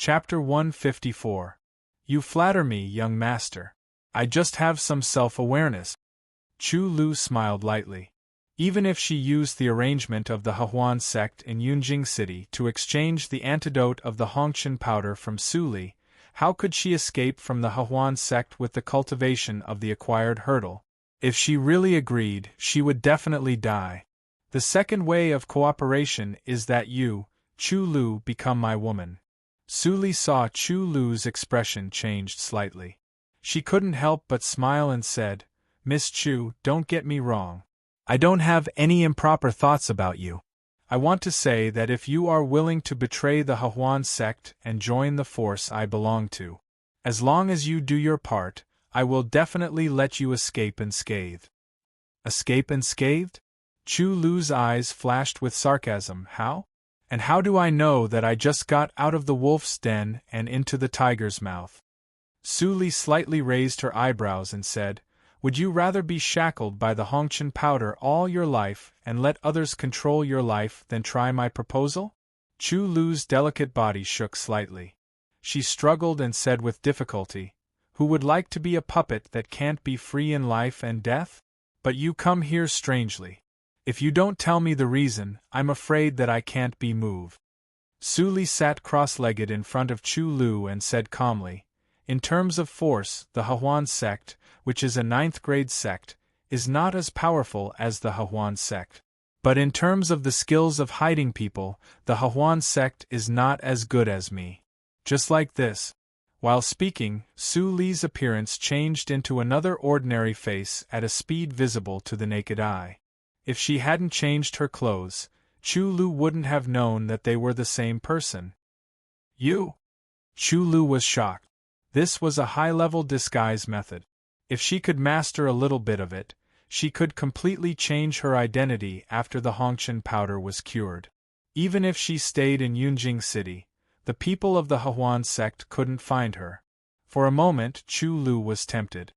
Chapter 154. You flatter me, young master. I just have some self-awareness. Chu Lu smiled lightly. Even if she used the arrangement of the Hehuan sect in Yunjing City to exchange the antidote of the Hongqian powder from Su Li, how could she escape from the Hehuan sect with the cultivation of the acquired hurdle? If she really agreed, she would definitely die. The second way of cooperation is that you, Chu Lu, become my woman. Su Li saw Chu Lu's expression changed slightly. She couldn't help but smile and said, Miss Chu, don't get me wrong. I don't have any improper thoughts about you. I want to say that if you are willing to betray the Hehuan sect and join the force I belong to, as long as you do your part, I will definitely let you escape unscathed. Escape unscathed? Chu Lu's eyes flashed with sarcasm. How? And how do I know that I just got out of the wolf's den and into the tiger's mouth? Su Li slightly raised her eyebrows and said, Would you rather be shackled by the Hongqian powder all your life and let others control your life than try my proposal? Chu Lu's delicate body shook slightly. She struggled and said with difficulty, Who would like to be a puppet that can't be free in life and death? But you come here strangely. If you don't tell me the reason, I'm afraid that I can't be moved. Su Li sat cross-legged in front of Chu Lu and said calmly, In terms of force, the Hehuan sect, which is a 9th-grade sect, is not as powerful as the Hehuan sect. But in terms of the skills of hiding people, the Hehuan sect is not as good as me. Just like this. While speaking, Su Li's appearance changed into another ordinary face at a speed visible to the naked eye. If she hadn't changed her clothes, Chu Lu wouldn't have known that they were the same person. You? Chu Lu was shocked. This was a high-level disguise method. If she could master a little bit of it, she could completely change her identity after the Hongqian powder was cured. Even if she stayed in Yunjing City, the people of the Hehuan sect couldn't find her. For a moment, Chu Lu was tempted.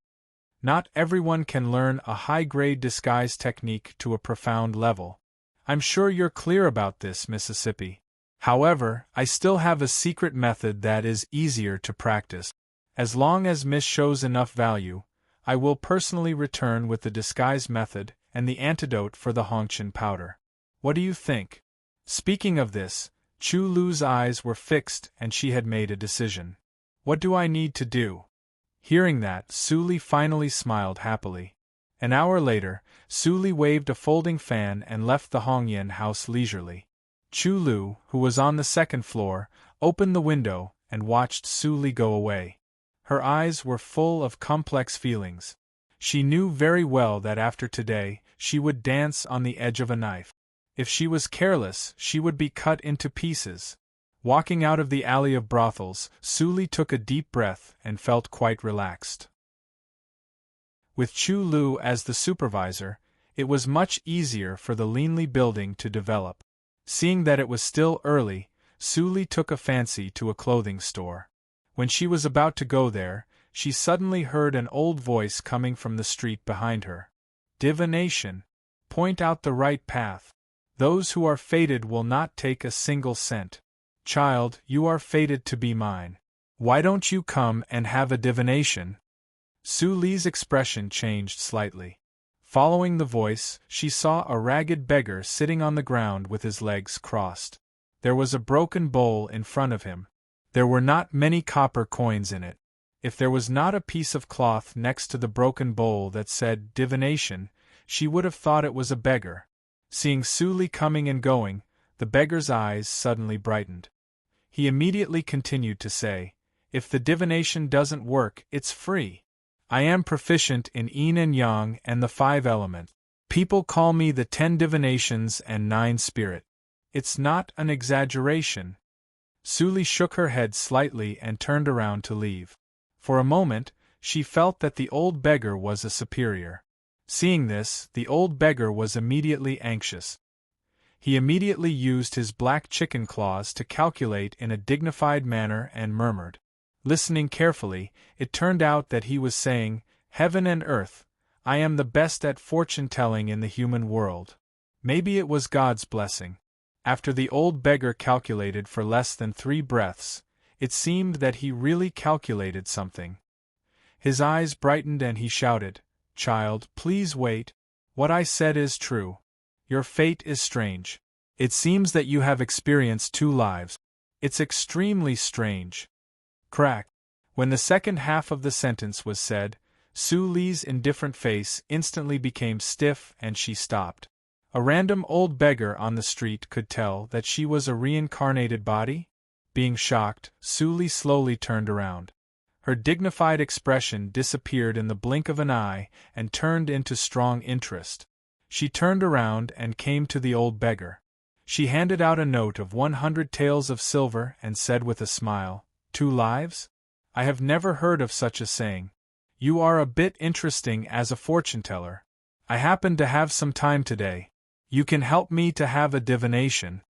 Not everyone can learn a high-grade disguise technique to a profound level. I'm sure you're clear about this, Mississippi. However, I still have a secret method that is easier to practice. As long as Miss shows enough value, I will personally return with the disguise method and the antidote for the Hongqian powder. What do you think? Speaking of this, Chu Lu's eyes were fixed and she had made a decision. What do I need to do? Hearing that, Su Li finally smiled happily. An hour later, Su Li waved a folding fan and left the Hongyan house leisurely. Chu Lu, who was on the second floor, opened the window and watched Su Li go away. Her eyes were full of complex feelings. She knew very well that after today, she would dance on the edge of a knife. If she was careless, she would be cut into pieces. Walking out of the alley of brothels, Su Li took a deep breath and felt quite relaxed. With Chu Lu as the supervisor, it was much easier for the Linli building to develop. Seeing that it was still early, Su Li took a fancy to a clothing store. When she was about to go there, she suddenly heard an old voice coming from the street behind her. Divination. Point out the right path. Those who are fated will not take a single cent. Child, you are fated to be mine. Why don't you come and have a divination? Su Li's expression changed slightly. Following the voice, she saw a ragged beggar sitting on the ground with his legs crossed. There was a broken bowl in front of him. There were not many copper coins in it. If there was not a piece of cloth next to the broken bowl that said divination, she would have thought it was a beggar. Seeing Su Li coming and going, the beggar's eyes suddenly brightened. He immediately continued to say, If the divination doesn't work, it's free. I am proficient in yin and yang and the 5 elements. People call me the 10 divinations and 9 spirit. It's not an exaggeration. Su Li shook her head slightly and turned around to leave. For a moment, she felt that the old beggar was a superior. Seeing this, the old beggar was immediately anxious. He immediately used his black chicken claws to calculate in a dignified manner and murmured. Listening carefully, it turned out that he was saying, Heaven and earth, I am the best at fortune-telling in the human world. Maybe it was God's blessing. After the old beggar calculated for less than 3 breaths, It seemed that he really calculated something. His eyes brightened and he shouted, "Child, please wait. What I said is true. Your fate is strange. It seems that you have experienced two lives. It's extremely strange." Crack. When the second half of the sentence was said, Su Li's indifferent face instantly became stiff and she stopped. A random old beggar on the street could tell that she was a reincarnated body? Being shocked, Su Li slowly turned around. Her dignified expression disappeared in the blink of an eye and turned into strong interest. She turned around and came to the old beggar. She handed out a note of 100 taels of silver and said with a smile, "Two lives? I have never heard of such a saying. You are a bit interesting as a fortune-teller. I happen to have some time today. You can help me to have a divination."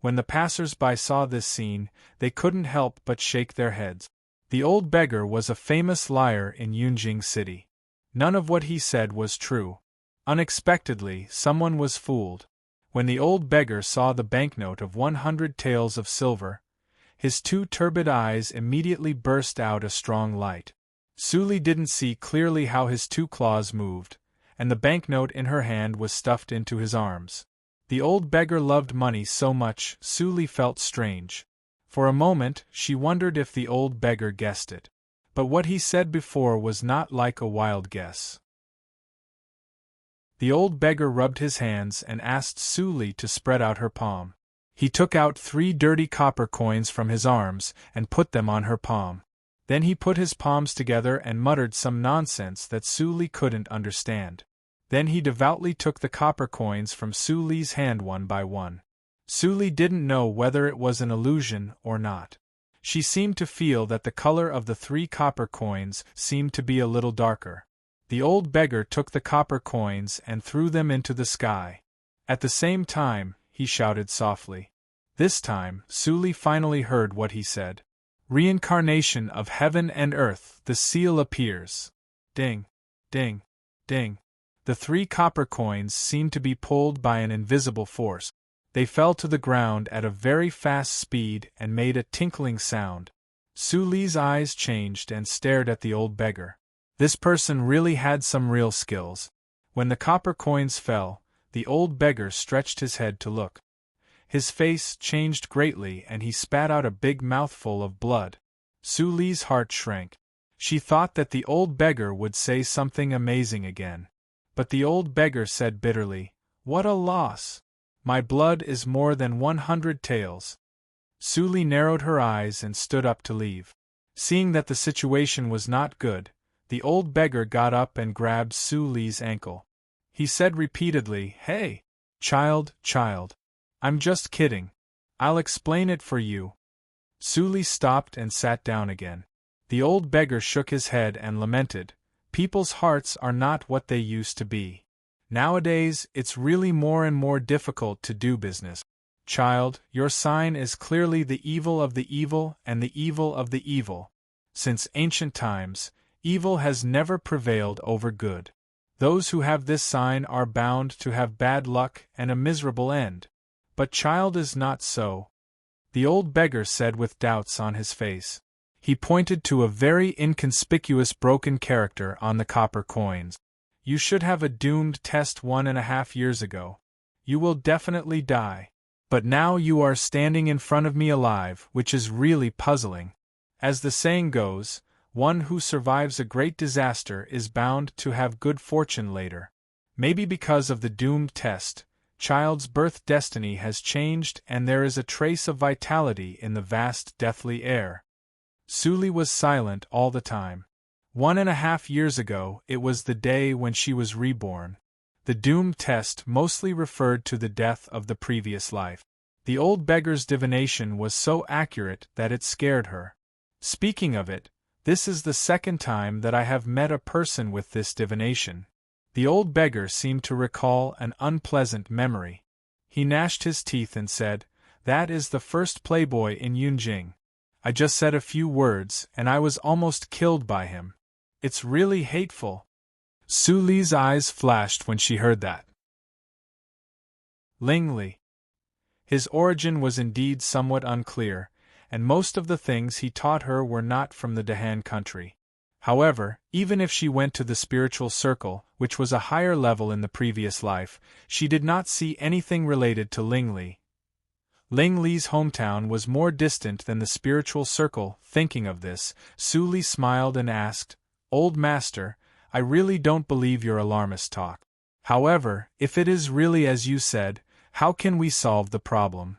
When the passers-by saw this scene, they couldn't help but shake their heads. The old beggar was a famous liar in Yunjing City. None of what he said was true. Unexpectedly, someone was fooled. When the old beggar saw the banknote of 100 taels of silver, his two turbid eyes immediately burst out a strong light. Su Li didn't see clearly how his two claws moved, and the banknote in her hand was stuffed into his arms. The old beggar loved money so much, Su Li felt strange. For a moment, she wondered if the old beggar guessed it. But what he said before was not like a wild guess. The old beggar rubbed his hands and asked Su Li to spread out her palm. He took out 3 dirty copper coins from his arms and put them on her palm. Then he put his palms together and muttered some nonsense that Su Li couldn't understand. Then he devoutly took the copper coins from Su Li's hand one by one. Su Li didn't know whether it was an illusion or not. She seemed to feel that the color of the 3 copper coins seemed to be a little darker. The old beggar took the copper coins and threw them into the sky. At the same time, he shouted softly. This time, Su Li finally heard what he said. "Reincarnation of heaven and earth, the seal appears." Ding, ding, ding. The 3 copper coins seemed to be pulled by an invisible force. They fell to the ground at a very fast speed and made a tinkling sound. Su Li's eyes changed and stared at the old beggar. This person really had some real skills. When the copper coins fell, the old beggar stretched his head to look. His face changed greatly and he spat out a big mouthful of blood. Su Li's heart shrank. She thought that the old beggar would say something amazing again. But the old beggar said bitterly, "What a loss! My blood is more than 100 taels." Su Li narrowed her eyes and stood up to leave. Seeing that the situation was not good, the old beggar got up and grabbed Su Li's ankle. He said repeatedly, "Hey! Child, child. I'm just kidding. I'll explain it for you." Su Li stopped and sat down again. The old beggar shook his head and lamented, "People's hearts are not what they used to be. Nowadays, it's really more and more difficult to do business. Child, your sign is clearly the evil of the evil and the evil of the evil. Since ancient times, evil has never prevailed over good. Those who have this sign are bound to have bad luck and a miserable end. But child is not so," the old beggar said with doubts on his face. He pointed to a very inconspicuous broken character on the copper coins. "You should have a doomed test 1.5 years ago. You will definitely die. But now you are standing in front of me alive, which is really puzzling. As the saying goes, one who survives a great disaster is bound to have good fortune later. Maybe because of the doomed test, child's birth destiny has changed and there is a trace of vitality in the vast deathly air." Su Li was silent all the time. 1.5 years ago, it was the day when she was reborn. The doomed test mostly referred to the death of the previous life. The old beggar's divination was so accurate that it scared her. Speaking of it, this is the second time that I have met a person with this divination. The old beggar seemed to recall an unpleasant memory. He gnashed his teeth and said, "That is the first playboy in Yunjing. I just said a few words and I was almost killed by him. It's really hateful." Su Li's eyes flashed when she heard that. Ling Li. His origin was indeed somewhat unclear, and most of the things he taught her were not from the Dahan country. However, even if she went to the spiritual circle, which was a higher level in the previous life, she did not see anything related to Ling Li. Ling Li's hometown was more distant than the spiritual circle. Thinking of this, Su Li smiled and asked, "Old master, I really don't believe your alarmist talk. However, if it is really as you said, how can we solve the problem?"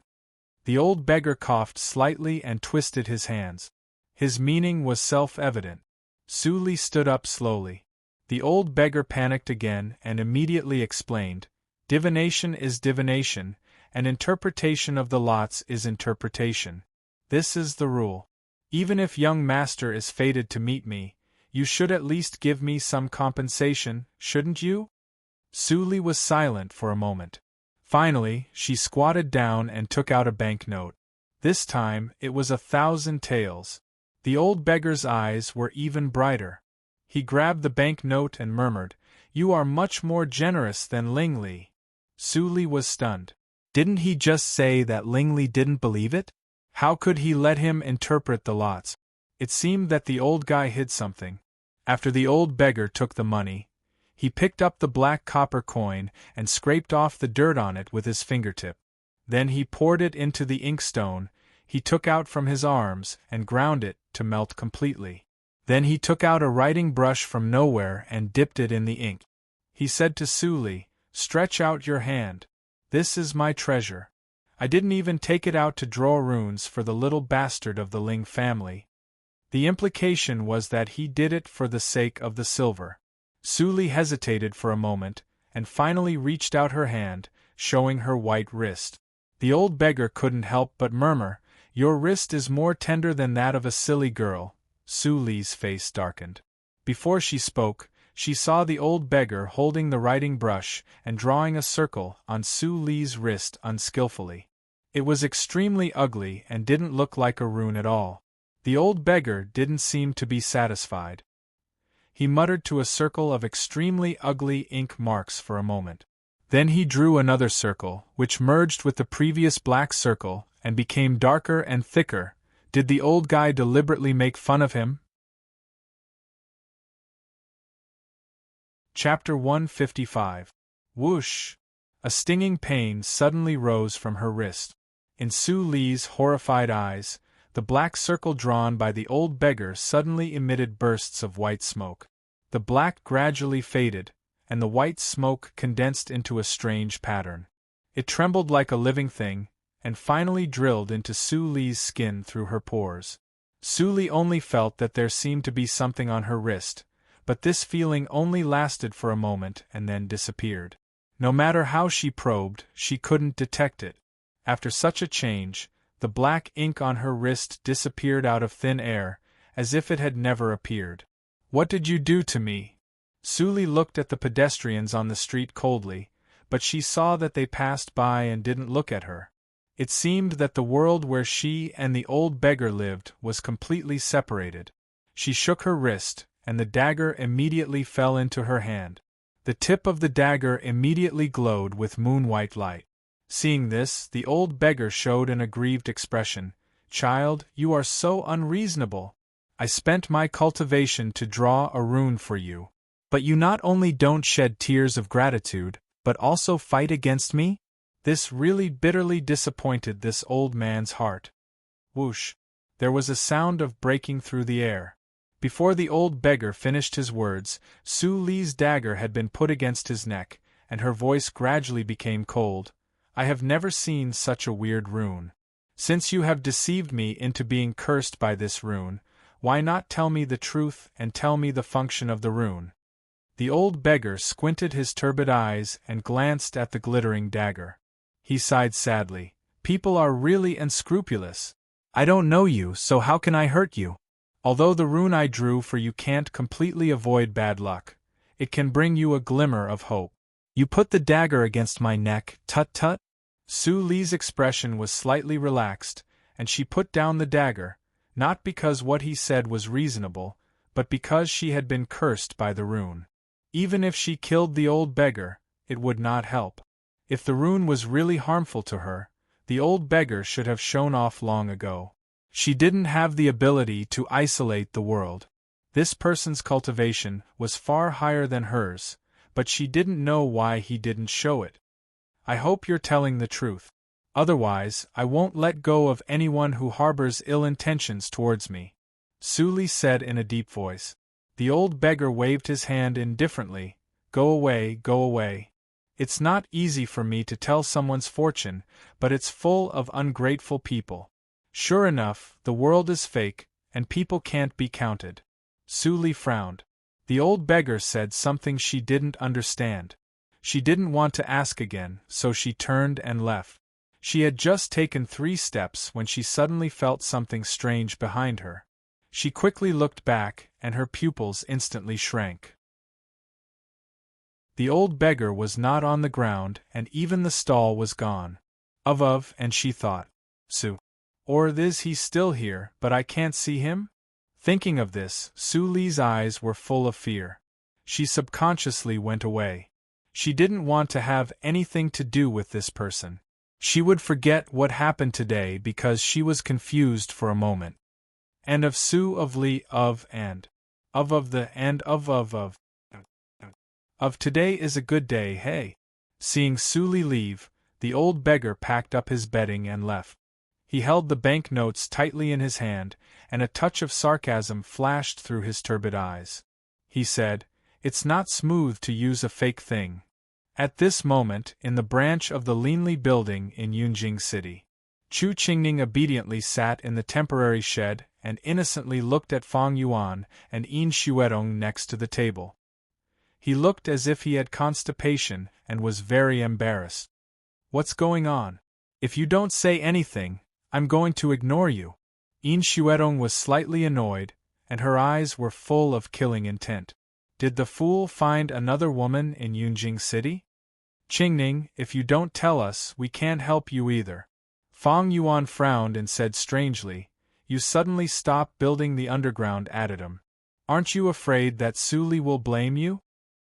The old beggar coughed slightly and twisted his hands. His meaning was self-evident. Su Li stood up slowly. The old beggar panicked again and immediately explained, "Divination is divination, and interpretation of the lots is interpretation. This is the rule. Even if young master is fated to meet me, you should at least give me some compensation, shouldn't you?" Su Li was silent for a moment. Finally, she squatted down and took out a banknote. This time, it was 1,000 taels. The old beggar's eyes were even brighter. He grabbed the banknote and murmured, "You are much more generous than Ling Li." Su Li was stunned. Didn't he just say that Ling Li didn't believe it? How could he let him interpret the lots? It seemed that the old guy hid something. After the old beggar took the money, he picked up the black copper coin and scraped off the dirt on it with his fingertip. Then he poured it into the inkstone he took out from his arms and ground it to melt completely. Then he took out a writing brush from nowhere and dipped it in the ink. He said to Su Li, "Stretch out your hand. This is my treasure. I didn't even take it out to draw runes for the little bastard of the Ling family." The implication was that he did it for the sake of the silver. Su Li hesitated for a moment, and finally reached out her hand, showing her white wrist. The old beggar couldn't help but murmur, "Your wrist is more tender than that of a silly girl." Su Li's face darkened. Before she spoke, she saw the old beggar holding the writing brush and drawing a circle on Su Li's wrist unskillfully. It was extremely ugly and didn't look like a rune at all. The old beggar didn't seem to be satisfied. He muttered to a circle of extremely ugly ink marks for a moment. Then he drew another circle, which merged with the previous black circle and became darker and thicker. Did the old guy deliberately make fun of him? Chapter 155. Whoosh! A stinging pain suddenly rose from her wrist. In Su Li's horrified eyes, the black circle drawn by the old beggar suddenly emitted bursts of white smoke. The black gradually faded, and the white smoke condensed into a strange pattern. It trembled like a living thing, and finally drilled into Su Li's skin through her pores. Su Li only felt that there seemed to be something on her wrist, but this feeling only lasted for a moment and then disappeared. No matter how she probed, she couldn't detect it. After such a change, the black ink on her wrist disappeared out of thin air, as if it had never appeared. "What did you do to me?" Su Li looked at the pedestrians on the street coldly, but she saw that they passed by and didn't look at her. It seemed that the world where she and the old beggar lived was completely separated. She shook her wrist, and the dagger immediately fell into her hand. The tip of the dagger immediately glowed with moon-white light. Seeing this, the old beggar showed an aggrieved expression. "Child, you are so unreasonable. I spent my cultivation to draw a rune for you. But you not only don't shed tears of gratitude, but also fight against me?" This really bitterly disappointed this old man's heart. Whoosh! There was a sound of breaking through the air. Before the old beggar finished his words, Su Li's dagger had been put against his neck, and her voice gradually became cold. "I have never seen such a weird rune. Since you have deceived me into being cursed by this rune, why not tell me the truth and tell me the function of the rune?" The old beggar squinted his turbid eyes and glanced at the glittering dagger. He sighed sadly. "People are really unscrupulous. I don't know you, so how can I hurt you? Although the rune I drew for you can't completely avoid bad luck, it can bring you a glimmer of hope. You put the dagger against my neck, tut-tut?" Su Li's expression was slightly relaxed, and she put down the dagger, not because what he said was reasonable, but because she had been cursed by the rune. Even if she killed the old beggar, it would not help. If the rune was really harmful to her, the old beggar should have shown off long ago. She didn't have the ability to isolate the world. This person's cultivation was far higher than hers, but she didn't know why he didn't show it. I hope you're telling the truth. Otherwise, I won't let go of anyone who harbors ill intentions towards me, Suli said in a deep voice. The old beggar waved his hand indifferently. Go away, go away. It's not easy for me to tell someone's fortune, but it's full of ungrateful people. Sure enough, the world is fake, and people can't be counted. Suli frowned. The old beggar said something she didn't understand. She didn't want to ask again, so she turned and left. She had just taken 3 steps when she suddenly felt something strange behind her. She quickly looked back, and her pupils instantly shrank. The old beggar was not on the ground, and even the stall was gone. And she thought, Su. Or is he still here, but I can't see him? Thinking of this, Suli's eyes were full of fear. She subconsciously went away. She didn't want to have anything to do with this person. She would forget what happened today because she was confused for a moment. And of Su, of Li, of and. Of the and of. Of today is a good day, hey? Seeing Suli leave, the old beggar packed up his bedding and left. He held the banknotes tightly in his hand, and a touch of sarcasm flashed through his turbid eyes. He said, It's not smooth to use a fake thing. At this moment, in the branch of the Linli building in Yunjing City, Chu Qingning obediently sat in the temporary shed and innocently looked at Fang Yuan and Yin Xuerong next to the table. He looked as if he had constipation and was very embarrassed. What's going on? If you don't say anything, I'm going to ignore you. Yin Xuerong was slightly annoyed, and her eyes were full of killing intent. Did the fool find another woman in Yunjing City? Qingning, if you don't tell us, we can't help you either. Fang Yuan frowned and said strangely, You suddenly stop building the underground addendum. Aren't you afraid that Suli will blame you?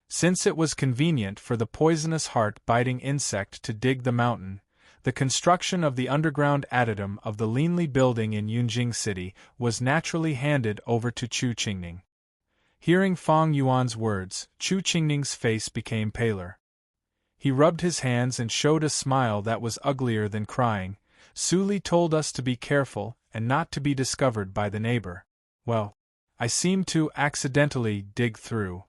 Since it was convenient for the poisonous heart-biting insect to dig the mountain, the construction of the underground addendum of the Linli building in Yunjing City was naturally handed over to Chu Qingning. Hearing Fang Yuan's words, Chu Qingning's face became paler. He rubbed his hands and showed a smile that was uglier than crying. Suli told us to be careful and not to be discovered by the neighbor. Well, I seemed to accidentally dig through.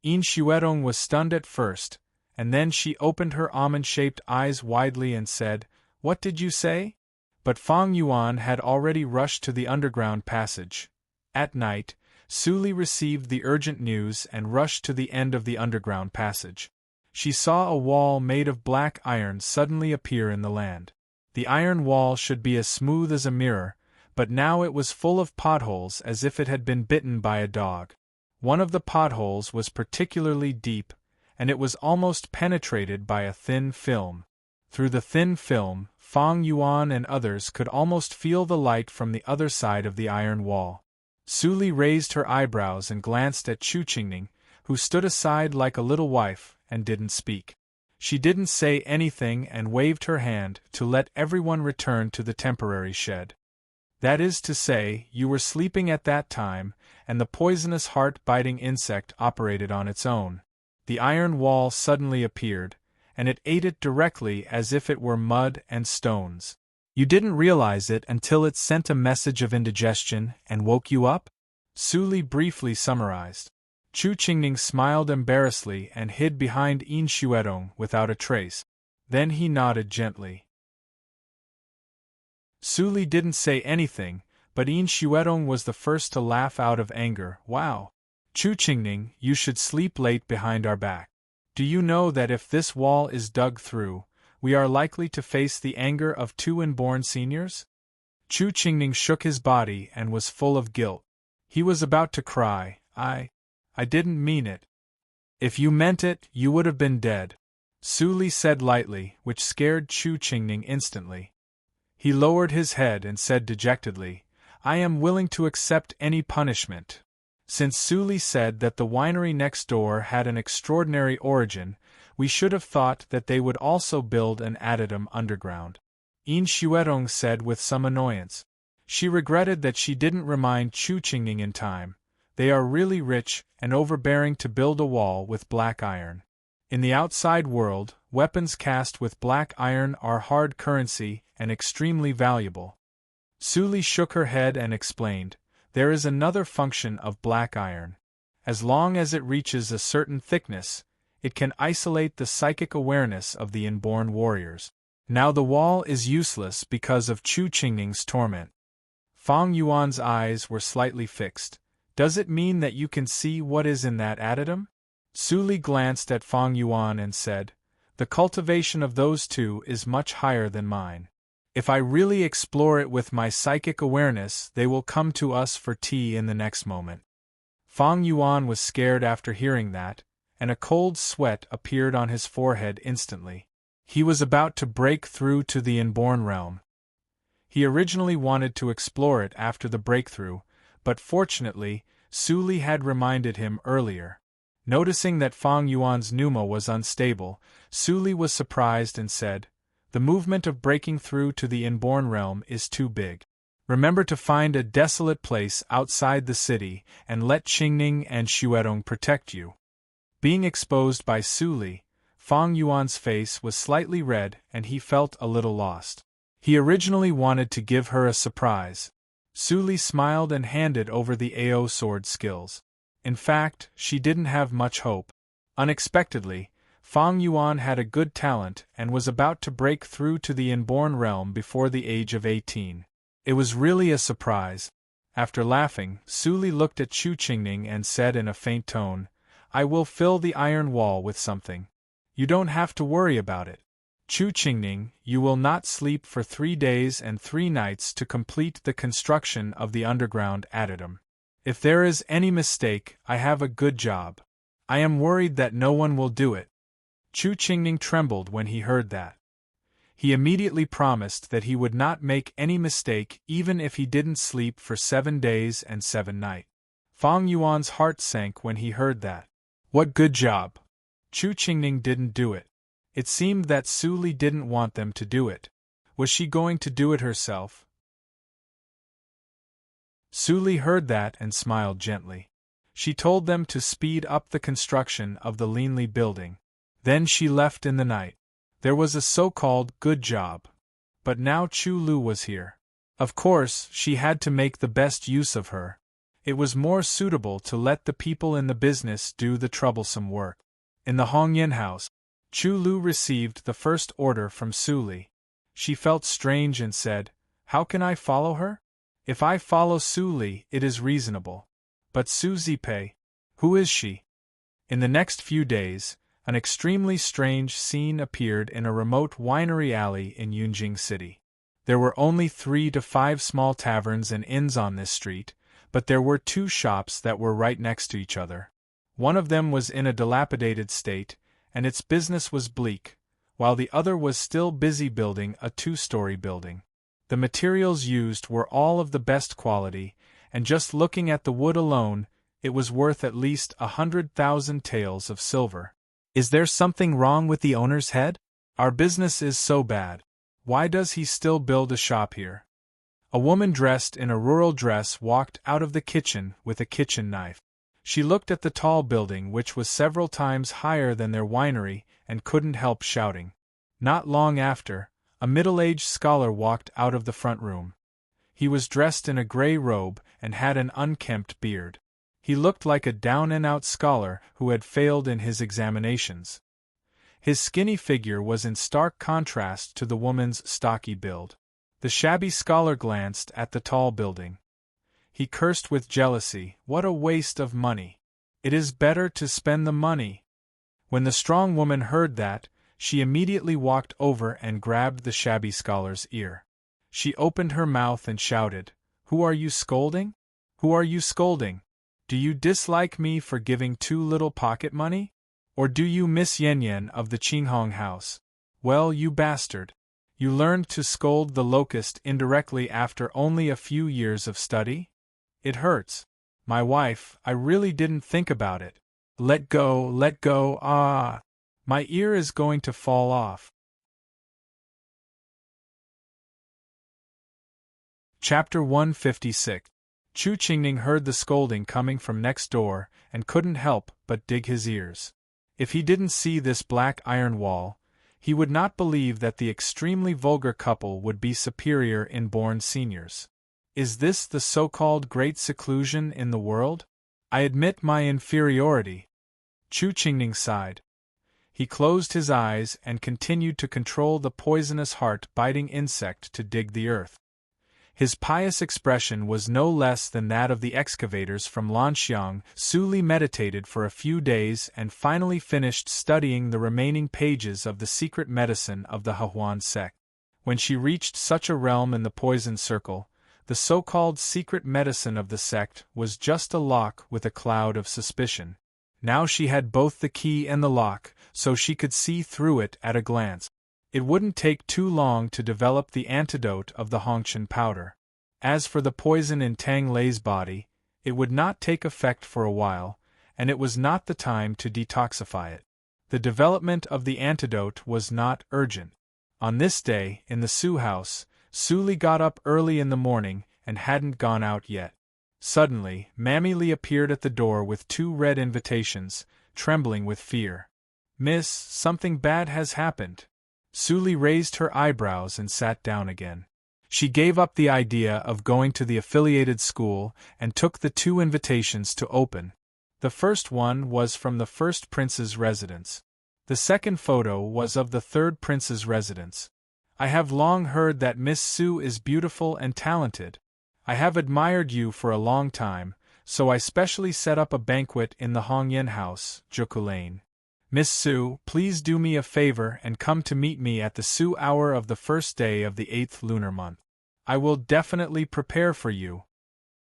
Yin Xuerong was stunned at first, and then she opened her almond-shaped eyes widely and said, What did you say? But Fang Yuan had already rushed to the underground passage. At night, Suli received the urgent news and rushed to the end of the underground passage. She saw a wall made of black iron suddenly appear in the land. The iron wall should be as smooth as a mirror, but now it was full of potholes as if it had been bitten by a dog. One of the potholes was particularly deep, and it was almost penetrated by a thin film. Through the thin film, Fang Yuan and others could almost feel the light from the other side of the iron wall. Suli raised her eyebrows and glanced at Chu Qingning, who stood aside like a little wife, and didn't speak. She didn't say anything and waved her hand to let everyone return to the temporary shed. That is to say, you were sleeping at that time, and the poisonous heart-biting insect operated on its own. The iron wall suddenly appeared, and it ate it directly as if it were mud and stones. You didn't realize it until it sent a message of indigestion and woke you up? Suli briefly summarized. Chu Qingning smiled embarrassedly and hid behind Yin Xuerong without a trace. Then he nodded gently. Suli didn't say anything, but Yin Xuerong was the first to laugh out of anger. Wow! Chu Qingning, you should sleep late behind our back. Do you know that if this wall is dug through, we are likely to face the anger of 2 inborn seniors? Chu Qingning shook his body and was full of guilt. He was about to cry, I didn't mean it. If you meant it, you would have been dead, Suli said lightly, which scared Chu Qingning instantly. He lowered his head and said dejectedly, I am willing to accept any punishment. Since Suli said that the winery next door had an extraordinary origin, we should have thought that they would also build an addendum underground. Yin Xuerong said with some annoyance. She regretted that she didn't remind Chu Qingning in time. They are really rich and overbearing to build a wall with black iron. In the outside world, weapons cast with black iron are hard currency and extremely valuable. Su Li shook her head and explained, there is another function of black iron. As long as it reaches a certain thickness, it can isolate the psychic awareness of the inborn warriors. Now the wall is useless because of Chu Qingning's torment. Fang Yuan's eyes were slightly fixed. Does it mean that you can see what is in that addendum? Su Li glanced at Fang Yuan and said, the cultivation of those two is much higher than mine. If I really explore it with my psychic awareness, they will come to us for tea in the next moment. Fang Yuan was scared after hearing that, and a cold sweat appeared on his forehead instantly. He was about to break through to the inborn realm. He originally wanted to explore it after the breakthrough, but fortunately, Su Li had reminded him earlier. Noticing that Fang Yuan's pneuma was unstable, Su Li was surprised and said, the movement of breaking through to the inborn realm is too big. Remember to find a desolate place outside the city and let Qingning and Xuedong protect you. Being exposed by Su Li, Fang Yuan's face was slightly red and he felt a little lost. He originally wanted to give her a surprise. Su Li smiled and handed over the AO sword skills. In fact, she didn't have much hope. Unexpectedly, Fang Yuan had a good talent and was about to break through to the inborn realm before the age of 18. It was really a surprise. After laughing, Su Li looked at Chu Qingning and said in a faint tone, I will fill the iron wall with something. You don't have to worry about it. Chu Qingning, you will not sleep for 3 days and 3 nights to complete the construction of the underground addendum. If there is any mistake, I have a good job. I am worried that no one will do it. Chu Qingning trembled when he heard that. He immediately promised that he would not make any mistake even if he didn't sleep for 7 days and 7 nights. Fang Yuan's heart sank when he heard that. What good job! Chu Qingning didn't do it. It seemed that Su Li didn't want them to do it. Was she going to do it herself? Su Li heard that and smiled gently. She told them to speed up the construction of the Linli building. Then she left in the night. There was a so-called good job. But now Chu Lu was here. Of course, she had to make the best use of her. It was more suitable to let the people in the business do the troublesome work. In the Hongyan house, Chu Lu received the first order from Su Li. She felt strange and said, how can I follow her? If I follow Su Li, it is reasonable. But Su Zipei, who is she? In the next few days, an extremely strange scene appeared in a remote winery alley in Yunjing City. There were only 3 to 5 small taverns and inns on this street, but there were 2 shops that were right next to each other. One of them was in a dilapidated state, and its business was bleak, while the other was still busy building a 2-story building. The materials used were all of the best quality, and just looking at the wood alone, it was worth at least 100,000 taels of silver. Is there something wrong with the owner's head? Our business is so bad. Why does he still build a shop here? A woman dressed in a rural dress walked out of the kitchen with a kitchen knife. She looked at the tall building which was several times higher than their winery and couldn't help shouting. Not long after, a middle-aged scholar walked out of the front room. He was dressed in a gray robe and had an unkempt beard. He looked like a down-and-out scholar who had failed in his examinations. His skinny figure was in stark contrast to the woman's stocky build. The shabby scholar glanced at the tall building. He cursed with jealousy, what a waste of money. It is better to spend the money. When the strong woman heard that, she immediately walked over and grabbed the shabby scholar's ear. She opened her mouth and shouted, Who are you scolding? Who are you scolding? Do you dislike me for giving too little pocket money? Or do you miss Yen Yen of the Qinghong house? Well, you bastard. You learned to scold the locust indirectly after only a few years of study? It hurts. My wife, I really didn't think about it. Let go, ah! My ear is going to fall off. Chapter 156. Chu Qingning heard the scolding coming from next door, and couldn't help but dig his ears. If he didn't see this black iron wall, he would not believe that the extremely vulgar couple would be superior inborn seniors. Is this the so-called great seclusion in the world? I admit my inferiority. Chu Qingning sighed. He closed his eyes and continued to control the poisonous heart-biting insect to dig the earth. His pious expression was no less than that of the excavators from Lanxiang. Su Li meditated for a few days and finally finished studying the remaining pages of the secret medicine of the Hehuan sect. When she reached such a realm in the poison circle, the so-called secret medicine of the sect was just a lock with a cloud of suspicion. Now she had both the key and the lock, so she could see through it at a glance. It wouldn't take too long to develop the antidote of the Hongqian powder. As for the poison in Tang Lei's body, it would not take effect for a while, and it was not the time to detoxify it. The development of the antidote was not urgent. On this day, in the Su house, Su Li got up early in the morning and hadn't gone out yet. Suddenly, Mammy Li appeared at the door with 2 red invitations, trembling with fear. "Miss, something bad has happened." Su Li raised her eyebrows and sat down again. She gave up the idea of going to the affiliated school and took the 2 invitations to open. The first one was from the first prince's residence. The second photo was of the third prince's residence. "I have long heard that Miss Su is beautiful and talented. I have admired you for a long time, so I specially set up a banquet in the Hongyan house, Juku Lane. Miss Su, please do me a favor and come to meet me at the Su hour of the first day of the 8th lunar month. I will definitely prepare for you."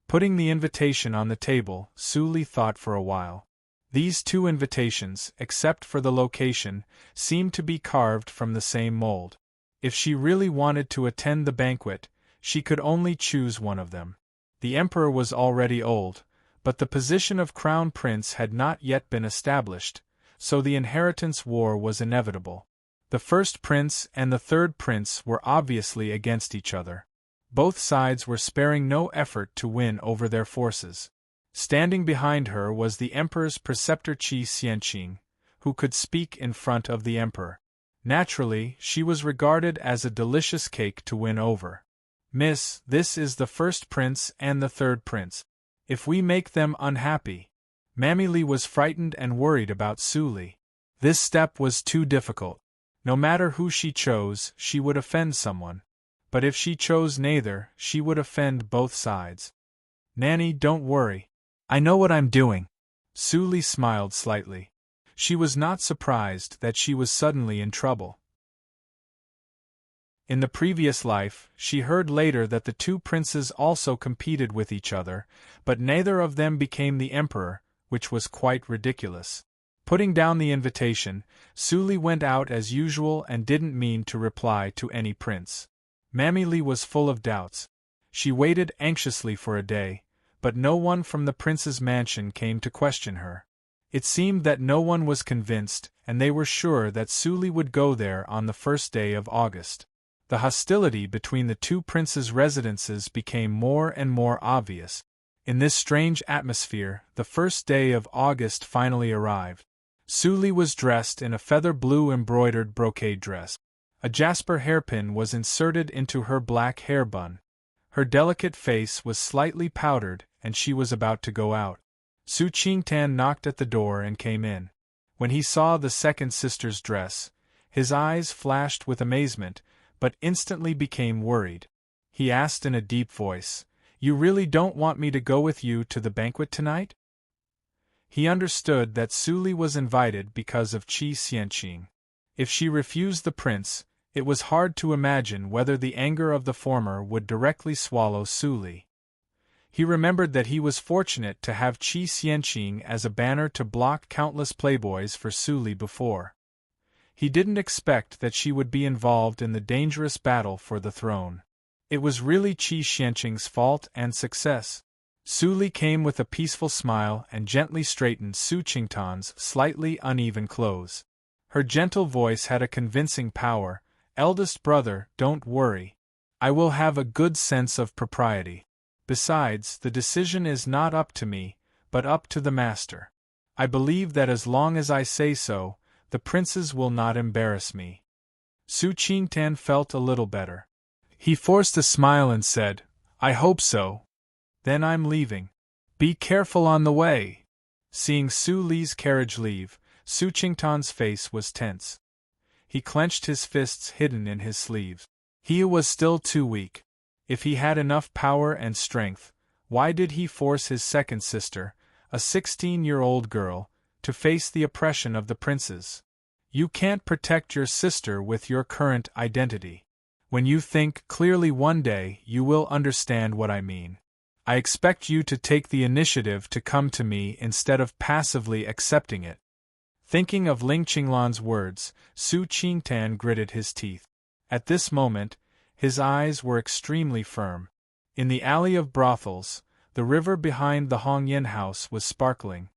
Putting the invitation on the table, Su Li thought for a while. These 2 invitations, except for the location, seemed to be carved from the same mold. If she really wanted to attend the banquet, she could only choose one of them. The emperor was already old, but the position of crown prince had not yet been established, so the inheritance war was inevitable. The first prince and the third prince were obviously against each other. Both sides were sparing no effort to win over their forces. Standing behind her was the emperor's preceptor Qi Xianqing, who could speak in front of the emperor. Naturally, she was regarded as a delicious cake to win over. "Miss, this is the first prince and the third prince. If we make them unhappy..." Mammy Li was frightened and worried about Su Li. This step was too difficult. No matter who she chose, she would offend someone. But if she chose neither, she would offend both sides. "Nanny, don't worry. I know what I'm doing." Su Li smiled slightly. She was not surprised that she was suddenly in trouble. In the previous life, she heard later that the 2 princes also competed with each other, but neither of them became the emperor, which was quite ridiculous. Putting down the invitation, Su Li went out as usual and didn't mean to reply to any prince. Mammy Li was full of doubts. She waited anxiously for a day, but no one from the prince's mansion came to question her. It seemed that no one was convinced, and they were sure that Su Li would go there on the first day of August. The hostility between the 2 princes' residences became more and more obvious. In this strange atmosphere, the first day of August finally arrived. Su Li was dressed in a feather-blue embroidered brocade dress. A jasper hairpin was inserted into her black hair bun. Her delicate face was slightly powdered, and she was about to go out. Su Qingtan knocked at the door and came in. When he saw the second sister's dress, his eyes flashed with amazement, but instantly became worried. He asked in a deep voice, "You really don't want me to go with you to the banquet tonight?" He understood that Su Li was invited because of Qi Xianqing. If she refused the prince, it was hard to imagine whether the anger of the former would directly swallow Su Li. He remembered that he was fortunate to have Qi Xianqing as a banner to block countless playboys for Su Li before. He didn't expect that she would be involved in the dangerous battle for the throne. It was really Qi Xianqing's fault and success. Su Li came with a peaceful smile and gently straightened Su Qingtan's slightly uneven clothes. Her gentle voice had a convincing power. "Eldest brother, don't worry. I will have a good sense of propriety. Besides, the decision is not up to me, but up to the master. I believe that as long as I say so, the princes will not embarrass me. Su Qingtan felt a little better. He forced a smile and said, I hope so. Then I'm leaving. Be careful on the way. Seeing Su Li's carriage leave, Su Qingtan's face was tense. He clenched his fists hidden in his sleeves. He was still too weak. If he had enough power and strength, why did he force his second sister, a 16-year-old girl, to face the oppression of the princes? You can't protect your sister with your current identity. When you think clearly one day, you will understand what I mean. I expect you to take the initiative to come to me instead of passively accepting it. Thinking of Ling Qinglan's words, Su Qingtan gritted his teeth. At this moment, his eyes were extremely firm. In the alley of brothels, the river behind the Hongyan house was sparkling.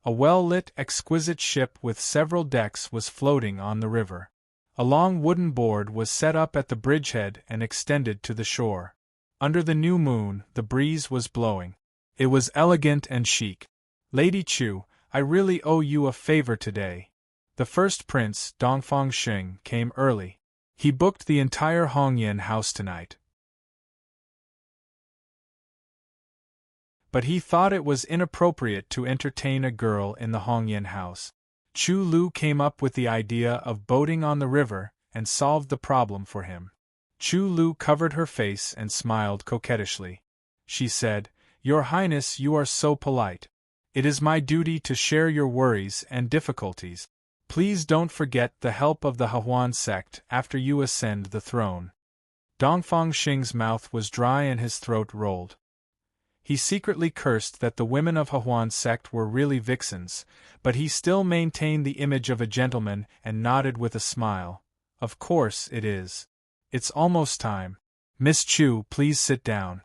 A well-lit, exquisite ship with several decks was floating on the river. A long wooden board was set up at the bridgehead and extended to the shore. Under the new moon, the breeze was blowing. It was elegant and chic. Lady Chu, I really owe you a favor today. The first prince, Dongfang Xing, came early. He booked the entire Hongyan house tonight. But he thought it was inappropriate to entertain a girl in the Hongyan house. Chu Lu came up with the idea of boating on the river and solved the problem for him. Chu Lu covered her face and smiled coquettishly. She said, Your Highness, you are so polite. It is my duty to share your worries and difficulties. Please don't forget the help of the Hahuan sect after you ascend the throne. Dongfang Xing's mouth was dry and his throat rolled. He secretly cursed that the women of Hahuan's sect were really vixens, but he still maintained the image of a gentleman and nodded with a smile. Of course it is. It's almost time. Miss Chu, please sit down.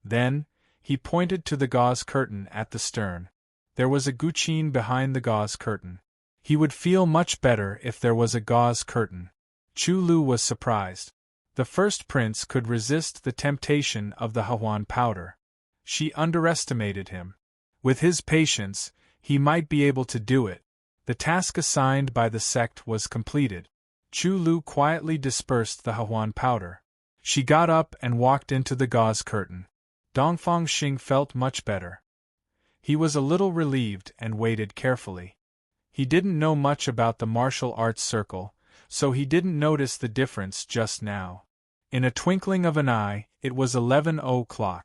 Then, he pointed to the gauze curtain at the stern. There was a guqin behind the gauze curtain. He would feel much better if there was a gauze curtain. Chu Lu was surprised. The first prince could resist the temptation of the Hahuan powder. She underestimated him. With his patience, he might be able to do it. The task assigned by the sect was completed. Chu Lu quietly dispersed the Hahuan powder. She got up and walked into the gauze curtain. Dongfang Xing felt much better. He was a little relieved and waited carefully. He didn't know much about the martial arts circle, so he didn't notice the difference just now. In a twinkling of an eye, it was 11 o'clock.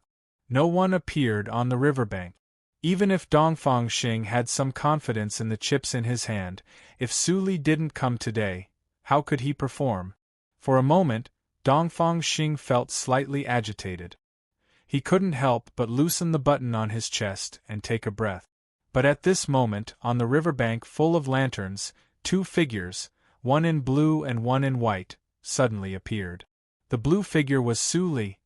No one appeared on the riverbank. Even if Dongfang Xing had some confidence in the chips in his hand, if Su Li didn't come today, how could he perform? For a moment, Dongfang Xing felt slightly agitated. He couldn't help but loosen the button on his chest and take a breath. But at this moment, on the riverbank full of lanterns, two figures, one in blue and one in white, suddenly appeared. The blue figure was Su Li.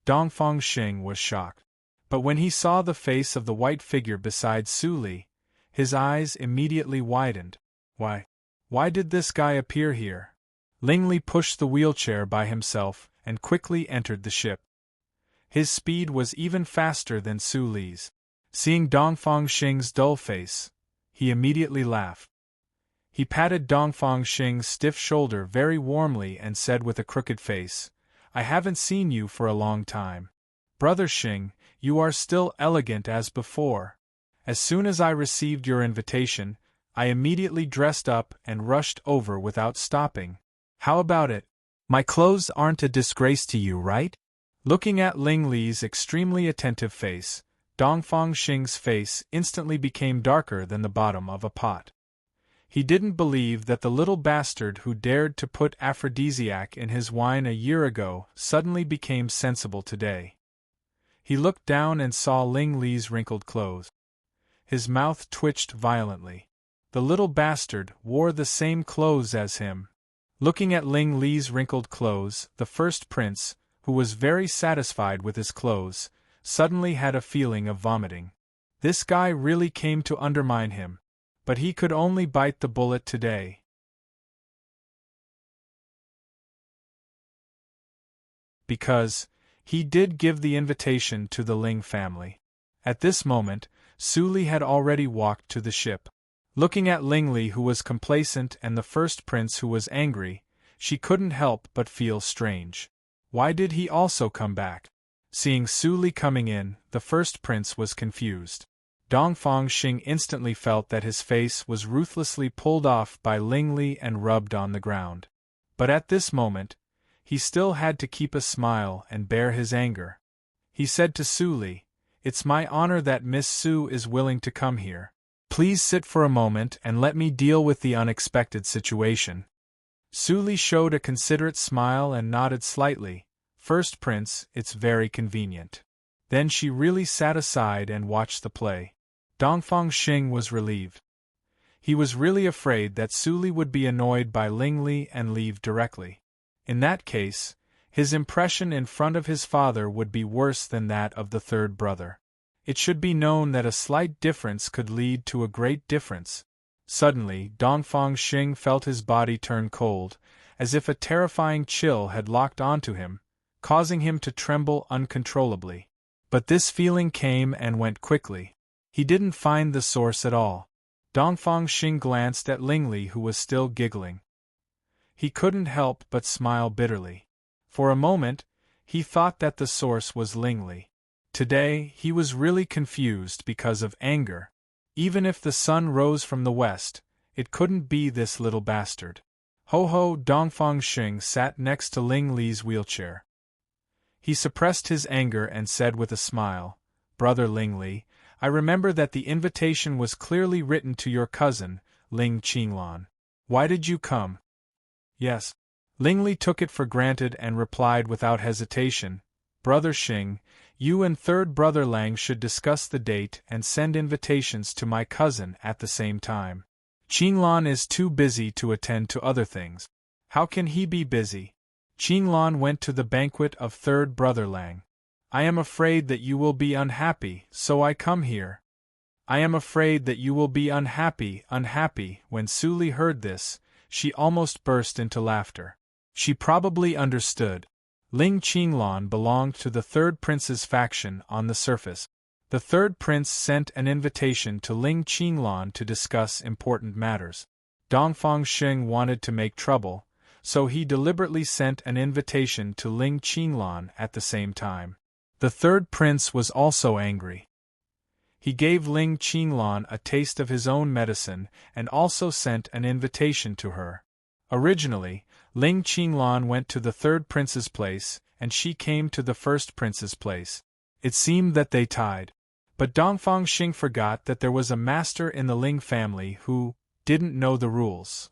Dongfang Xing was shocked. But when he saw the face of the white figure beside Su Li, his eyes immediately widened. Why did this guy appear here? Ling Li pushed the wheelchair by himself and quickly entered the ship. His speed was even faster than Su Li's. Seeing Dongfang Xing's dull face, he immediately laughed. He patted Dongfang Xing's stiff shoulder very warmly and said with a crooked face, I haven't seen you for a long time. Brother Xing, you are still elegant as before. As soon as I received your invitation, I immediately dressed up and rushed over without stopping. How about it? My clothes aren't a disgrace to you, right? Looking at Ling Li's extremely attentive face, Dongfang Xing's face instantly became darker than the bottom of a pot. He didn't believe that the little bastard who dared to put aphrodisiac in his wine a year ago suddenly became sensible today. He looked down and saw Ling Li's wrinkled clothes. His mouth twitched violently. The little bastard wore the same clothes as him. Looking at Ling Li's wrinkled clothes, the first prince, who was very satisfied with his clothes, suddenly had a feeling of vomiting. This guy really came to undermine him. But he could only bite the bullet today. because he did give the invitation to the Ling family. At this moment, Su Li had already walked to the ship. Looking at Ling Li, who was complacent, and the first prince, who was angry, she couldn't help but feel strange. Why did he also come back? Seeing Su Li coming in, the first prince was confused. Dongfang Xing instantly felt that his face was ruthlessly pulled off by Ling Li and rubbed on the ground. But at this moment, he still had to keep a smile and bear his anger. He said to Su Li, "It's my honor that Miss Su is willing to come here. Please sit for a moment and let me deal with the unexpected situation." Su Li showed a considerate smile and nodded slightly. "First prince, it's very convenient." Then she really sat aside and watched the play. Dongfang Xing was relieved. He was really afraid that Su Li would be annoyed by Ling Li and leave directly. In that case, his impression in front of his father would be worse than that of the third brother. It should be known that a slight difference could lead to a great difference. Suddenly, Dongfang Xing felt his body turn cold, as if a terrifying chill had locked onto him, causing him to tremble uncontrollably. But this feeling came and went quickly. He didn't find the source at all. Dongfang Xing glanced at Ling Li, who was still giggling. He couldn't help but smile bitterly. For a moment, he thought that the source was Ling Li. Today, he was really confused because of anger. Even if the sun rose from the west, it couldn't be this little bastard. Ho! Dongfang Xing sat next to Ling Li's wheelchair. He suppressed his anger and said with a smile, "Brother Ling Li, I remember that the invitation was clearly written to your cousin, Ling Qinglan. Why did you come?" "Yes." Ling Li took it for granted and replied without hesitation, "Brother Xing, you and third brother Lang should discuss the date and send invitations to my cousin at the same time. Qinglan is too busy to attend to other things." "How can he be busy?" "Qinglan went to the banquet of third brother Lang. I am afraid that you will be unhappy, so I come here." "I am afraid that you will be unhappy." When Su Li heard this, she almost burst into laughter. She probably understood. Ling Qinglan belonged to the third prince's faction on the surface. The third prince sent an invitation to Ling Qinglan to discuss important matters. Dongfang Xing wanted to make trouble, so he deliberately sent an invitation to Ling Qinglan at the same time. The third prince was also angry. He gave Ling Qinglan a taste of his own medicine and also sent an invitation to her. Originally, Ling Qinglan went to the third prince's place, and she came to the first prince's place. It seemed that they tied. But Dongfang Xing forgot that there was a master in the Ling family who didn't know the rules.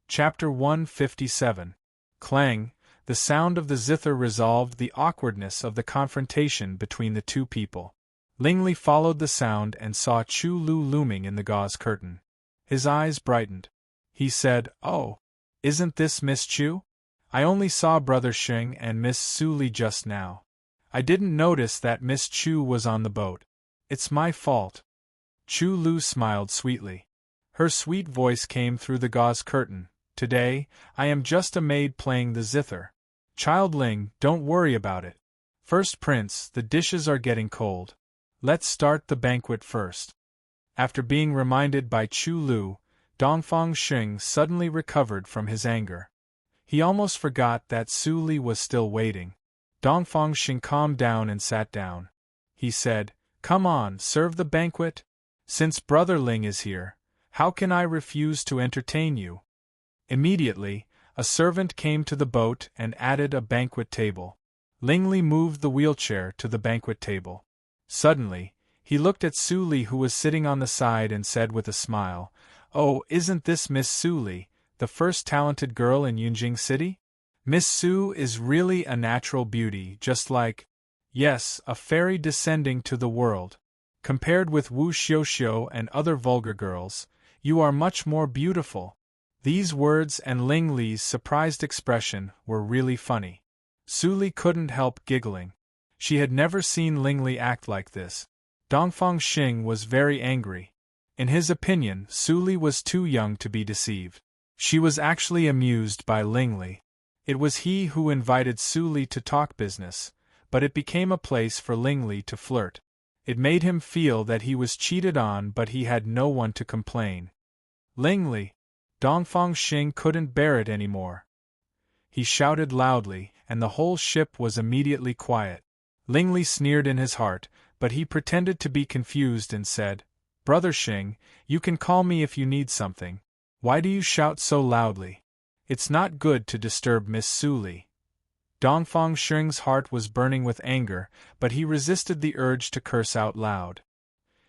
Chapter 157. Clang. The sound of the zither resolved the awkwardness of the confrontation between the two people. Ling Li followed the sound and saw Chu Lu looming in the gauze curtain. His eyes brightened. He said, "Oh, isn't this Miss Chu? I only saw Brother Xing and Miss Su Li just now. I didn't notice that Miss Chu was on the boat. It's my fault." Chu Lu smiled sweetly. Her sweet voice came through the gauze curtain. "Today, I am just a maid playing the zither. Child Ling, don't worry about it. First Prince, the dishes are getting cold. Let's start the banquet first." After being reminded by Chu Lu, Dongfang Xing suddenly recovered from his anger. He almost forgot that Su Li was still waiting. Dongfang Xing calmed down and sat down. He said, "Come on, serve the banquet. Since Brother Ling is here, how can I refuse to entertain you?" Immediately, a servant came to the boat and added a banquet table. Ling Li moved the wheelchair to the banquet table. Suddenly, he looked at Su Li, who was sitting on the side, and said with a smile, "Oh, isn't this Miss Su Li, the first talented girl in Yunjing City? Miss Su is really a natural beauty, just like, yes, a fairy descending to the world. Compared with Wu Xiuxiu and other vulgar girls, you are much more beautiful." These words and Ling Li's surprised expression were really funny. Su Li couldn't help giggling. She had never seen Ling Li act like this. Dongfang Xing was very angry. In his opinion, Su Li was too young to be deceived. She was actually amused by Ling Li. It was he who invited Su Li to talk business, but it became a place for Ling Li to flirt. It made him feel that he was cheated on, but he had no one to complain. Ling Li. Dongfang Xing couldn't bear it anymore. He shouted loudly, and the whole ship was immediately quiet. Ling Li sneered in his heart, but he pretended to be confused and said, "Brother Xing, you can call me if you need something. Why do you shout so loudly? It's not good to disturb Miss Su Li." Dongfang Xing's heart was burning with anger, but he resisted the urge to curse out loud.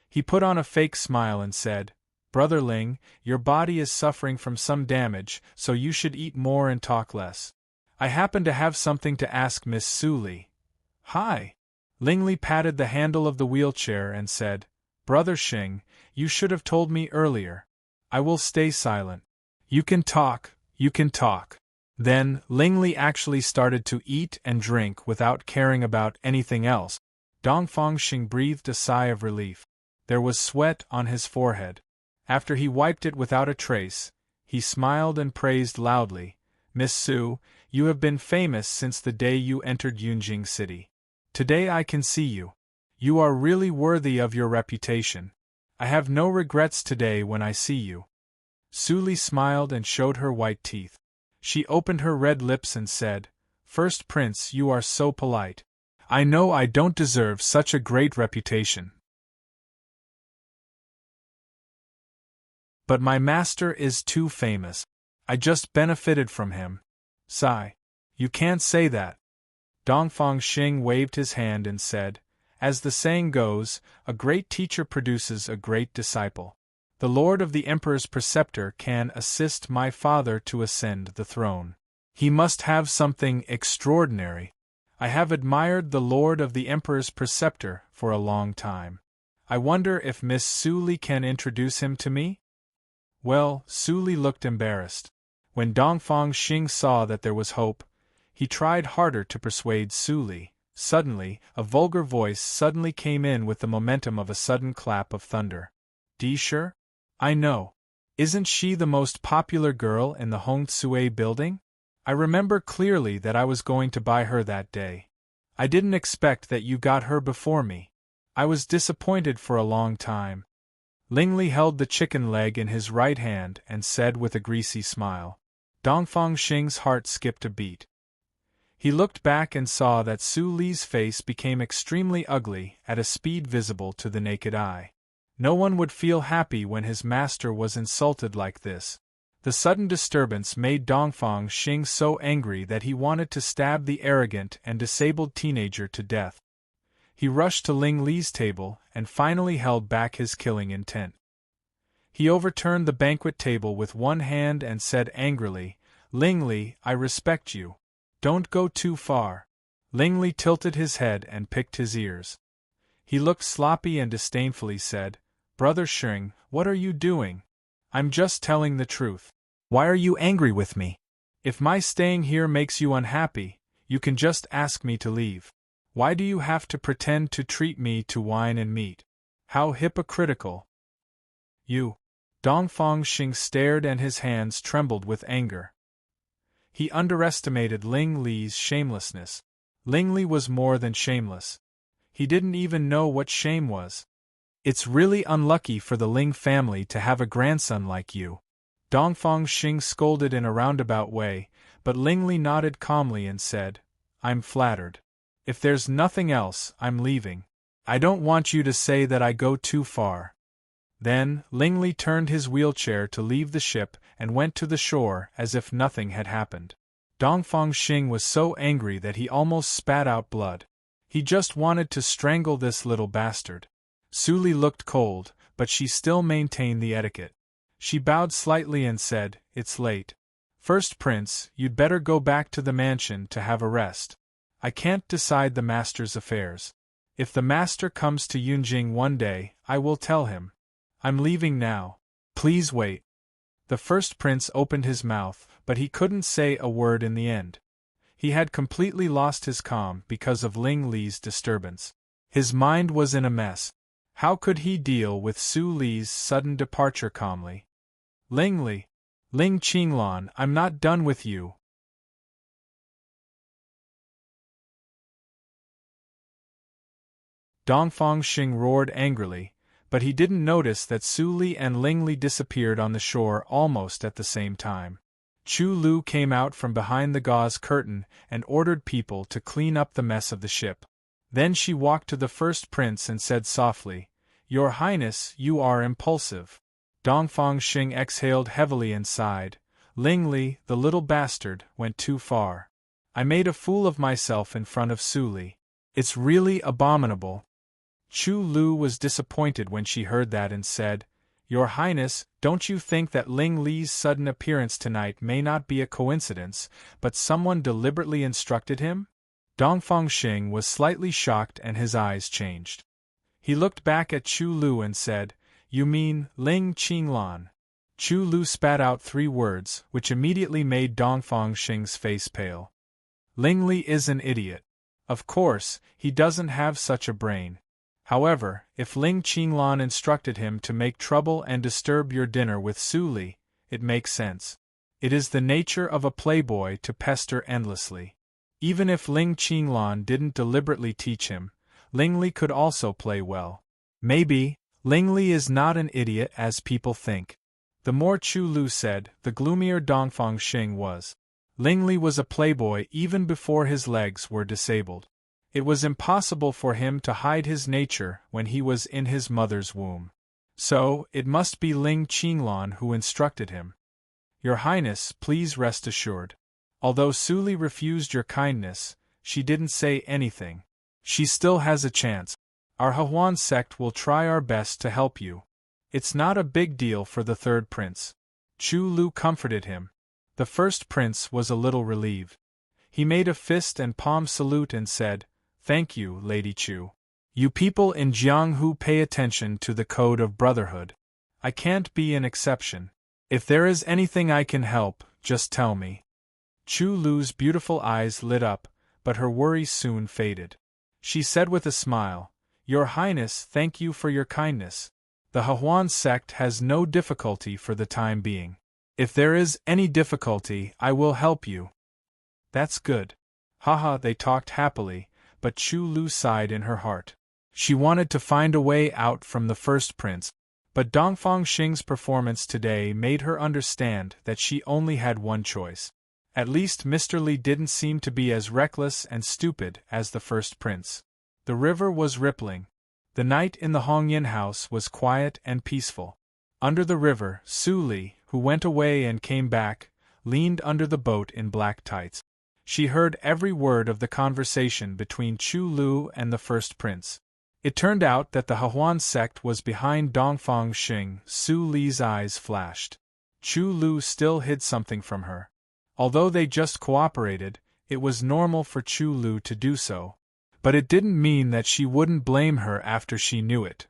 He put on a fake smile and said, "Brother Ling, your body is suffering from some damage, so you should eat more and talk less. I happen to have something to ask Miss Su Li." "Hi!" Ling Li patted the handle of the wheelchair and said, "Brother Xing, you should have told me earlier. I will stay silent. You can talk, you can talk." Then, Ling Li actually started to eat and drink without caring about anything else. Dongfang Xing breathed a sigh of relief. There was sweat on his forehead. After he wiped it without a trace, he smiled and praised loudly, "Miss Su, you have been famous since the day you entered Yunjing City. Today I can see you. You are really worthy of your reputation. I have no regrets today when I see you." Su Li smiled and showed her white teeth. She opened her red lips and said, "First Prince, you are so polite. I know I don't deserve such a great reputation. But my master is too famous. I just benefited from him." Sigh. "You can't say that." Dongfang Xing waved his hand and said, "As the saying goes, a great teacher produces a great disciple. The Lord of the Emperor's preceptor can assist my father to ascend the throne. He must have something extraordinary. I have admired the Lord of the Emperor's preceptor for a long time. I wonder if Miss Su Li can introduce him to me?" Well, Su Li looked embarrassed. When Dongfang Xing saw that there was hope, he tried harder to persuade Su Li. Suddenly, a vulgar voice suddenly came in with the momentum of a sudden clap of thunder. "Di Shi? I know. Isn't she the most popular girl in the Hong Tsue building? I remember clearly that I was going to buy her that day. I didn't expect that you got her before me. I was disappointed for a long time." Ling Li held the chicken leg in his right hand and said with a greasy smile. Dongfang Xing's heart skipped a beat. He looked back and saw that Su Li's face became extremely ugly at a speed visible to the naked eye. No one would feel happy when his master was insulted like this. The sudden disturbance made Dongfang Xing so angry that he wanted to stab the arrogant and disabled teenager to death. He rushed to Ling Li's table and finally held back his killing intent. He overturned the banquet table with one hand and said angrily, "Ling Li, I respect you. Don't go too far." Ling Li tilted his head and picked his ears. He looked sloppy and disdainfully said, "Brother Xing, what are you doing? I'm just telling the truth. Why are you angry with me? If my staying here makes you unhappy, you can just ask me to leave. Why do you have to pretend to treat me to wine and meat? How hypocritical." "You." Dongfang Xing stared and his hands trembled with anger. He underestimated Ling Li's shamelessness. Ling Li was more than shameless. He didn't even know what shame was. "It's really unlucky for the Ling family to have a grandson like you." Dongfang Xing scolded in a roundabout way, but Ling Li nodded calmly and said, "I'm flattered. If there's nothing else, I'm leaving. I don't want you to say that I go too far." Then, Ling Li turned his wheelchair to leave the ship and went to the shore as if nothing had happened. Dongfang Xing was so angry that he almost spat out blood. He just wanted to strangle this little bastard. Su Li looked cold, but she still maintained the etiquette. She bowed slightly and said, "It's late. First Prince, you'd better go back to the mansion to have a rest. I can't decide the master's affairs. If the master comes to Yunjing one day, I will tell him. I'm leaving now. Please wait." The first prince opened his mouth, but he couldn't say a word in the end. He had completely lost his calm because of Ling Li's disturbance. His mind was in a mess. How could he deal with Su Li's sudden departure calmly? Ling Qinglan, I'm not done with you. Dongfang Xing roared angrily, but he didn't notice that Su Li and Ling Li disappeared on the shore almost at the same time. Chu Lu came out from behind the gauze curtain and ordered people to clean up the mess of the ship. Then she walked to the first prince and said softly, "Your Highness, you are impulsive." Dongfang Xing exhaled heavily and sighed. Ling Li, the little bastard, went too far. I made a fool of myself in front of Su Li. It's really abominable. Chu Lu was disappointed when she heard that and said, "Your Highness, don't you think that Ling Li's sudden appearance tonight may not be a coincidence, but someone deliberately instructed him?" Dongfang Xing was slightly shocked and his eyes changed. He looked back at Chu Lu and said, "You mean Ling Qinglan?" Chu Lu spat out 3 words, which immediately made Dongfang Xing's face pale. Ling Li is an idiot. Of course, he doesn't have such a brain. However, if Ling Qinglan instructed him to make trouble and disturb your dinner with Su Li, it makes sense. It is the nature of a playboy to pester endlessly. Even if Ling Qinglan didn't deliberately teach him, Ling Li could also play well. Maybe, Ling Li is not an idiot as people think. The more Chu Lu said, the gloomier Dongfang Xing was. Ling Li was a playboy even before his legs were disabled. It was impossible for him to hide his nature when he was in his mother's womb. So, it must be Ling Qinglan who instructed him. Your Highness, please rest assured. Although Su Li refused your kindness, she didn't say anything. She still has a chance. Our Hahuan sect will try our best to help you. It's not a big deal for the third prince. Chu Lu comforted him. The first prince was a little relieved. He made a fist and palm salute and said, "Thank you, Lady Chu. You people in Jianghu pay attention to the code of brotherhood. I can't be an exception. If there is anything I can help, just tell me." Chu Lu's beautiful eyes lit up, but her worry soon faded. She said with a smile, "Your Highness, thank you for your kindness. The Hahuan sect has no difficulty for the time being. If there is any difficulty, I will help you." "That's good." Haha, they talked happily, but Chu Lu sighed in her heart. She wanted to find a way out from the first prince, but Dongfang Xing's performance today made her understand that she only had one choice. At least Mr. Li didn't seem to be as reckless and stupid as the first prince. The river was rippling. The night in the Hongyan house was quiet and peaceful. Under the river, Su Li, who went away and came back, leaned under the boat in black tights. She heard every word of the conversation between Chu Lu and the first prince. It turned out that the Hahuan sect was behind Dongfang Xing. Su Li's eyes flashed. Chu Lu still hid something from her. Although they just cooperated, it was normal for Chu Lu to do so. But it didn't mean that she wouldn't blame her after she knew it.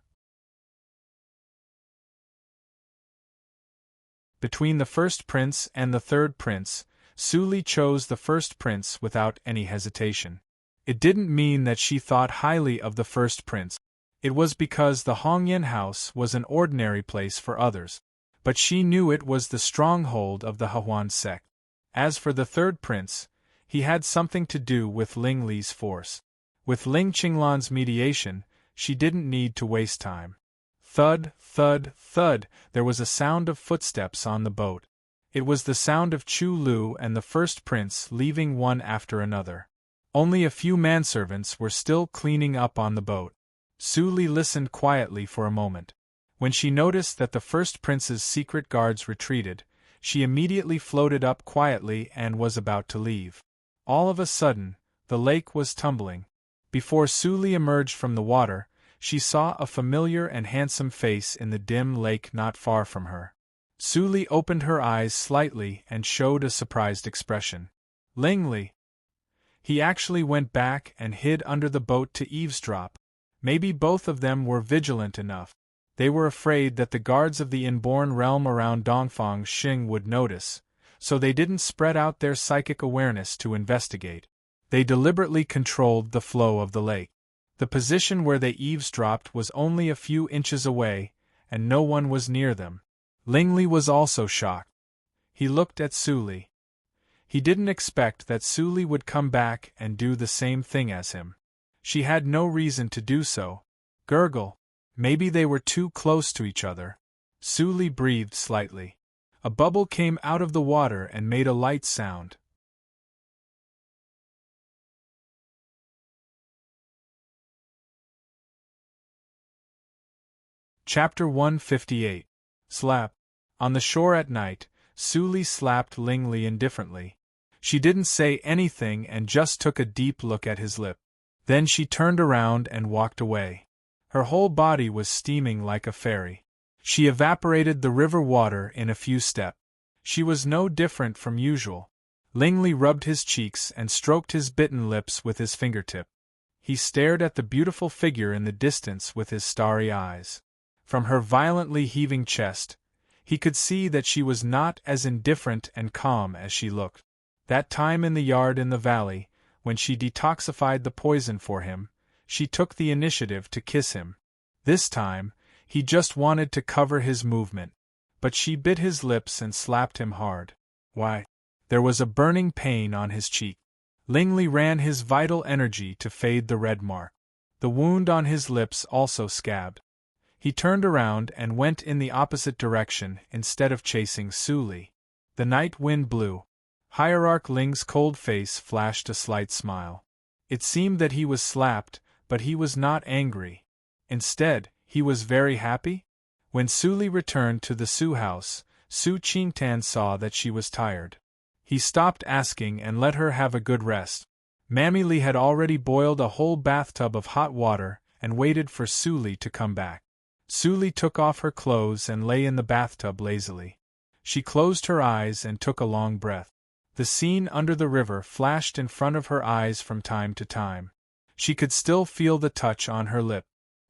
Between the first prince and the third prince, Su Li chose the first prince without any hesitation. It didn't mean that she thought highly of the first prince. It was because the Hongyan house was an ordinary place for others. But she knew it was the stronghold of the Hahuan sect. As for the third prince, he had something to do with Ling Li's force. With Ling Qinglan's mediation, she didn't need to waste time. Thud, thud, thud, there was a sound of footsteps on the boat. It was the sound of Chu Lu and the first prince leaving one after another. Only a few manservants were still cleaning up on the boat. Su Li listened quietly for a moment. When she noticed that the first prince's secret guards retreated, she immediately floated up quietly and was about to leave. All of a sudden, the lake was tumbling. Before Su Li emerged from the water, she saw a familiar and handsome face in the dim lake not far from her. Su Li opened her eyes slightly and showed a surprised expression. Ling Li. He actually went back and hid under the boat to eavesdrop. Maybe both of them were vigilant enough. They were afraid that the guards of the inborn realm around Dongfang Xing would notice, so they didn't spread out their psychic awareness to investigate. They deliberately controlled the flow of the lake. The position where they eavesdropped was only a few inches away, and no one was near them. Lingley was also shocked. He looked at Suli. He didn't expect that Suli would come back and do the same thing as him. She had no reason to do so. Gurgle. Maybe they were too close to each other. Suli breathed slightly. A bubble came out of the water and made a light sound. Chapter 158. Slap. On the shore at night, Suli slapped Lingley indifferently. She didn't say anything and just took a deep look at his lip. Then she turned around and walked away. Her whole body was steaming like a fairy. She evaporated the river water in a few steps. She was no different from usual. Lingley rubbed his cheeks and stroked his bitten lips with his fingertip. He stared at the beautiful figure in the distance with his starry eyes. From her violently heaving chest, he could see that she was not as indifferent and calm as she looked. That time in the yard in the valley, when she detoxified the poison for him, she took the initiative to kiss him. This time, he just wanted to cover his movement, but she bit his lips and slapped him hard. Why? There was a burning pain on his cheek. Lingley ran his vital energy to fade the red mark. The wound on his lips also scabbed. He turned around and went in the opposite direction instead of chasing Suli. The night wind blew. Hierarch Ling's cold face flashed a slight smile. It seemed that he was slapped, but he was not angry. Instead, he was very happy. When Suli returned to the Su house, Su Qingtan saw that she was tired. He stopped asking and let her have a good rest. Mammy Li had already boiled a whole bathtub of hot water and waited for Suli to come back. Suli took off her clothes and lay in the bathtub lazily. She closed her eyes and took a long breath. The scene under the river flashed in front of her eyes from time to time. She could still feel the touch on her lip.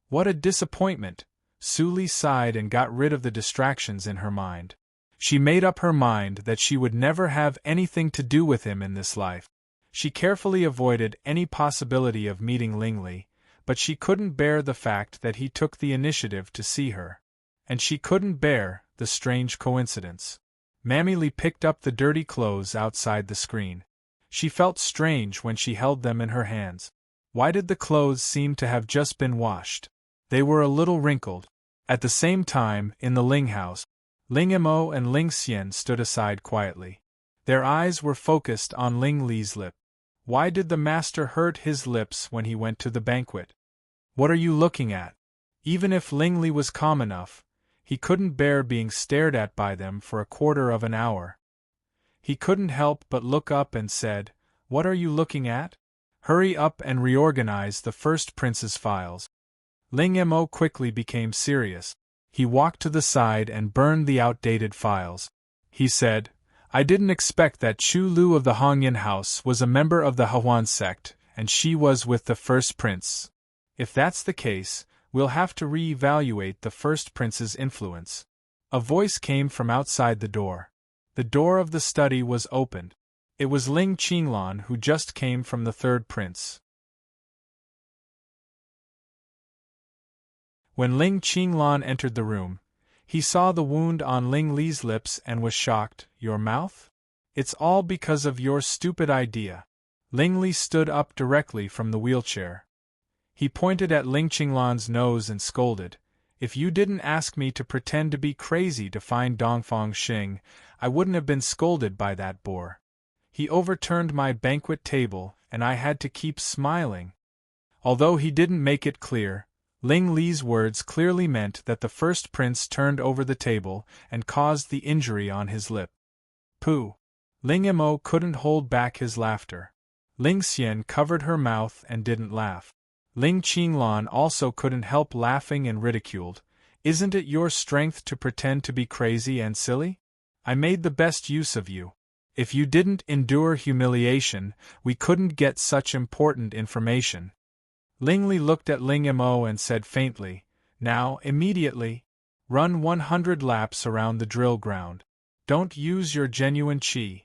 What a disappointment! Suli sighed and got rid of the distractions in her mind. She made up her mind that she would never have anything to do with him in this life. She carefully avoided any possibility of meeting Lingley, but she couldn't bear the fact that he took the initiative to see her. And she couldn't bear the strange coincidence. Mammy Li picked up the dirty clothes outside the screen. She felt strange when she held them in her hands. Why did the clothes seem to have just been washed? They were a little wrinkled. At the same time, in the Ling house, Ling Mo and Ling Xian stood aside quietly. Their eyes were focused on Ling Li's lip. Why did the master hurt his lips when he went to the banquet? What are you looking at? Even if Ling Li was calm enough, he couldn't bear being stared at by them for a quarter of an hour. He couldn't help but look up and said, "What are you looking at? Hurry up and reorganize the first prince's files." Ling Mo quickly became serious. He walked to the side and burned the outdated files. He said, "I didn't expect that Chu Lu of the Hongyan house was a member of the Huan sect, and she was with the first prince. If that's the case, we'll have to re-evaluate the first prince's influence." A voice came from outside the door. The door of the study was opened. It was Ling Qinglan, who just came from the third prince. When Ling Qinglan entered the room, he saw the wound on Ling Li's lips and was shocked. "Your mouth? It's all because of your stupid idea." Ling Li stood up directly from the wheelchair. He pointed at Ling Qinglan's nose and scolded, "If you didn't ask me to pretend to be crazy to find Dongfang Xing, I wouldn't have been scolded by that boor. He overturned my banquet table, and I had to keep smiling." Although he didn't make it clear, Ling Li's words clearly meant that the first prince turned over the table and caused the injury on his lip. Pooh! Ling Mo couldn't hold back his laughter. Ling Xian covered her mouth and didn't laugh. Ling Qinglan also couldn't help laughing and ridiculed. "Isn't it your strength to pretend to be crazy and silly? I made the best use of you. If you didn't endure humiliation, we couldn't get such important information." Ling Li looked at Ling Mo and said faintly, "Now, immediately, run 100 laps around the drill ground. Don't use your genuine qi."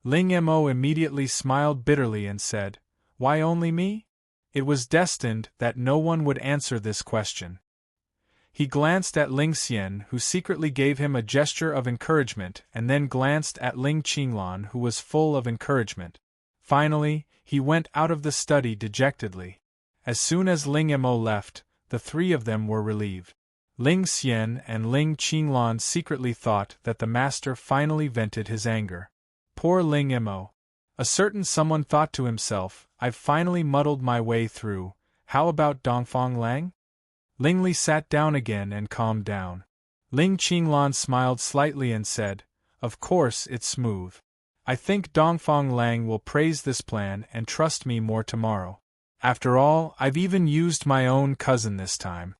Ling Mo immediately smiled bitterly and said, "Why only me? It was destined that no one would answer this question. He glanced at Ling Xian, who secretly gave him a gesture of encouragement, and then glanced at Ling Qinglan, who was full of encouragement. Finally, he went out of the study dejectedly. As soon as Ling Mo left, the three of them were relieved. Ling Xian and Ling Qinglan secretly thought that the master finally vented his anger. Poor Ling Mo. A certain someone thought to himself, I've finally muddled my way through. How about Dongfang Lang? Ling Li sat down again and calmed down. Ling Qinglan smiled slightly and said, Of course it's smooth. I think Dongfang Lang will praise this plan and trust me more tomorrow. After all, I've even used my own cousin this time.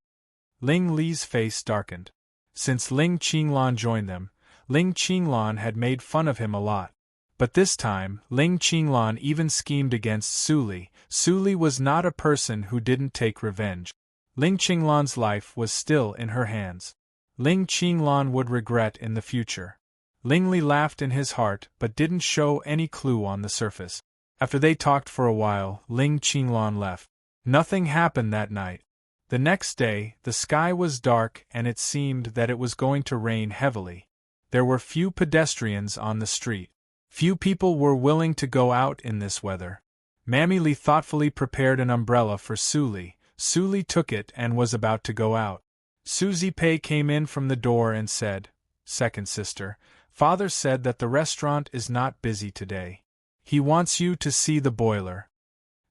Ling Li's face darkened. Since Ling Qinglan joined them, Ling Qinglan had made fun of him a lot. But this time, Ling Qinglan even schemed against Su Li. Su Li was not a person who didn't take revenge. Ling Qinglan's life was still in her hands. Ling Qinglan would regret in the future. Ling Li laughed in his heart but didn't show any clue on the surface. After they talked for a while, Ling Qinglan left. Nothing happened that night. The next day, the sky was dark and it seemed that it was going to rain heavily. There were few pedestrians on the street. Few people were willing to go out in this weather. Mammy Li thoughtfully prepared an umbrella for Su Li. Su Li took it and was about to go out. Suzy Pei came in from the door and said, Second sister, Father said that the restaurant is not busy today. He wants you to see the boiler.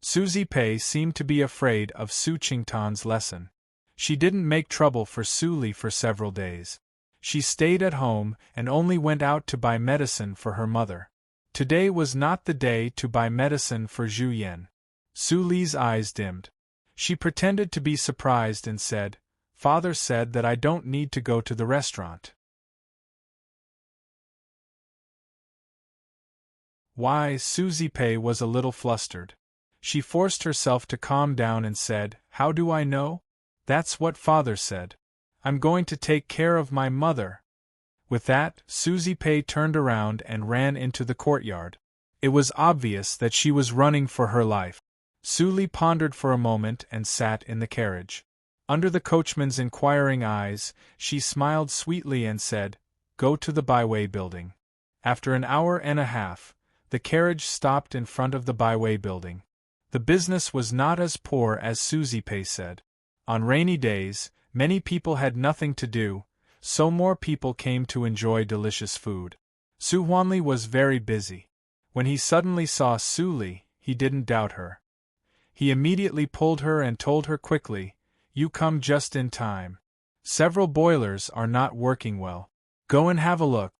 Suzy Pei seemed to be afraid of Su Qingtan's lesson. She didn't make trouble for Su Li for several days. She stayed at home and only went out to buy medicine for her mother. Today was not the day to buy medicine for Zhu Yan. Su Li's eyes dimmed. She pretended to be surprised and said, Father said that I don't need to go to the restaurant. Why, Suzy Pei was a little flustered. She forced herself to calm down and said, How do I know? That's what Father said. I'm going to take care of my mother. With that, Suzy Pei turned around and ran into the courtyard. It was obvious that she was running for her life. Su Li pondered for a moment and sat in the carriage. Under the coachman's inquiring eyes, she smiled sweetly and said, Go to the Byway building. After an hour and a half, the carriage stopped in front of the Byway building. The business was not as poor as Suzy Pei said. On rainy days, many people had nothing to do, so more people came to enjoy delicious food. Su Huanli was very busy. When he suddenly saw Su Li, he didn't doubt her. He immediately pulled her and told her quickly, You come just in time. Several boilers are not working well. Go and have a look.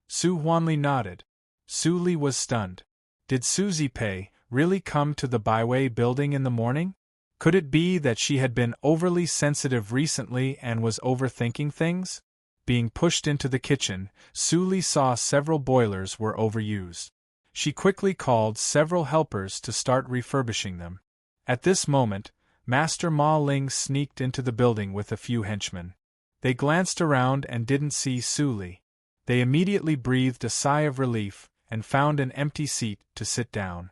Su Huanli nodded. Su Li was stunned. Did Suzy Pei really come to the Byway building in the morning? Could it be that she had been overly sensitive recently and was overthinking things? Being pushed into the kitchen, Su Li saw several boilers were overused. She quickly called several helpers to start refurbishing them. At this moment, Master Ma Ling sneaked into the building with a few henchmen. They glanced around and didn't see Su Li. They immediately breathed a sigh of relief and found an empty seat to sit down.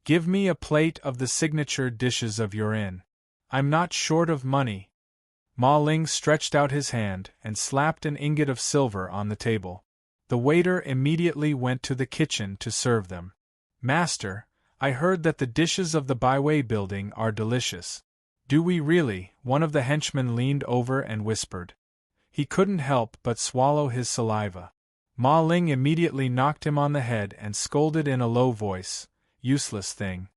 Give me a plate of the signature dishes of your inn. I'm not short of money. Ma Ling stretched out his hand and slapped an ingot of silver on the table. The waiter immediately went to the kitchen to serve them. Master, I heard that the dishes of the Byway building are delicious. Do we really? One of the henchmen leaned over and whispered. He couldn't help but swallow his saliva. Ma Ling immediately knocked him on the head and scolded in a low voice, Useless thing.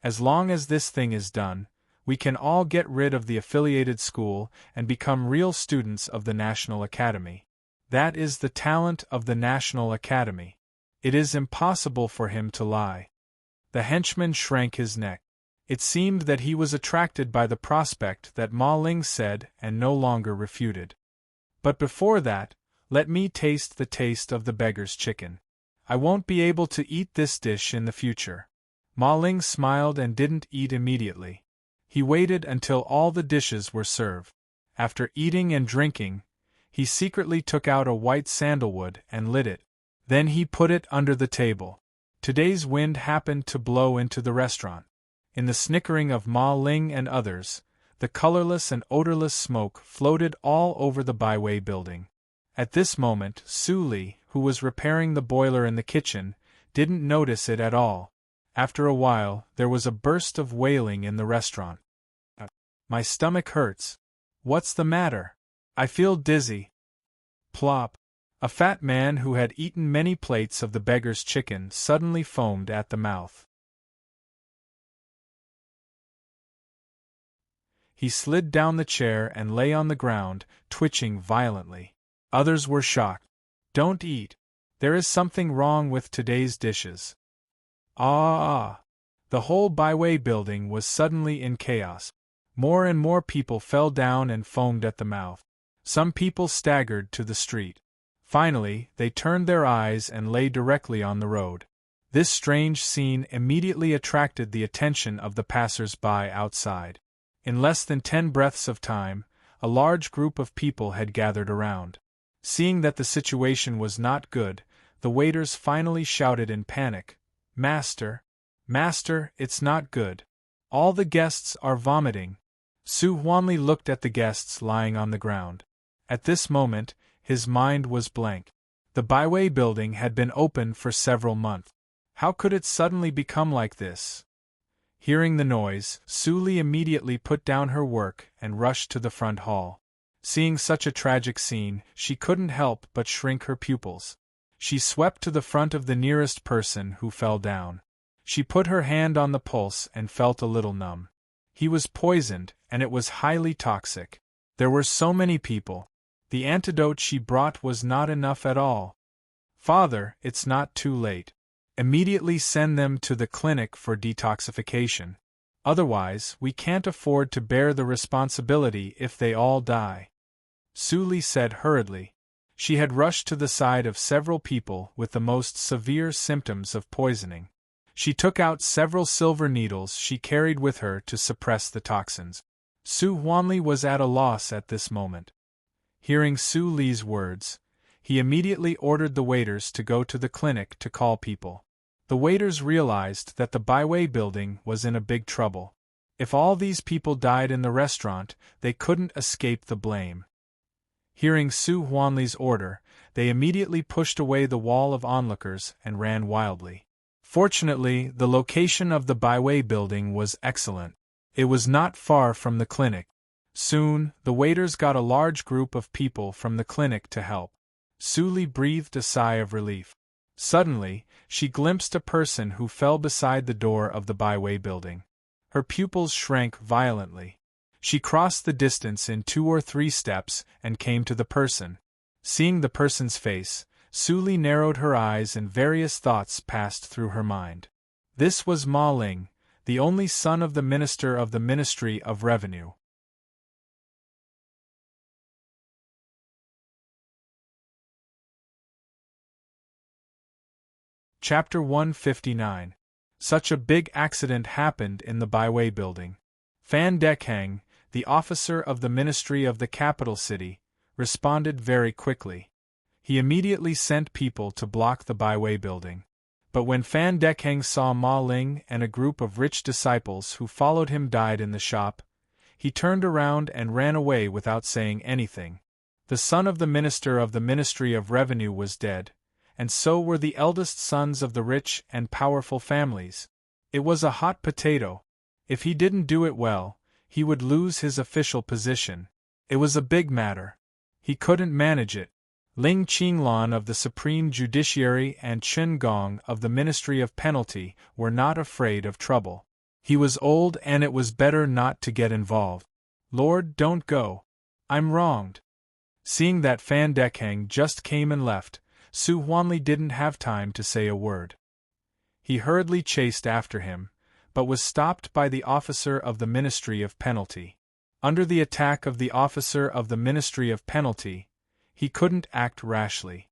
As long as this thing is done, we can all get rid of the affiliated school and become real students of the National Academy. That is the talent of the National Academy. It is impossible for him to lie. The henchman shrank his neck. It seemed that he was attracted by the prospect that Ma Ling said and no longer refuted. But before that, let me taste the taste of the beggar's chicken. I won't be able to eat this dish in the future. Ma Ling smiled and didn't eat immediately. He waited until all the dishes were served. After eating and drinking, he secretly took out a white sandalwood and lit it. Then he put it under the table. Today's wind happened to blow into the restaurant. In the snickering of Ma Ling and others, the colorless and odorless smoke floated all over the byway building. At this moment, Su Li, who was repairing the boiler in the kitchen, didn't notice it at all. After a while, there was a burst of wailing in the restaurant. My stomach hurts. What's the matter? I feel dizzy. Plop. A fat man who had eaten many plates of the beggar's chicken suddenly foamed at the mouth. He slid down the chair and lay on the ground, twitching violently. Others were shocked. Don't eat. There is something wrong with today's dishes. Ah! The whole byway building was suddenly in chaos. More and more people fell down and foamed at the mouth. Some people staggered to the street. Finally, they turned their eyes and lay directly on the road. This strange scene immediately attracted the attention of the passers-by outside. In less than 10 breaths of time, a large group of people had gathered around. Seeing that the situation was not good, the waiters finally shouted in panic, Master! Master, it's not good. All the guests are vomiting. Su Huanli looked at the guests lying on the ground. At this moment, his mind was blank. The byway building had been open for several months. How could it suddenly become like this? Hearing the noise, Su Li immediately put down her work and rushed to the front hall. Seeing such a tragic scene, she couldn't help but shrink her pupils. She swept to the front of the nearest person who fell down. She put her hand on the pulse and felt a little numb. He was poisoned, and it was highly toxic. There were so many people. The antidote she brought was not enough at all. Father, it's not too late. Immediately send them to the clinic for detoxification. Otherwise, we can't afford to bear the responsibility if they all die. Su Li said hurriedly. She had rushed to the side of several people with the most severe symptoms of poisoning. She took out several silver needles she carried with her to suppress the toxins. Su Huanli was at a loss at this moment. Hearing Su Li's words, he immediately ordered the waiters to go to the clinic to call people. The waiters realized that the byway building was in a big trouble. If all these people died in the restaurant, they couldn't escape the blame. Hearing Su Huanli's order, they immediately pushed away the wall of onlookers and ran wildly. Fortunately, the location of the byway building was excellent. It was not far from the clinic. Soon, the waiters got a large group of people from the clinic to help. Su Li breathed a sigh of relief. Suddenly, she glimpsed a person who fell beside the door of the byway building. Her pupils shrank violently. She crossed the distance in 2 or 3 steps and came to the person. Seeing the person's face, Su Li narrowed her eyes and various thoughts passed through her mind. This was Ma Ling, the only son of the minister of the Ministry of Revenue. Chapter 159. Such a big accident happened in the byway building. Fan Dekhang, the officer of the Ministry of the capital city, responded very quickly. He immediately sent people to block the byway building. But when Fan Dekhang saw Ma Ling and a group of rich disciples who followed him died in the shop, he turned around and ran away without saying anything. The son of the minister of the Ministry of Revenue was dead, and so were the eldest sons of the rich and powerful families. It was a hot potato. If he didn't do it well, he would lose his official position. It was a big matter. He couldn't manage it. Ling Qinglan of the Supreme Judiciary and Chen Gong of the Ministry of Penalty were not afraid of trouble. He was old and it was better not to get involved. Lord, don't go. I'm wronged. Seeing that Fan Dekhang just came and left, Su Huanli didn't have time to say a word. He hurriedly chased after him, but was stopped by the officer of the Ministry of Penalty. Under the attack of the officer of the Ministry of Penalty, he couldn't act rashly.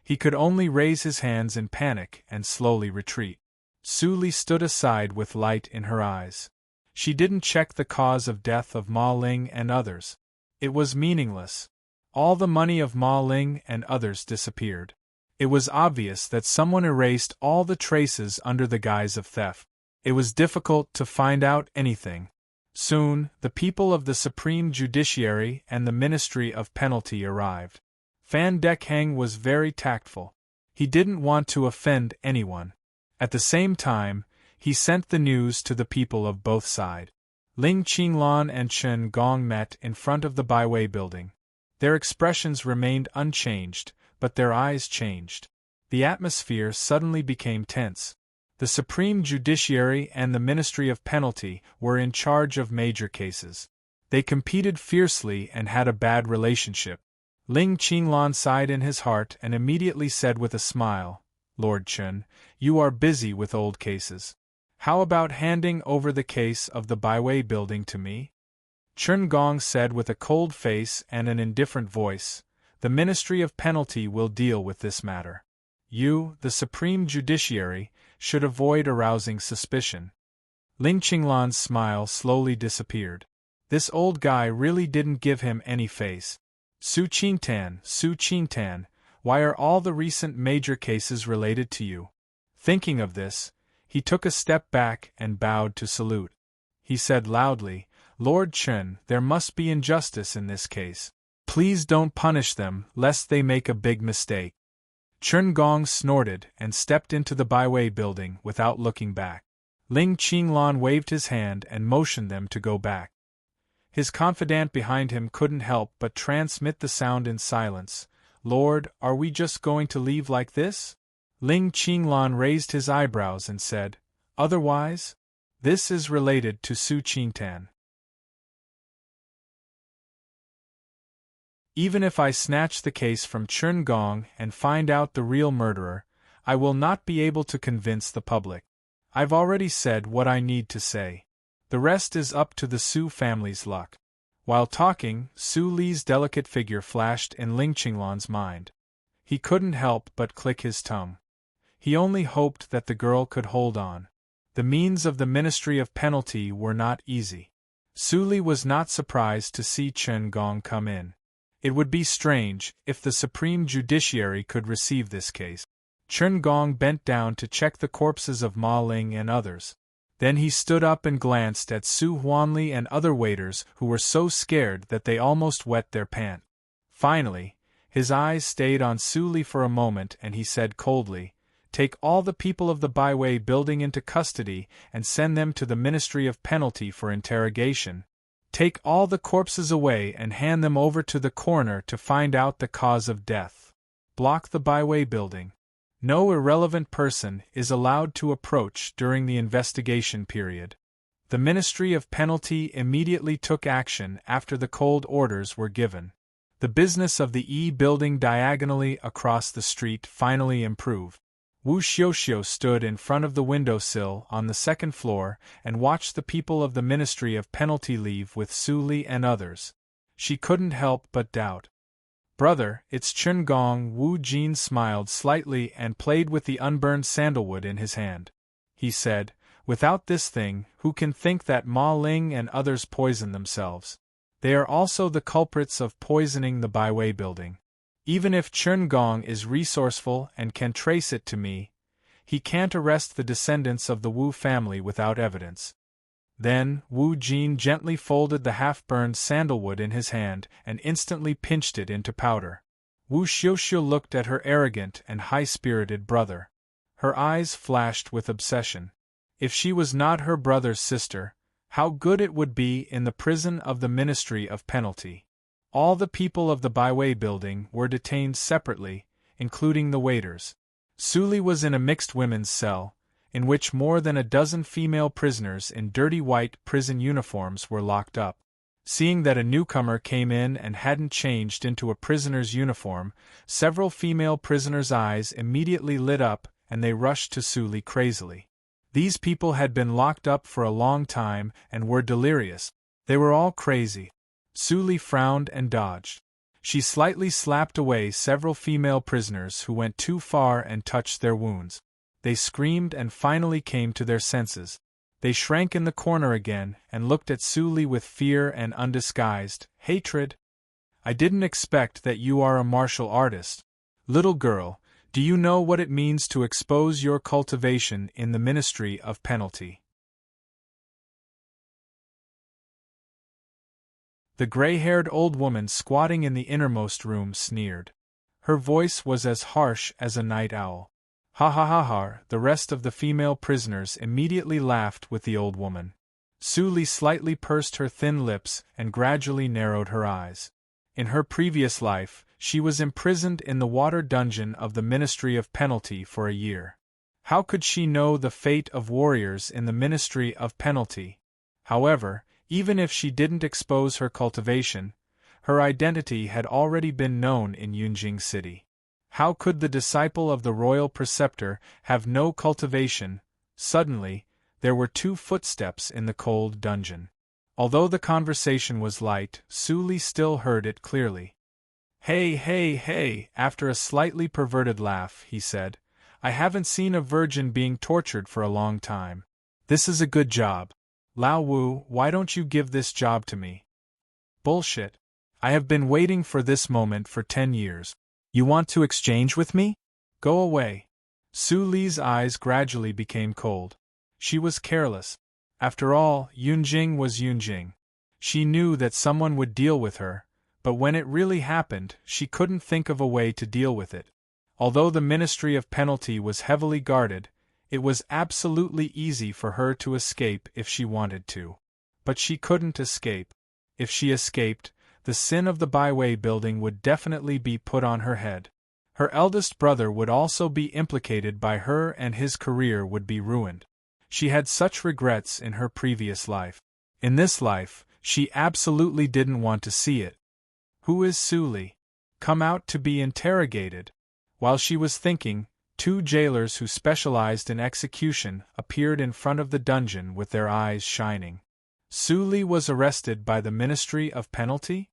He could only raise his hands in panic and slowly retreat. Su Li stood aside with light in her eyes. She didn't check the cause of death of Ma Ling and others. It was meaningless. All the money of Ma Ling and others disappeared. It was obvious that someone erased all the traces under the guise of theft. It was difficult to find out anything. Soon, the people of the Supreme Judiciary and the Ministry of Penalty arrived. Fan Dekhang was very tactful. He didn't want to offend anyone. At the same time, he sent the news to the people of both sides. Ling Qinglan and Chen Gong met in front of the Baiwei building. Their expressions remained unchanged, but their eyes changed. The atmosphere suddenly became tense. The Supreme Judiciary and the Ministry of Penalty were in charge of major cases. They competed fiercely and had a bad relationship. Ling Qinglan sighed in his heart and immediately said with a smile, "Lord Chen, you are busy with old cases. How about handing over the case of the Baiwei building to me?" Chen Gong said with a cold face and an indifferent voice, "The Ministry of Penalty will deal with this matter. You, the Supreme Judiciary, should avoid arousing suspicion." Ling Qinglan's smile slowly disappeared. This old guy really didn't give him any face. Su Qingtan, why are all the recent major cases related to you?" Thinking of this, he took a step back and bowed to salute. He said loudly, "Lord Chen, there must be injustice in this case. Please don't punish them, lest they make a big mistake." Chen Gong snorted and stepped into the Baiwei building without looking back. Ling Qinglan waved his hand and motioned them to go back. His confidant behind him couldn't help but transmit the sound in silence. "Lord, are we just going to leave like this?" Ling Qinglan raised his eyebrows and said, "Otherwise? This is related to Su Qingtan. Even if I snatch the case from Chen Gong and find out the real murderer, I will not be able to convince the public. I've already said what I need to say. The rest is up to the Su family's luck." While talking, Su Li's delicate figure flashed in Ling Qinglan's mind. He couldn't help but click his tongue. He only hoped that the girl could hold on. The means of the Ministry of Penalty were not easy. Su Li was not surprised to see Chen Gong come in. It would be strange if the Supreme Judiciary could receive this case. Chen Gong bent down to check the corpses of Ma Ling and others. Then he stood up and glanced at Su Huanli and other waiters who were so scared that they almost wet their pants. Finally, his eyes stayed on Su Li for a moment and he said coldly, "Take all the people of the Baiwei building into custody and send them to the Ministry of Penalty for interrogation. Take all the corpses away and hand them over to the coroner to find out the cause of death. Block the Baiwei building. No irrelevant person is allowed to approach during the investigation period." The Ministry of Penalty immediately took action after the cold orders were given. The business of the building diagonally across the street finally improved. Wu Xiuxiu stood in front of the windowsill on the second floor and watched the people of the Ministry of Penalty leave with Su Li and others. She couldn't help but doubt. "Brother, it's Chen Gong." Wu Jin smiled slightly and played with the unburned sandalwood in his hand. He said, "Without this thing, who can think that Ma Ling and others poison themselves? They are also the culprits of poisoning the Baiwei building. Even if Chen Gong is resourceful and can trace it to me, he can't arrest the descendants of the Wu family without evidence." Then, Wu Jin gently folded the half-burned sandalwood in his hand and instantly pinched it into powder. Wu Xiuxiu looked at her arrogant and high-spirited brother. Her eyes flashed with obsession. If she was not her brother's sister, how good it would be in the prison of the Ministry of Penalty. All the people of the Baiwei building were detained separately, including the waiters. Su Li was in a mixed women's cell, in which more than a dozen female prisoners in dirty white prison uniforms were locked up. Seeing that a newcomer came in and hadn't changed into a prisoner's uniform, several female prisoners' eyes immediately lit up and they rushed to Su Li crazily. These people had been locked up for a long time and were delirious. They were all crazy. Su Li frowned and dodged. She slightly slapped away several female prisoners who went too far and touched their wounds. They screamed and finally came to their senses. They shrank in the corner again and looked at Su Li with fear and undisguised hatred. "I didn't expect that you are a martial artist. Little girl, do you know what it means to expose your cultivation in the Ministry of Penalty?" The gray-haired old woman squatting in the innermost room sneered. Her voice was as harsh as a night owl. Ha ha ha ha! The rest of the female prisoners immediately laughed with the old woman. Su Li slightly pursed her thin lips and gradually narrowed her eyes. In her previous life, she was imprisoned in the water dungeon of the Ministry of Penalty for a year. How could she know the fate of warriors in the Ministry of Penalty? However, even if she didn't expose her cultivation, her identity had already been known in Yunjing City. How could the disciple of the royal preceptor have no cultivation? Suddenly, there were 2 footsteps in the cold dungeon. Although the conversation was light, Su Li still heard it clearly. Hey, hey, hey! After a slightly perverted laugh, he said, I haven't seen a virgin being tortured for a long time. This is a good job. Lao Wu, why don't you give this job to me? Bullshit. I have been waiting for this moment for 10 years. You want to exchange with me? Go away. Su Li's eyes gradually became cold. She was careless. After all, Yunjing was Yunjing. She knew that someone would deal with her, but when it really happened, she couldn't think of a way to deal with it. Although the Ministry of Penalty was heavily guarded, it was absolutely easy for her to escape if she wanted to. But she couldn't escape. If she escaped, the sin of the Byway building would definitely be put on her head. Her eldest brother would also be implicated by her and his career would be ruined. She had such regrets in her previous life. In this life, she absolutely didn't want to see it. Who is Su Li? Come out to be interrogated. While she was thinking, 2 jailers who specialized in execution appeared in front of the dungeon with their eyes shining. Su Li was arrested by the Ministry of Penalty?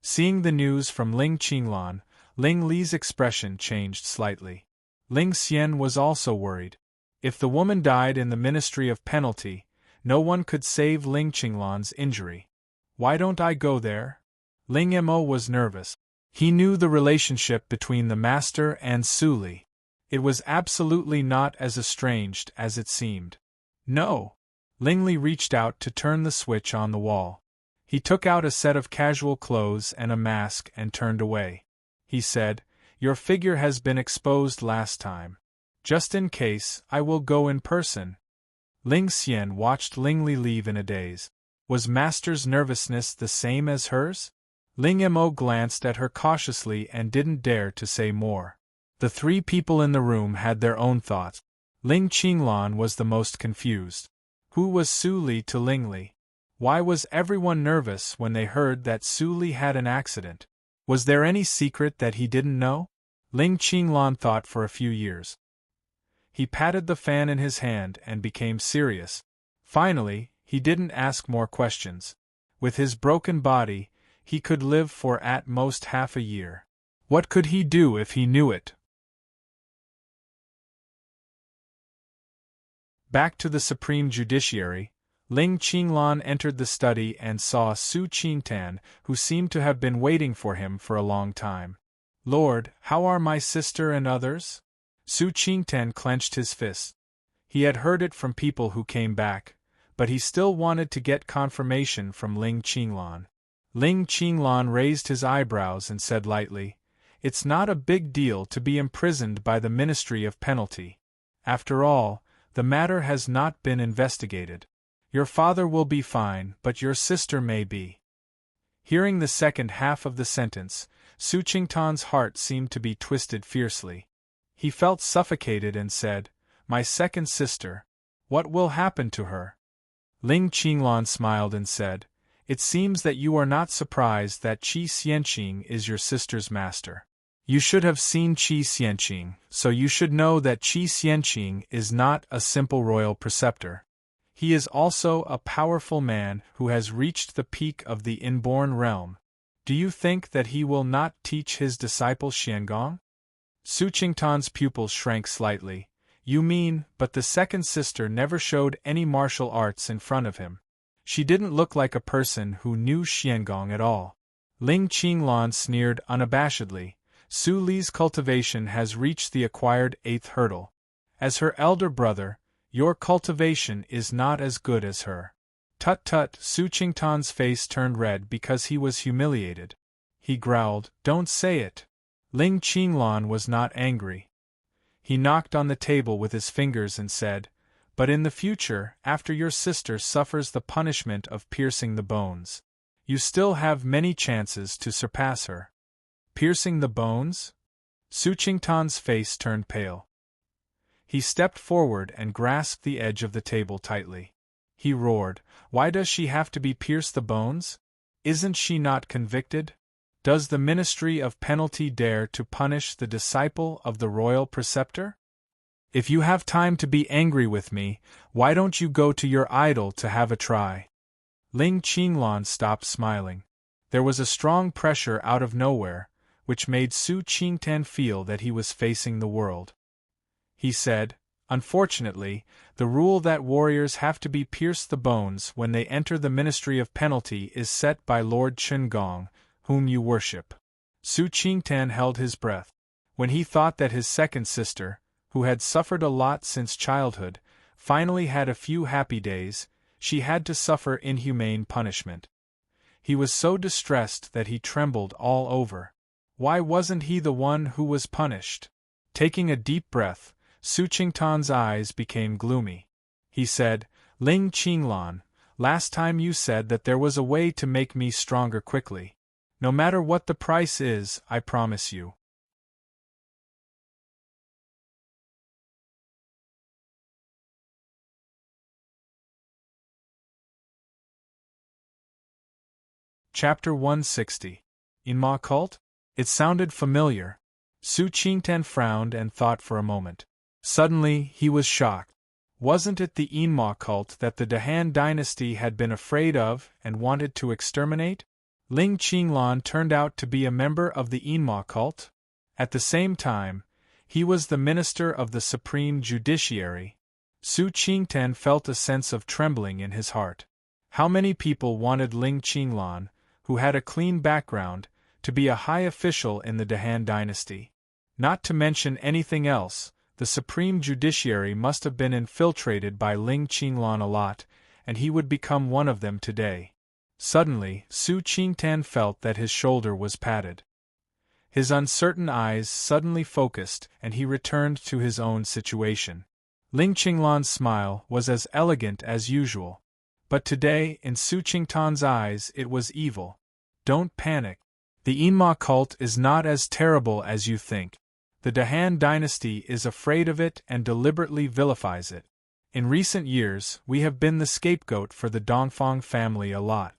Seeing the news from Ling Qinglan, Ling Li's expression changed slightly. Ling Xian was also worried. If the woman died in the Ministry of Penalty, no one could save Ling Qinglan's injury. Why don't I go there? Ling Mo was nervous. He knew the relationship between the master and Su Li. It was absolutely not as estranged as it seemed. No! Ling Li reached out to turn the switch on the wall. He took out a set of casual clothes and a mask and turned away. He said, Your figure has been exposed last time. Just in case, I will go in person. Ling Xian watched Ling Li leave in a daze. Was Master's nervousness the same as hers? Ling Mo glanced at her cautiously and didn't dare to say more. The 3 people in the room had their own thoughts. Ling Qinglan was the most confused. Who was Su Li to Ling Li? Why was everyone nervous when they heard that Su Li had an accident? Was there any secret that he didn't know? Ling Qinglan thought for a few years. He patted the fan in his hand and became serious. Finally, he didn't ask more questions. With his broken body, he could live for at most half a year. What could he do if he knew it? Back to the Supreme Judiciary, Ling Qinglan entered the study and saw Su Qingtan, who seemed to have been waiting for him for a long time. Lord, how are my sister and others? Su Qingtan clenched his fists. He had heard it from people who came back, but he still wanted to get confirmation from Ling Qinglan. Ling Qinglan raised his eyebrows and said lightly, It's not a big deal to be imprisoned by the Ministry of Penalty. After all, the matter has not been investigated. Your father will be fine, but your sister may be. Hearing the second half of the sentence, Su Qingtan's heart seemed to be twisted fiercely. He felt suffocated and said, My second sister. What will happen to her? Ling Qinglan smiled and said, It seems that you are not surprised that Qi Xianqing is your sister's master. You should have seen Qi Xianqing, so you should know that Qi Xianqing is not a simple royal preceptor. He is also a powerful man who has reached the peak of the inborn realm. Do you think that he will not teach his disciple Xiangong? Su Qingtan's pupils shrank slightly. You mean, but the second sister never showed any martial arts in front of him. She didn't look like a person who knew Xiangong at all. Ling Qinglan sneered unabashedly. Su Li's cultivation has reached the acquired 8th hurdle. As her elder brother, your cultivation is not as good as her. Tut tut, Su Qingtan's face turned red because he was humiliated. He growled, "Don't say it." Ling Qinglan was not angry. He knocked on the table with his fingers and said, "But in the future, after your sister suffers the punishment of piercing the bones, you still have many chances to surpass her." Piercing the bones? Su Qingtan's face turned pale. He stepped forward and grasped the edge of the table tightly. He roared, "Why does she have to be pierced the bones? Isn't she not convicted? Does the Ministry of Penalty dare to punish the disciple of the royal preceptor? If you have time to be angry with me, why don't you go to your idol to have a try?" Ling Qinglan stopped smiling. There was a strong pressure out of nowhere, which made Su Qingtan feel that he was facing the world. He said, "Unfortunately, the rule that warriors have to be pierced the bones when they enter the Ministry of Penalty is set by Lord Chengong, whom you worship." Su Qingtan held his breath. When he thought that his second sister, who had suffered a lot since childhood, finally had a few happy days, she had to suffer inhumane punishment. He was so distressed that he trembled all over. Why wasn't he the one who was punished? Taking a deep breath, Su Qingtan's eyes became gloomy. He said, "Ling Qinglan, last time you said that there was a way to make me stronger quickly. No matter what the price is, I promise you." Chapter 160. Inma Cult? It sounded familiar. Su Qingtan frowned and thought for a moment. Suddenly, he was shocked. Wasn't it the Inma cult that the Dahan dynasty had been afraid of and wanted to exterminate? Ling Qinglan turned out to be a member of the Inma cult. At the same time, he was the minister of the supreme judiciary. Su Qingtan felt a sense of trembling in his heart. How many people wanted Ling Qinglan, who had a clean background, to be a high official in the Dahan dynasty? Not to mention anything else, the supreme judiciary must have been infiltrated by Ling Qinglan a lot, and he would become one of them today. Suddenly, Su Qingtan felt that his shoulder was patted. His uncertain eyes suddenly focused and he returned to his own situation. Ling Qinglan's smile was as elegant as usual. But today, in Su Qingtan's eyes, it was evil. Don't panic. The Inma cult is not as terrible as you think. The Dahan dynasty is afraid of it and deliberately vilifies it. In recent years, we have been the scapegoat for the Dongfang family a lot.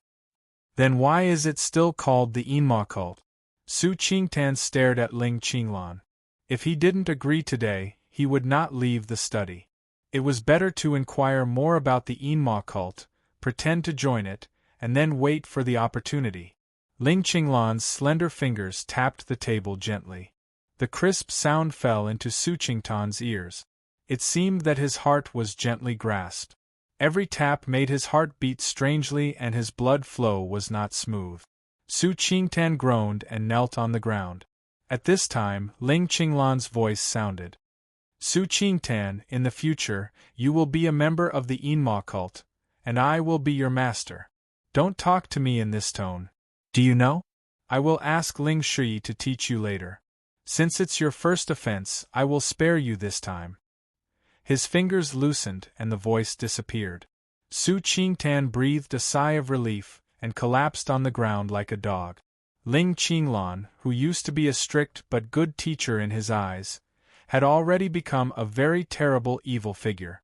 Then why is it still called the Inma cult? Su Qingtan stared at Ling Qinglan. If he didn't agree today, he would not leave the study. It was better to inquire more about the Inma cult, pretend to join it, and then wait for the opportunity. Ling Qinglan's slender fingers tapped the table gently. The crisp sound fell into Su Qingtan's ears. It seemed that his heart was gently grasped. Every tap made his heart beat strangely and his blood flow was not smooth. Su Qingtan groaned and knelt on the ground. At this time, Ling Qinglan's voice sounded. "Su Qingtan, in the future, you will be a member of the Inma cult, and I will be your master. Don't talk to me in this tone. Do you know? I will ask Ling Shi to teach you later. Since it's your first offense, I will spare you this time." His fingers loosened and the voice disappeared. Su Qingtan breathed a sigh of relief and collapsed on the ground like a dog. Ling Qinglan, who used to be a strict but good teacher in his eyes, had already become a very terrible evil figure.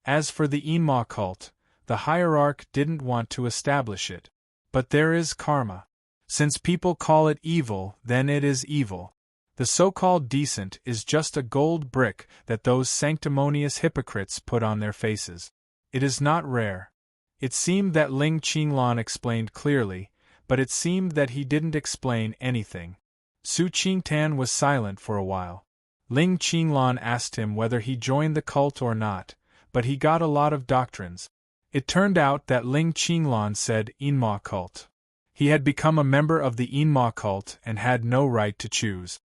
As for the Inma cult, the hierarch didn't want to establish it. But there is karma. Since people call it evil, then it is evil. The so-called decent is just a gold brick that those sanctimonious hypocrites put on their faces. It is not rare. It seemed that Ling Qinglan explained clearly, but it seemed that he didn't explain anything. Su Qingtan was silent for a while. Ling Qinglan asked him whether he joined the cult or not, but he got a lot of doctrines. It turned out that Ling Qinglan said Inma cult. He had become a member of the Inma cult and had no right to choose.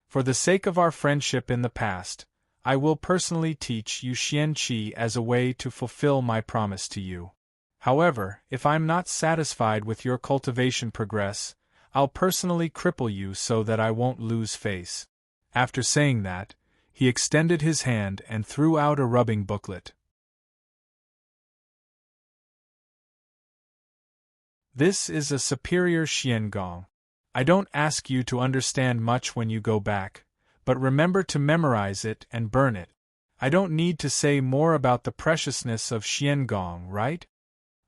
For the sake of our friendship in the past, I will personally teach you Xian Qi as a way to fulfill my promise to you. However, if I'm not satisfied with your cultivation progress, I'll personally cripple you so that I won't lose face." After saying that, he extended his hand and threw out a rubbing booklet. This is a superior xiangong. I don't ask you to understand much when you go back, but remember to memorize it and burn it. I don't need to say more about the preciousness of xiangong, right?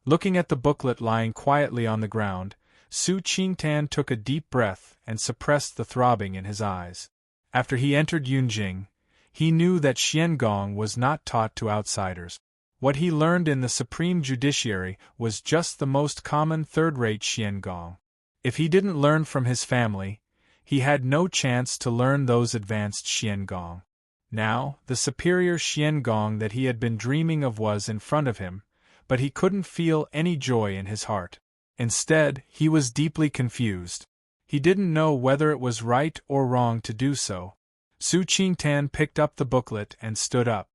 Looking at the booklet lying quietly on the ground, Su Qingtan took a deep breath and suppressed the throbbing in his eyes. After he entered Yunjing, he knew that xiangong was not taught to outsiders. What he learned in the Supreme Judiciary was just the most common third-rate xiangong. If he didn't learn from his family, he had no chance to learn those advanced xiangong. Now, the superior xiangong that he had been dreaming of was in front of him, but he couldn't feel any joy in his heart. Instead, he was deeply confused. He didn't know whether it was right or wrong to do so. Su Qingtan picked up the booklet and stood up.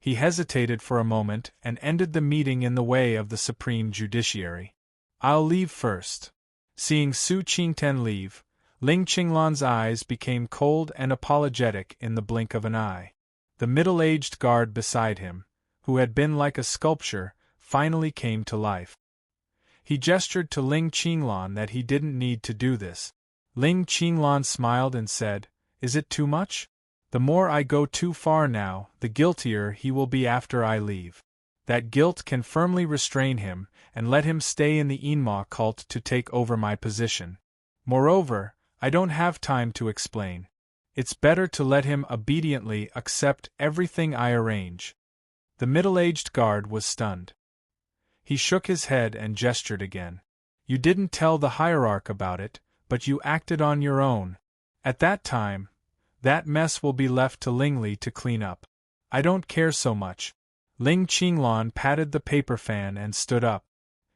He hesitated for a moment and ended the meeting in the way of the Supreme Judiciary. "I'll leave first." Seeing Su Qingtan leave, Ling Qinglan's eyes became cold and apologetic in the blink of an eye. The middle-aged guard beside him, who had been like a sculpture, finally came to life. He gestured to Ling Qinglan that he didn't need to do this. Ling Qinglan smiled and said, "Is it too much? The more I go too far now, the guiltier he will be after I leave. That guilt can firmly restrain him and let him stay in the Yinma cult to take over my position. Moreover, I don't have time to explain. It's better to let him obediently accept everything I arrange." The middle-aged guard was stunned. He shook his head and gestured again. "You didn't tell the hierarch about it, but you acted on your own. At that time, that mess will be left to Lingli to clean up. I don't care so much." Ling Qinglan patted the paper fan and stood up.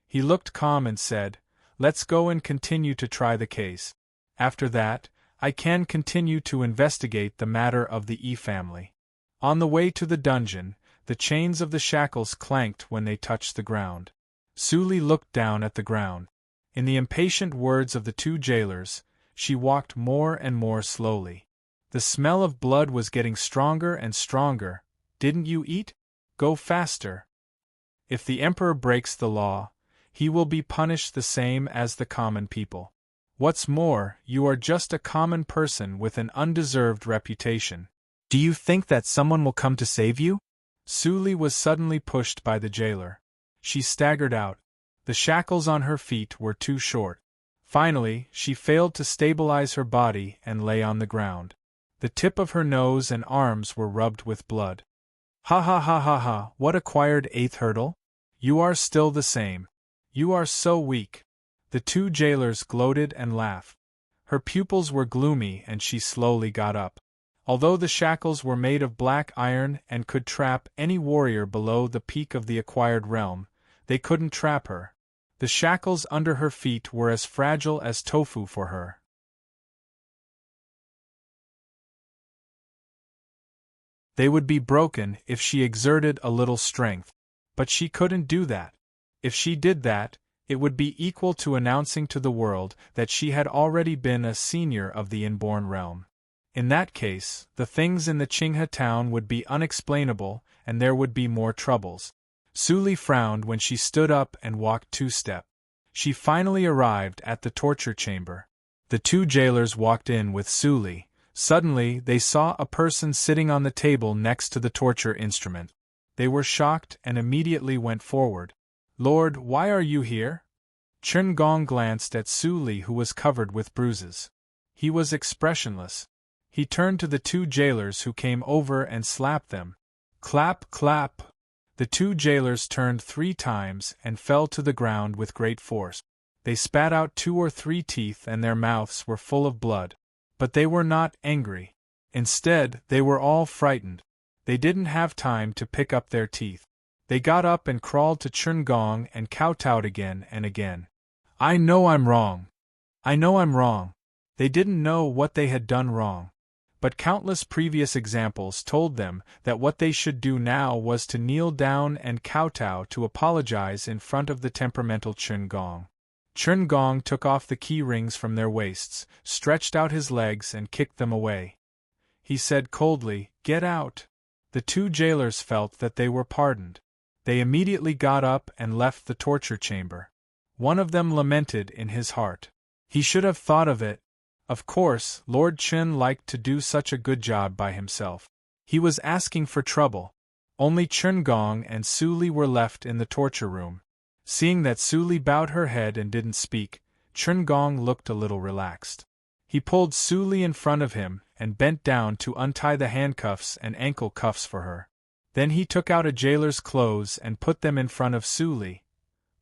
He looked calm and said, "Let's go and continue to try the case. After that, I can continue to investigate the matter of the Yi family." On the way to the dungeon, the chains of the shackles clanked when they touched the ground. Su Li looked down at the ground. In the impatient words of the two jailers, she walked more and more slowly. The smell of blood was getting stronger and stronger. "Didn't you eat? Go faster. If the emperor breaks the law, he will be punished the same as the common people. What's more, you are just a common person with an undeserved reputation. Do you think that someone will come to save you?" Su Li was suddenly pushed by the jailer. She staggered out. The shackles on her feet were too short. Finally, she failed to stabilize her body and lay on the ground. The tip of her nose and arms were rubbed with blood. "Ha ha ha ha ha, what acquired eighth hurdle? You are still the same. You are so weak." The two jailers gloated and laughed. Her pupils were gloomy and she slowly got up. Although the shackles were made of black iron and could trap any warrior below the peak of the acquired realm, they couldn't trap her. The shackles under her feet were as fragile as tofu for her. They would be broken if she exerted a little strength. But she couldn't do that. If she did that, it would be equal to announcing to the world that she had already been a senior of the inborn realm. In that case, the things in the Qinghe town would be unexplainable and there would be more troubles. Su Li frowned when she stood up and walked 2 steps. She finally arrived at the torture chamber. The two jailers walked in with Su Li. Suddenly, they saw a person sitting on the table next to the torture instrument. They were shocked and immediately went forward. "Lord, why are you here?" Chen Gong glanced at Su Li, who was covered with bruises. He was expressionless. He turned to the two jailers who came over and slapped them. Clap, clap. The two jailers turned 3 times and fell to the ground with great force. They spat out 2 or 3 teeth and their mouths were full of blood. But they were not angry. Instead, they were all frightened. They didn't have time to pick up their teeth. They got up and crawled to Chen Gong and kowtowed again and again. "I know I'm wrong. I know I'm wrong." They didn't know what they had done wrong. But countless previous examples told them that what they should do now was to kneel down and kowtow to apologize in front of the temperamental Chun Gong. Chun Gong took off the key rings from their waists, stretched out his legs and kicked them away. He said coldly, "Get out." The two jailers felt that they were pardoned. They immediately got up and left the torture chamber. One of them lamented in his heart. He should have thought of it. Of course, Lord Chun liked to do such a good job by himself. He was asking for trouble. Only Chun Gong and Su Li were left in the torture room. Seeing that Su Li bowed her head and didn't speak, Chun Gong looked a little relaxed. He pulled Su Li in front of him and bent down to untie the handcuffs and ankle cuffs for her. Then he took out a jailer's clothes and put them in front of Su Li.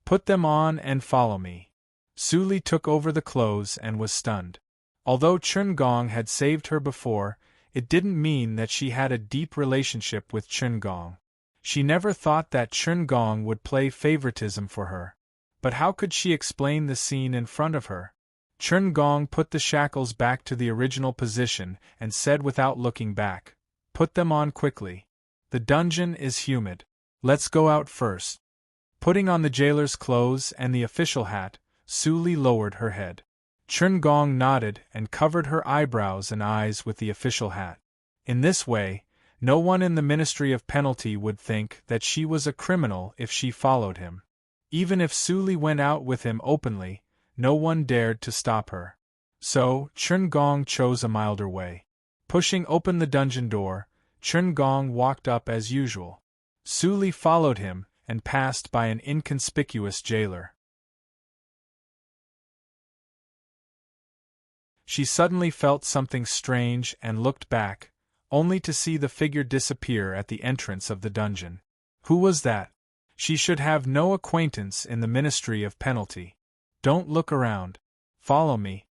"Put them on and follow me." Su Li took over the clothes and was stunned. Although Chun Gong had saved her before, it didn't mean that she had a deep relationship with Chun Gong. She never thought that Chun Gong would play favoritism for her. But how could she explain the scene in front of her? Chun Gong put the shackles back to the original position and said without looking back, "Put them on quickly. The dungeon is humid. Let's go out first." Putting on the jailer's clothes and the official hat, Su Li lowered her head. Chun Gong nodded and covered her eyebrows and eyes with the official hat. In this way, no one in the Ministry of Penalty would think that she was a criminal if she followed him. Even if Su Li went out with him openly, no one dared to stop her. So, Chun Gong chose a milder way. Pushing open the dungeon door, Chun Gong walked up as usual. Su Li followed him and passed by an inconspicuous jailer. She suddenly felt something strange and looked back, only to see the figure disappear at the entrance of the dungeon. Who was that? She should have no acquaintance in the Ministry of Penalty. "Don't look around. Follow me."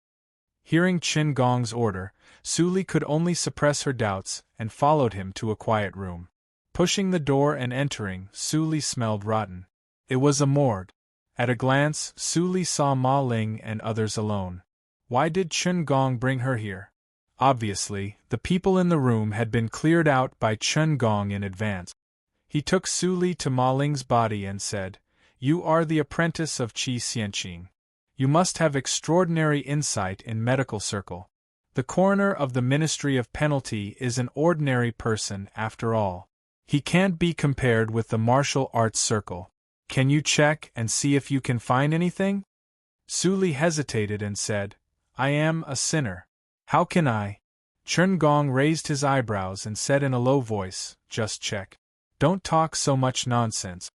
Hearing Chun Gong's order, Su Li could only suppress her doubts and followed him to a quiet room. Pushing the door and entering, Su Li smelled rotten. It was a morgue. At a glance, Su Li saw Ma Ling and others alone. Why did Chun Gong bring her here? Obviously, the people in the room had been cleared out by Chun Gong in advance. He took Su Li to Ma Ling's body and said, "You are the apprentice of Qi Xianqing. You must have extraordinary insight in medical circle. The coroner of the Ministry of Penalty is an ordinary person after all. He can't be compared with the martial arts circle. Can you check and see if you can find anything?" Su Li hesitated and said, "I am a sinner. How can I?" Chun Gong raised his eyebrows and said in a low voice, "Just check. Don't talk so much nonsense."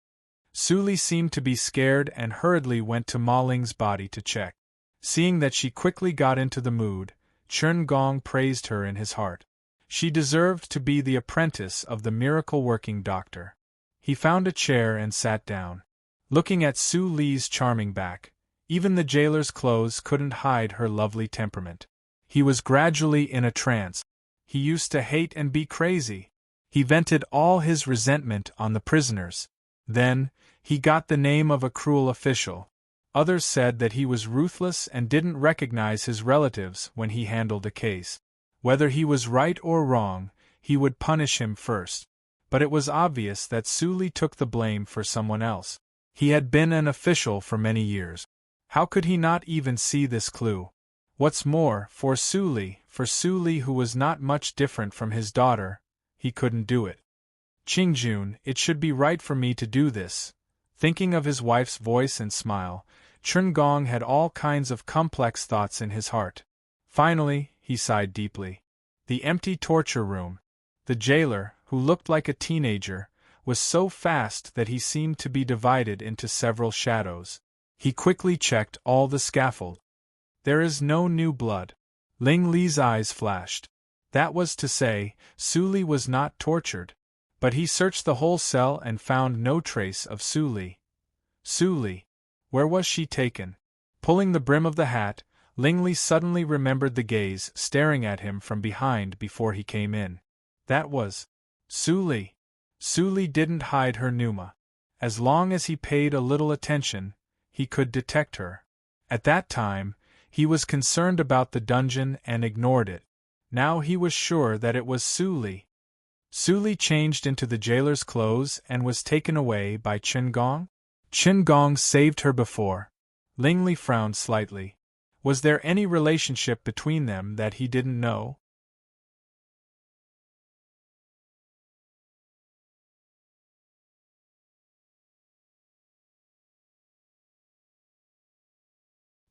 Su Li seemed to be scared and hurriedly went to Ma Ling's body to check. Seeing that she quickly got into the mood, Chun Gong praised her in his heart. She deserved to be the apprentice of the miracle-working doctor. He found a chair and sat down. Looking at Su Li's charming back, even the jailer's clothes couldn't hide her lovely temperament. He was gradually in a trance. He used to hate and be crazy. He vented all his resentment on the prisoners. Then, he got the name of a cruel official. Others said that he was ruthless and didn't recognize his relatives when he handled a case. Whether he was right or wrong, he would punish him first. But it was obvious that Su Li took the blame for someone else. He had been an official for many years. How could he not even see this clue? What's more, for Su Li who was not much different from his daughter, he couldn't do it. "Qingjun, it should be right for me to do this." Thinking of his wife's voice and smile, Chun Gong had all kinds of complex thoughts in his heart. Finally, he sighed deeply. The empty torture room. The jailer, who looked like a teenager, was so fast that he seemed to be divided into several shadows. He quickly checked all the scaffold. There is no new blood. Ling Li's eyes flashed. That was to say, Su Li was not tortured. But he searched the whole cell and found no trace of Su Li. Su Li. Where was she taken? Pulling the brim of the hat, Ling Li suddenly remembered the gaze staring at him from behind before he came in. That was Su Li. Su Li didn't hide her pneuma. As long as he paid a little attention, he could detect her. At that time, he was concerned about the dungeon and ignored it. Now he was sure that it was Su Li. Su Li changed into the jailer's clothes and was taken away by Qin Gong? Qin Gong saved her before. Ling Li frowned slightly. Was there any relationship between them that he didn't know?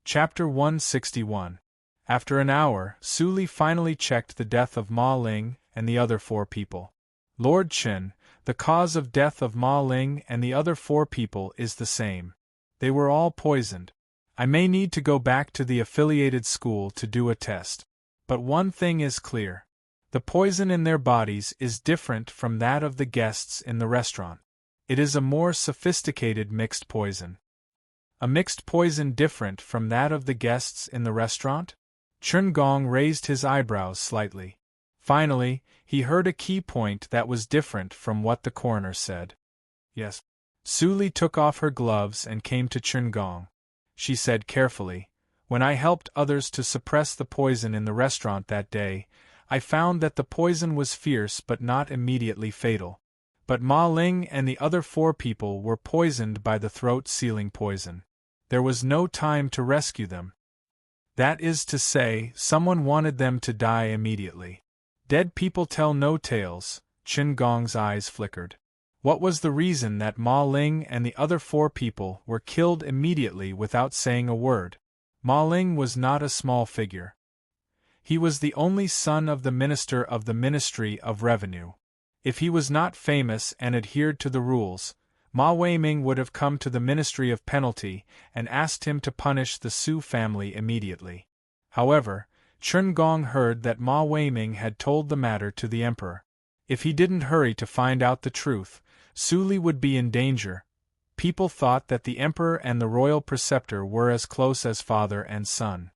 Chapter 161. After an hour, Su Li finally checked the death of Ma Ling and the other 4 people. Lord Qin, the cause of death of Ma Ling and the other 4 people is the same. They were all poisoned. I may need to go back to the affiliated school to do a test. But one thing is clear. The poison in their bodies is different from that of the guests in the restaurant. It is a more sophisticated mixed poison. A mixed poison different from that of the guests in the restaurant? Qin Gong raised his eyebrows slightly. Finally, he heard a key point that was different from what the coroner said. Yes. Su Li took off her gloves and came to Qin Gong. She said carefully, "When I helped others to suppress the poison in the restaurant that day, I found that the poison was fierce but not immediately fatal. But Ma Ling and the other 4 people were poisoned by the throat-sealing poison. There was no time to rescue them. That is to say, someone wanted them to die immediately. Dead people tell no tales." Qin Gong's eyes flickered. What was the reason that Ma Ling and the other 4 people were killed immediately without saying a word? Ma Ling was not a small figure. He was the only son of the minister of the Ministry of Revenue. If he was not famous and adhered to the rules, Ma Weiming would have come to the Ministry of Penalty and asked him to punish the Su family immediately. However, Qin Gong heard that Ma Weiming had told the matter to the emperor. If he didn't hurry to find out the truth, Su Li would be in danger. People thought that the emperor and the royal preceptor were as close as father and son.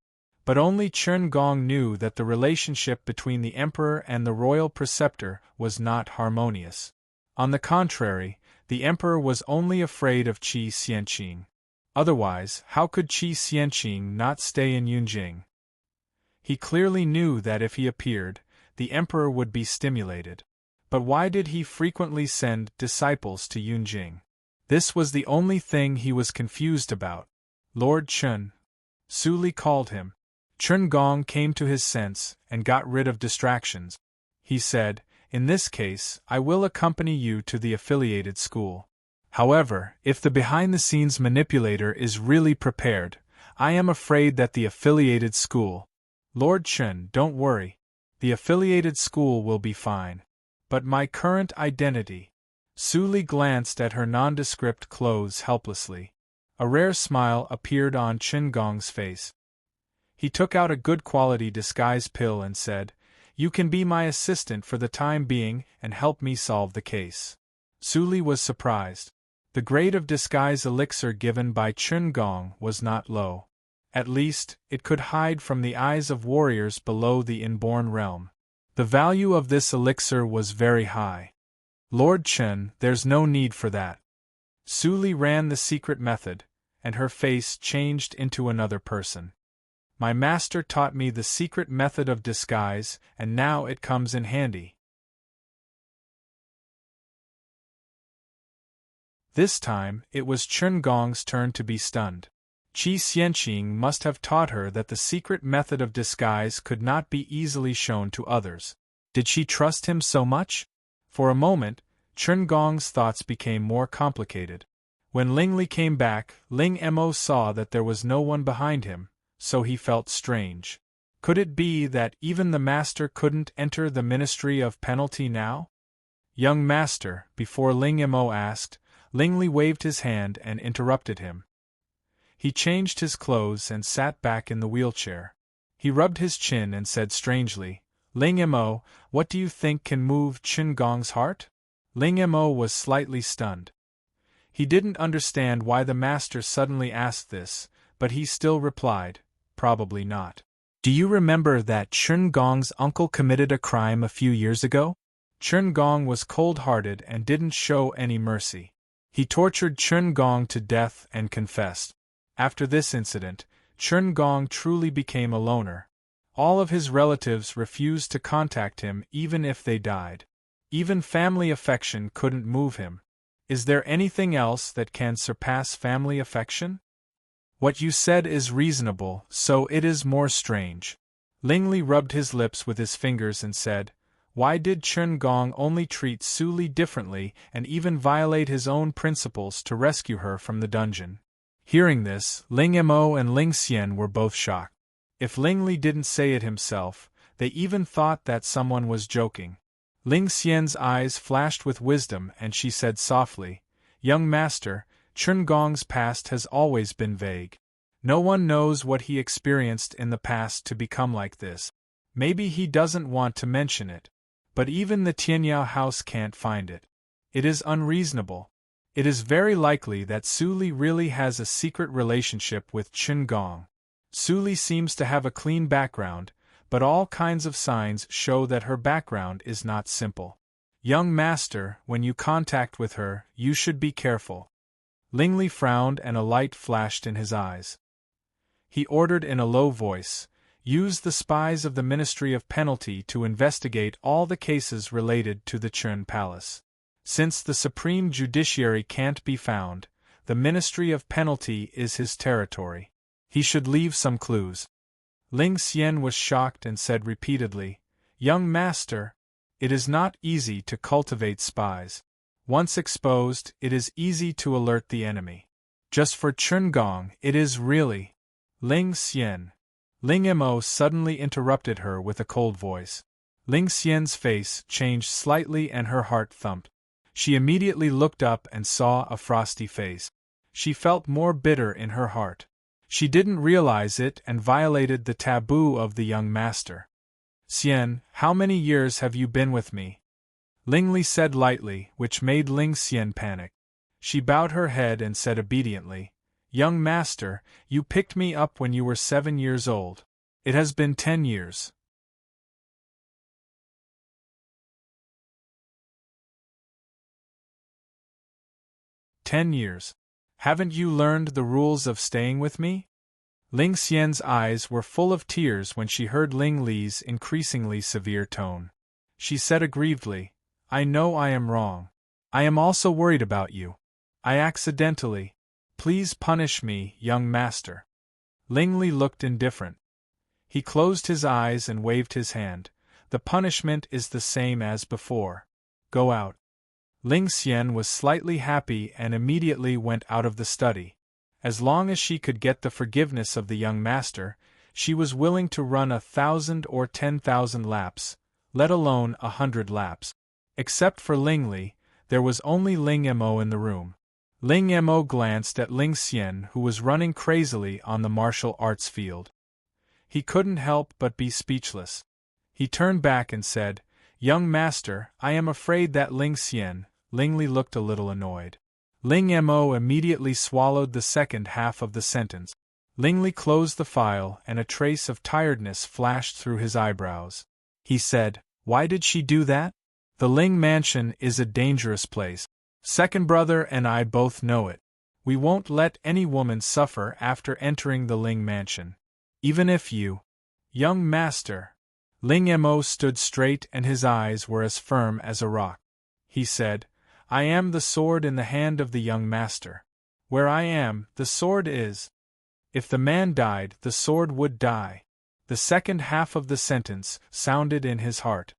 But only Qin Gong knew that the relationship between the emperor and the royal preceptor was not harmonious. On the contrary, the emperor was only afraid of Qi Xianqing. Otherwise, how could Qi Xianqing not stay in Yunjing? He clearly knew that if he appeared, the emperor would be stimulated. But why did he frequently send disciples to Yunjing? This was the only thing he was confused about. Lord Qin. Su Li called him. Qin Gong came to his sense and got rid of distractions. He said, "In this case, I will accompany you to the affiliated school. However, if the behind-the-scenes manipulator is really prepared, I am afraid that the affiliated school—" "Lord Qin, don't worry. The affiliated school will be fine. But my current identity—" Su Li glanced at her nondescript clothes helplessly. A rare smile appeared on Qin Gong's face. He took out a good-quality disguise pill and said, "You can be my assistant for the time being and help me solve the case." Su Li was surprised. The grade of disguise elixir given by Qin Gong was not low. At least, it could hide from the eyes of warriors below the inborn realm. The value of this elixir was very high. "Lord Qin, there's no need for that." Su Li ran the secret method, and her face changed into another person. "My master taught me the secret method of disguise, and now it comes in handy." This time, it was Qin Gong's turn to be stunned. Qi Xianqing must have taught her that the secret method of disguise could not be easily shown to others. Did she trust him so much? For a moment, Qin Gong's thoughts became more complicated. When Ling Li came back, Ling Mo saw that there was no one behind him, so he felt strange. Could it be that even the master couldn't enter the Ministry of Penalty now? "Young master," before Ling Mo asked, Ling Li waved his hand and interrupted him. He changed his clothes and sat back in the wheelchair. He rubbed his chin and said strangely, "Ling Mo, what do you think can move Qin Gong's heart?" Ling Mo was slightly stunned. He didn't understand why the master suddenly asked this, but he still replied, "Probably not." "Do you remember that Qin Gong's uncle committed a crime a few years ago?" Qin Gong was cold-hearted and didn't show any mercy. He tortured Qin Gong to death and confessed. After this incident, Qin Gong truly became a loner. All of his relatives refused to contact him even if they died. Even family affection couldn't move him. Is there anything else that can surpass family affection? What you said is reasonable, so it is more strange. Lingli rubbed his lips with his fingers and said, why did Chen Gong only treat Su Li differently and even violate his own principles to rescue her from the dungeon? Hearing this, Ling Mo and Ling Xian were both shocked. If Ling Li didn't say it himself, they even thought that someone was joking. Ling Xian's eyes flashed with wisdom and she said softly, young master, Chen Gong's past has always been vague. No one knows what he experienced in the past to become like this. Maybe he doesn't want to mention it. But even the Tianyao house can't find it. It is unreasonable. It is very likely that Su Li really has a secret relationship with Chen Gong. Su Li seems to have a clean background, but all kinds of signs show that her background is not simple. Young master, when you contact with her, you should be careful. Ling Li frowned and a light flashed in his eyes. He ordered in a low voice, use the spies of the Ministry of Penalty to investigate all the cases related to the Chen Palace. Since the Supreme Judiciary can't be found, the Ministry of Penalty is his territory. He should leave some clues. Ling Xian was shocked and said repeatedly, young master, it is not easy to cultivate spies. Once exposed, it is easy to alert the enemy. Just for Chen Gong, it is really. Ling Xian. Ling Mo suddenly interrupted her with a cold voice. Ling Xian's face changed slightly and her heart thumped. She immediately looked up and saw a frosty face. She felt more bitter in her heart. She didn't realize it and violated the taboo of the young master. Xian, how many years have you been with me? Ling Li said lightly, which made Ling Xian panic. She bowed her head and said obediently, young master, you picked me up when you were 7 years old. It has been 10 years. 10 years. Haven't you learned the rules of staying with me? Ling Xian's eyes were full of tears when she heard Ling Li's increasingly severe tone. She said aggrievedly, I know I am wrong. I am also worried about you. I accidentally. Please punish me, young master. Ling Li looked indifferent. He closed his eyes and waved his hand. The punishment is the same as before. Go out. Ling Xian was slightly happy and immediately went out of the study. As long as she could get the forgiveness of the young master, she was willing to run 1,000 or 10,000 laps, let alone 100 laps. Except for Ling Li, there was only Ling Mo in the room. Ling Mo glanced at Ling Xian, who was running crazily on the martial arts field. He couldn't help but be speechless. He turned back and said, young master, I am afraid that Ling Xian. Ling Li looked a little annoyed. Ling Mo immediately swallowed the second half of the sentence. Ling Li closed the file and a trace of tiredness flashed through his eyebrows. He said, why did she do that? The Ling mansion is a dangerous place. Second brother and I both know it. We won't let any woman suffer after entering the Ling mansion. Even if you. Young master. Ling Mo stood straight and his eyes were as firm as a rock. He said, I am the sword in the hand of the young master. Where I am, the sword is. If the man died, the sword would die. The second half of the sentence sounded in his heart.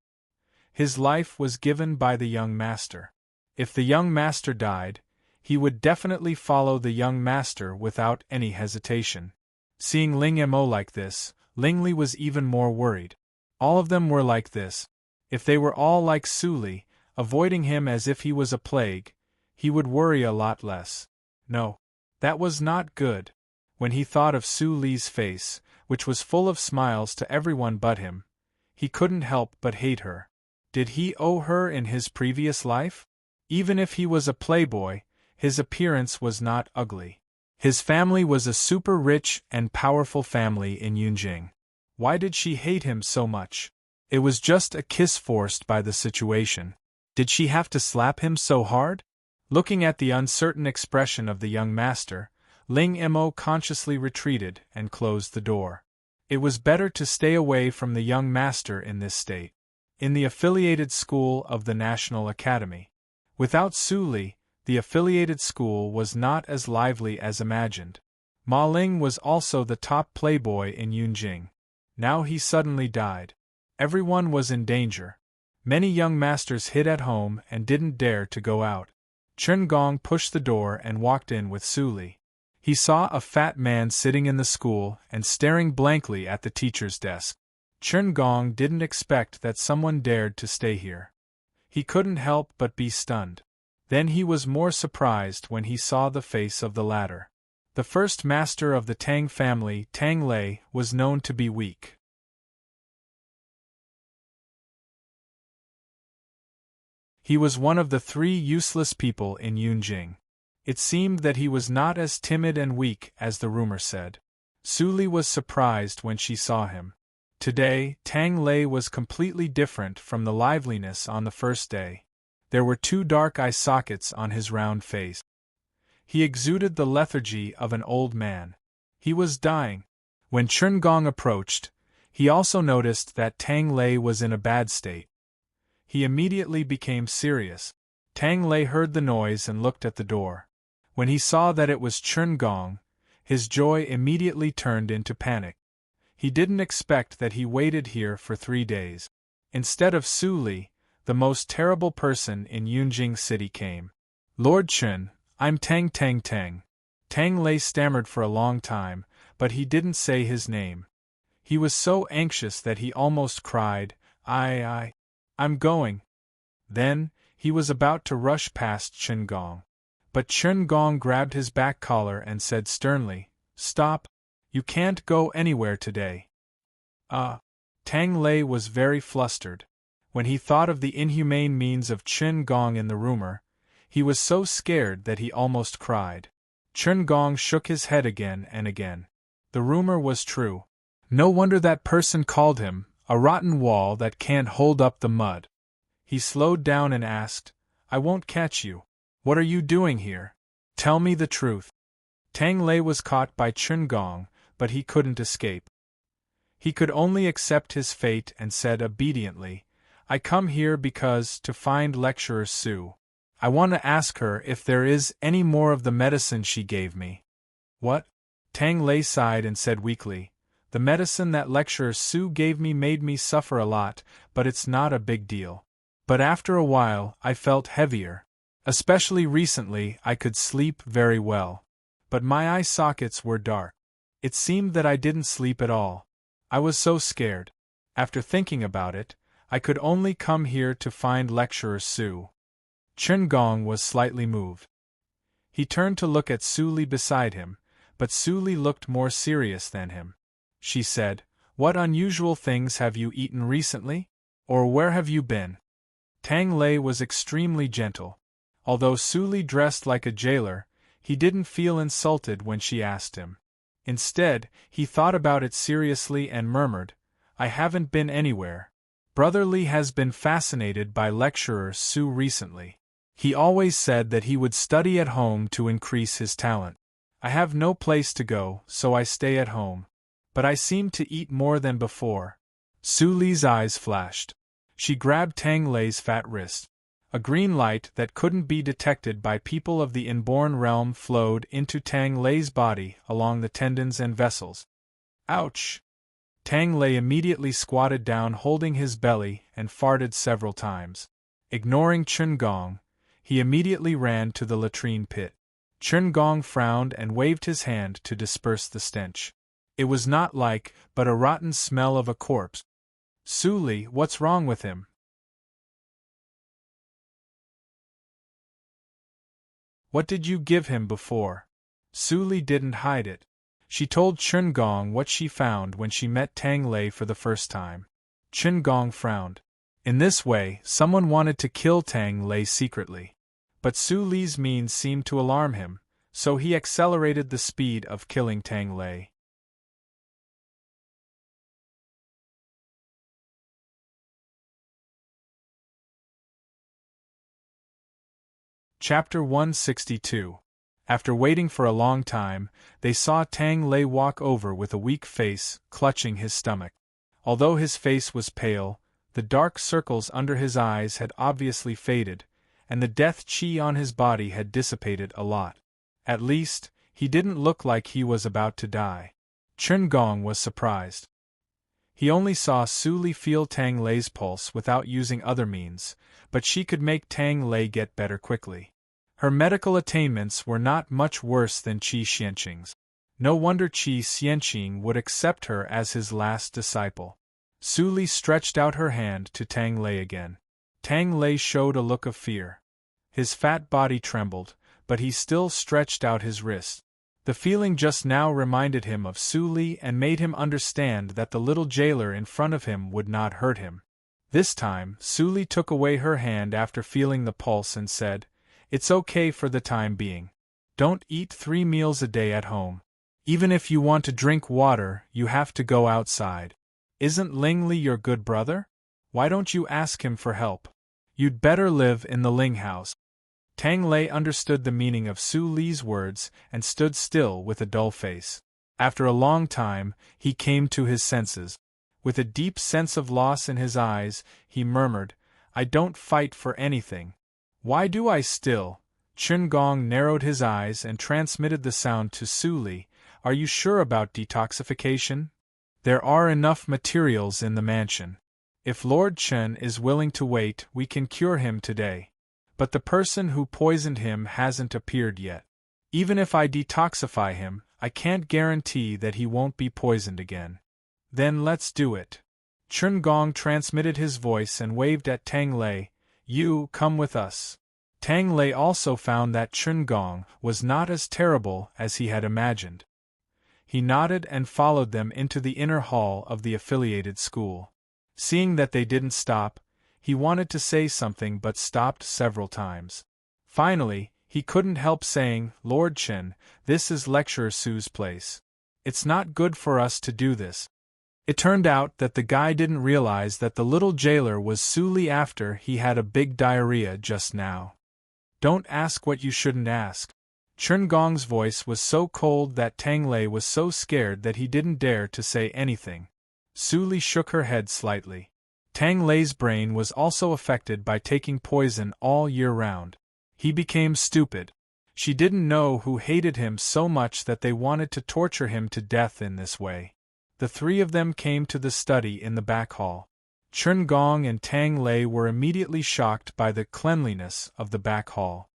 His life was given by the young master. If the young master died, he would definitely follow the young master without any hesitation. Seeing Ling Mo like this, Ling Li was even more worried. All of them were like this. If they were all like Su Li, avoiding him as if he was a plague, he would worry a lot less. No, that was not good. When he thought of Su Li's face, which was full of smiles to everyone but him, he couldn't help but hate her. Did he owe her in his previous life? Even if he was a playboy, his appearance was not ugly. His family was a super rich and powerful family in Yunjing. Why did she hate him so much? It was just a kiss forced by the situation. Did she have to slap him so hard? Looking at the uncertain expression of the young master, Ling Mo consciously retreated and closed the door. It was better to stay away from the young master in this state. In the affiliated school of the National Academy. Without Su Li, the affiliated school was not as lively as imagined. Ma Ling was also the top playboy in Yunjing. Now he suddenly died. Everyone was in danger. Many young masters hid at home and didn't dare to go out. Chen Gong pushed the door and walked in with Su Li. He saw a fat man sitting in the school and staring blankly at the teacher's desk. Chen Gong didn't expect that someone dared to stay here. He couldn't help but be stunned. Then he was more surprised when he saw the face of the latter. The first master of the Tang family, Tang Lei, was known to be weak. He was one of the 3 useless people in Yunjing. It seemed that he was not as timid and weak as the rumor said. Su Li was surprised when she saw him. Today, Tang Lei was completely different from the liveliness on the first day. There were 2 dark eye sockets on his round face. He exuded the lethargy of an old man. He was dying. When Chen Gong approached, he also noticed that Tang Lei was in a bad state. He immediately became serious. Tang Lei heard the noise and looked at the door. When he saw that it was Chen Gong, his joy immediately turned into panic. He didn't expect that he waited here for 3 days. Instead of Su Li, the most terrible person in Yunjing City came. Lord Chen, I'm Tang Tang Tang. Tang Lei stammered for a long time, but he didn't say his name. He was so anxious that he almost cried, I'm going. Then, he was about to rush past Chen Gong. But Chen Gong grabbed his back collar and said sternly, Stop! You can't go anywhere today. Tang Lei was very flustered. When he thought of the inhumane means of Chen Gong in the rumor, he was so scared that he almost cried. Chen Gong shook his head again and again. The rumor was true. No wonder that person called him a rotten wall that can't hold up the mud. He slowed down and asked, I won't catch you. What are you doing here? Tell me the truth. Tang Lei was caught by Chen Gong, but he couldn't escape. He could only accept his fate and said obediently, I come here because to find Lecturer Su. I want to ask her if there is any more of the medicine she gave me. What? Tang Lei sighed and said weakly, The medicine that Lecturer Su gave me made me suffer a lot, but it's not a big deal. But after a while, I felt heavier. Especially recently, I could sleep very well. But my eye sockets were dark. It seemed that I didn't sleep at all. I was so scared. After thinking about it, I could only come here to find Lecturer Su. Chen Gong was slightly moved. He turned to look at Su Li beside him, but Su Li looked more serious than him. She said, What unusual things have you eaten recently? Or where have you been? Tang Lei was extremely gentle. Although Su Li dressed like a jailer, he didn't feel insulted when she asked him. Instead, he thought about it seriously and murmured, I haven't been anywhere. Brother Li has been fascinated by Lecturer Su recently. He always said that he would study at home to increase his talent. I have no place to go, so I stay at home. But I seem to eat more than before. Su Li's eyes flashed. She grabbed Tang Lei's fat wrist. A green light that couldn't be detected by people of the inborn realm flowed into Tang Lei's body along the tendons and vessels. Ouch! Tang Lei immediately squatted down holding his belly and farted several times. Ignoring Chen Gong, he immediately ran to the latrine pit. Chen Gong frowned and waved his hand to disperse the stench. It was not like, but a rotten smell of a corpse. Su Li, what's wrong with him? What did you give him before? Su Li didn't hide it. She told Chen Gong what she found when she met Tang Lei for the first time. Chen Gong frowned. In this way, someone wanted to kill Tang Lei secretly. But Su Li's means seemed to alarm him, so he accelerated the speed of killing Tang Lei. Chapter 162. After waiting for a long time, they saw Tang Lei walk over with a weak face, clutching his stomach. Although his face was pale, the dark circles under his eyes had obviously faded, and the death qi on his body had dissipated a lot. At least, he didn't look like he was about to die. Chen Gong was surprised. He only saw Su Li feel Tang Lei's pulse without using other means, but she could make Tang Lei get better quickly. Her medical attainments were not much worse than Qi Xianqing's. No wonder Qi Xianqing would accept her as his last disciple. Su Li stretched out her hand to Tang Lei again. Tang Lei showed a look of fear. His fat body trembled, but he still stretched out his wrist. The feeling just now reminded him of Su Li and made him understand that the little jailer in front of him would not hurt him. This time, Su Li took away her hand after feeling the pulse and said, "It's okay for the time being. Don't eat 3 meals a day at home. Even if you want to drink water, you have to go outside. Isn't Ling Li your good brother? Why don't you ask him for help? You'd better live in the Ling house." Tang Lei understood the meaning of Su Li's words and stood still with a dull face. After a long time, he came to his senses. With a deep sense of loss in his eyes, he murmured, "I don't fight for anything. Why do I still?" Chen Gong narrowed his eyes and transmitted the sound to Su Li. "Are you sure about detoxification? There are enough materials in the mansion. If Lord Chen is willing to wait, we can cure him today. But the person who poisoned him hasn't appeared yet. Even if I detoxify him, I can't guarantee that he won't be poisoned again. Then let's do it." Chen Gong transmitted his voice and waved at Tang Lei. "You, come with us." Tang Lei also found that Chen Gong was not as terrible as he had imagined. He nodded and followed them into the inner hall of the affiliated school. Seeing that they didn't stop, he wanted to say something but stopped several times. Finally, he couldn't help saying, "Lord Chen, this is Lecturer Su's place. It's not good for us to do this." It turned out that the guy didn't realize that the little jailer was Su Li after he had a big diarrhea just now. "Don't ask what you shouldn't ask." Chen Gong's voice was so cold that Tang Lei was so scared that he didn't dare to say anything. Su Li shook her head slightly. Tang Lei's brain was also affected by taking poison all year round. He became stupid. She didn't know who hated him so much that they wanted to torture him to death in this way. The three of them came to the study in the back hall. Chen Gong and Tang Lei were immediately shocked by the cleanliness of the back hall.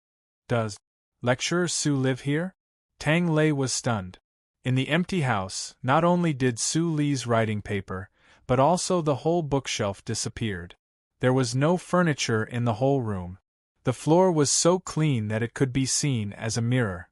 "Does Lecturer Su live here?" Tang Lei was stunned. In the empty house, not only did Su Li's writing paper, but also the whole bookshelf disappeared. There was no furniture in the whole room. The floor was so clean that it could be seen as a mirror.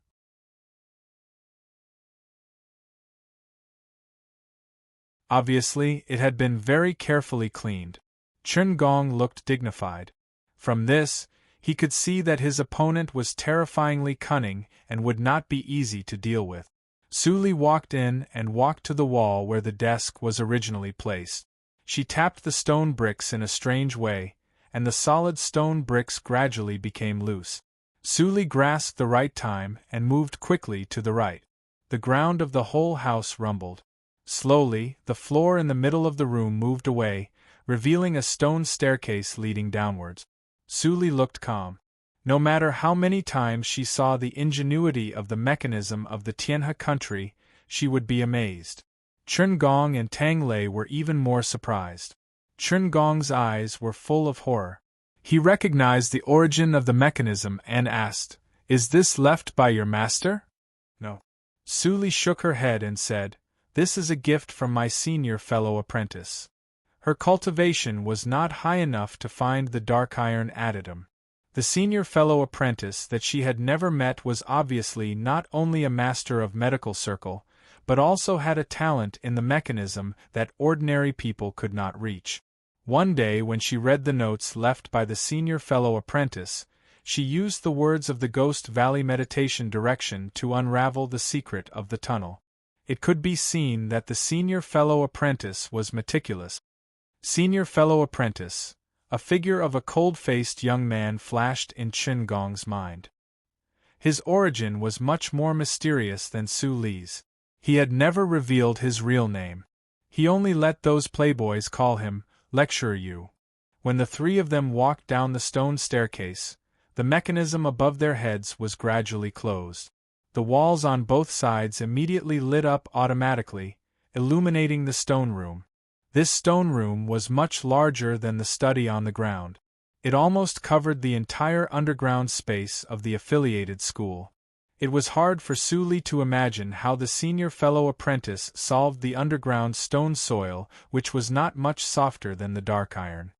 Obviously, it had been very carefully cleaned. Chen Gong looked dignified. From this, he could see that his opponent was terrifyingly cunning and would not be easy to deal with. Su Li walked in and walked to the wall where the desk was originally placed. She tapped the stone bricks in a strange way, and the solid stone bricks gradually became loose. Su Li grasped the right time and moved quickly to the right. The ground of the whole house rumbled. Slowly, the floor in the middle of the room moved away, revealing a stone staircase leading downwards. Su Li looked calm. No matter how many times she saw the ingenuity of the mechanism of the Tianhe country, she would be amazed. Chen Gong and Tang Lei were even more surprised. Chen Gong's eyes were full of horror. He recognized the origin of the mechanism and asked, "Is this left by your master?" "No." Su Li shook her head and said, "This is a gift from my senior fellow apprentice." Her cultivation was not high enough to find the dark iron addendum. The senior fellow apprentice that she had never met was obviously not only a master of medical circle, but also had a talent in the mechanism that ordinary people could not reach. One day when she read the notes left by the senior fellow apprentice, she used the words of the Ghost Valley meditation direction to unravel the secret of the tunnel. It could be seen that the senior fellow apprentice was meticulous. Senior fellow apprentice, a figure of a cold-faced young man flashed in Chen Gong's mind. His origin was much more mysterious than Su Li's. He had never revealed his real name. He only let those playboys call him Lecturer Yu. When the three of them walked down the stone staircase, the mechanism above their heads was gradually closed. The walls on both sides immediately lit up automatically, illuminating the stone room. This stone room was much larger than the study on the ground. It almost covered the entire underground space of the affiliated school. It was hard for Su Li to imagine how the senior fellow apprentice solved the underground stone soil, which was not much softer than the dark iron.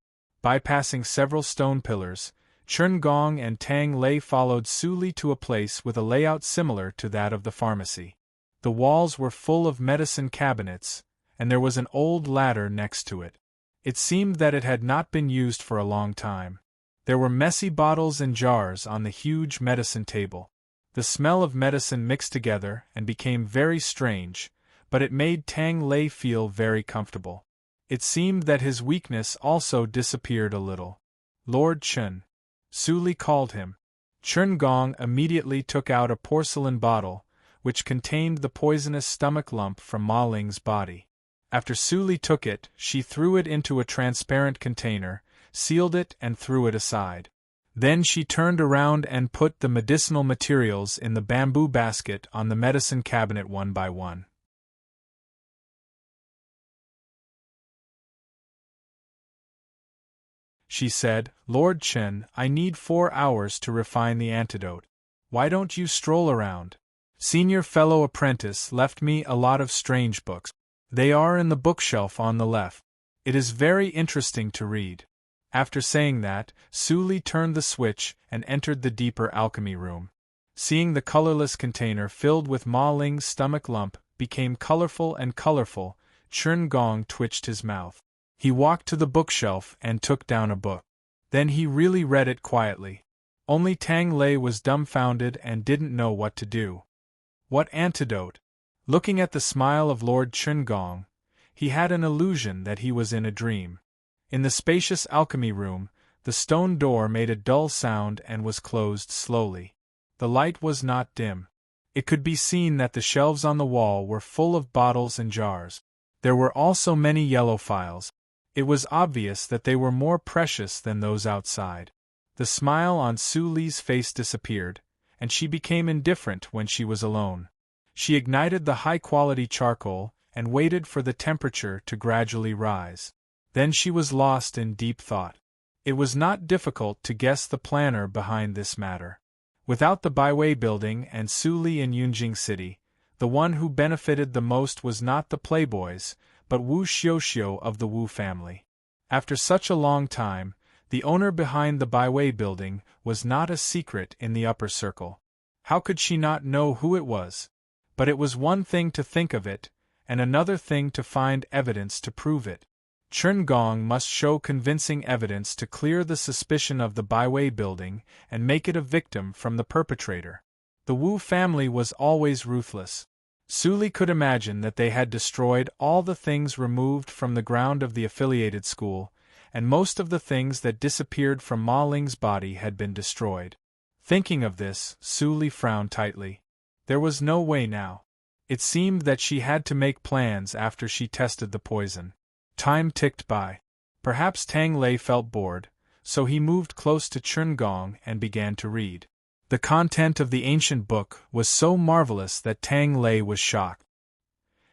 Bypassing several stone pillars, Chen Gong and Tang Lei followed Su Li to a place with a layout similar to that of the pharmacy. The walls were full of medicine cabinets, and there was an old ladder next to it. It seemed that it had not been used for a long time. There were messy bottles and jars on the huge medicine table. The smell of medicine mixed together and became very strange, but it made Tang Lei feel very comfortable. It seemed that his weakness also disappeared a little. Lord Chen. Su Li called him. Chen Gong immediately took out a porcelain bottle, which contained the poisonous stomach lump from Ma Ling's body. After Su Li took it, she threw it into a transparent container, sealed it and threw it aside. Then she turned around and put the medicinal materials in the bamboo basket on the medicine cabinet one by one. She said, "Lord Chen, I need 4 hours to refine the antidote. Why don't you stroll around? Senior fellow apprentice left me a lot of strange books. They are in the bookshelf on the left. It is very interesting to read." After saying that, Su Li turned the switch and entered the deeper alchemy room. Seeing the colorless container filled with Ma Ling's stomach lump became colorful and colorful, Chen Gong twitched his mouth. He walked to the bookshelf and took down a book. Then he really read it quietly. Only Tang Lei was dumbfounded and didn't know what to do. What antidote? Looking at the smile of Lord Chen Gong, he had an illusion that he was in a dream. In the spacious alchemy room, the stone door made a dull sound and was closed slowly. The light was not dim. It could be seen that the shelves on the wall were full of bottles and jars. There were also many yellow phials. It was obvious that they were more precious than those outside. The smile on Su Li's face disappeared, and she became indifferent when she was alone. She ignited the high-quality charcoal and waited for the temperature to gradually rise. Then she was lost in deep thought. It was not difficult to guess the planner behind this matter. Without the Baiwei building and Su Li in Yunjing City, the one who benefited the most was not the playboys, but Wu Xiuxiu of the Wu family. After such a long time, the owner behind the Baiwei building was not a secret in the upper circle. How could she not know who it was? But it was one thing to think of it, and another thing to find evidence to prove it. Chen Gong must show convincing evidence to clear the suspicion of the Baiwei building and make it a victim from the perpetrator. The Wu family was always ruthless. Su Li could imagine that they had destroyed all the things removed from the ground of the affiliated school, and most of the things that disappeared from Ma Ling's body had been destroyed. Thinking of this, Su Li frowned tightly. There was no way now. It seemed that she had to make plans after she tested the poison. Time ticked by. Perhaps Tang Lei felt bored, so he moved close to Chen Gong and began to read. The content of the ancient book was so marvelous that Tang Lei was shocked.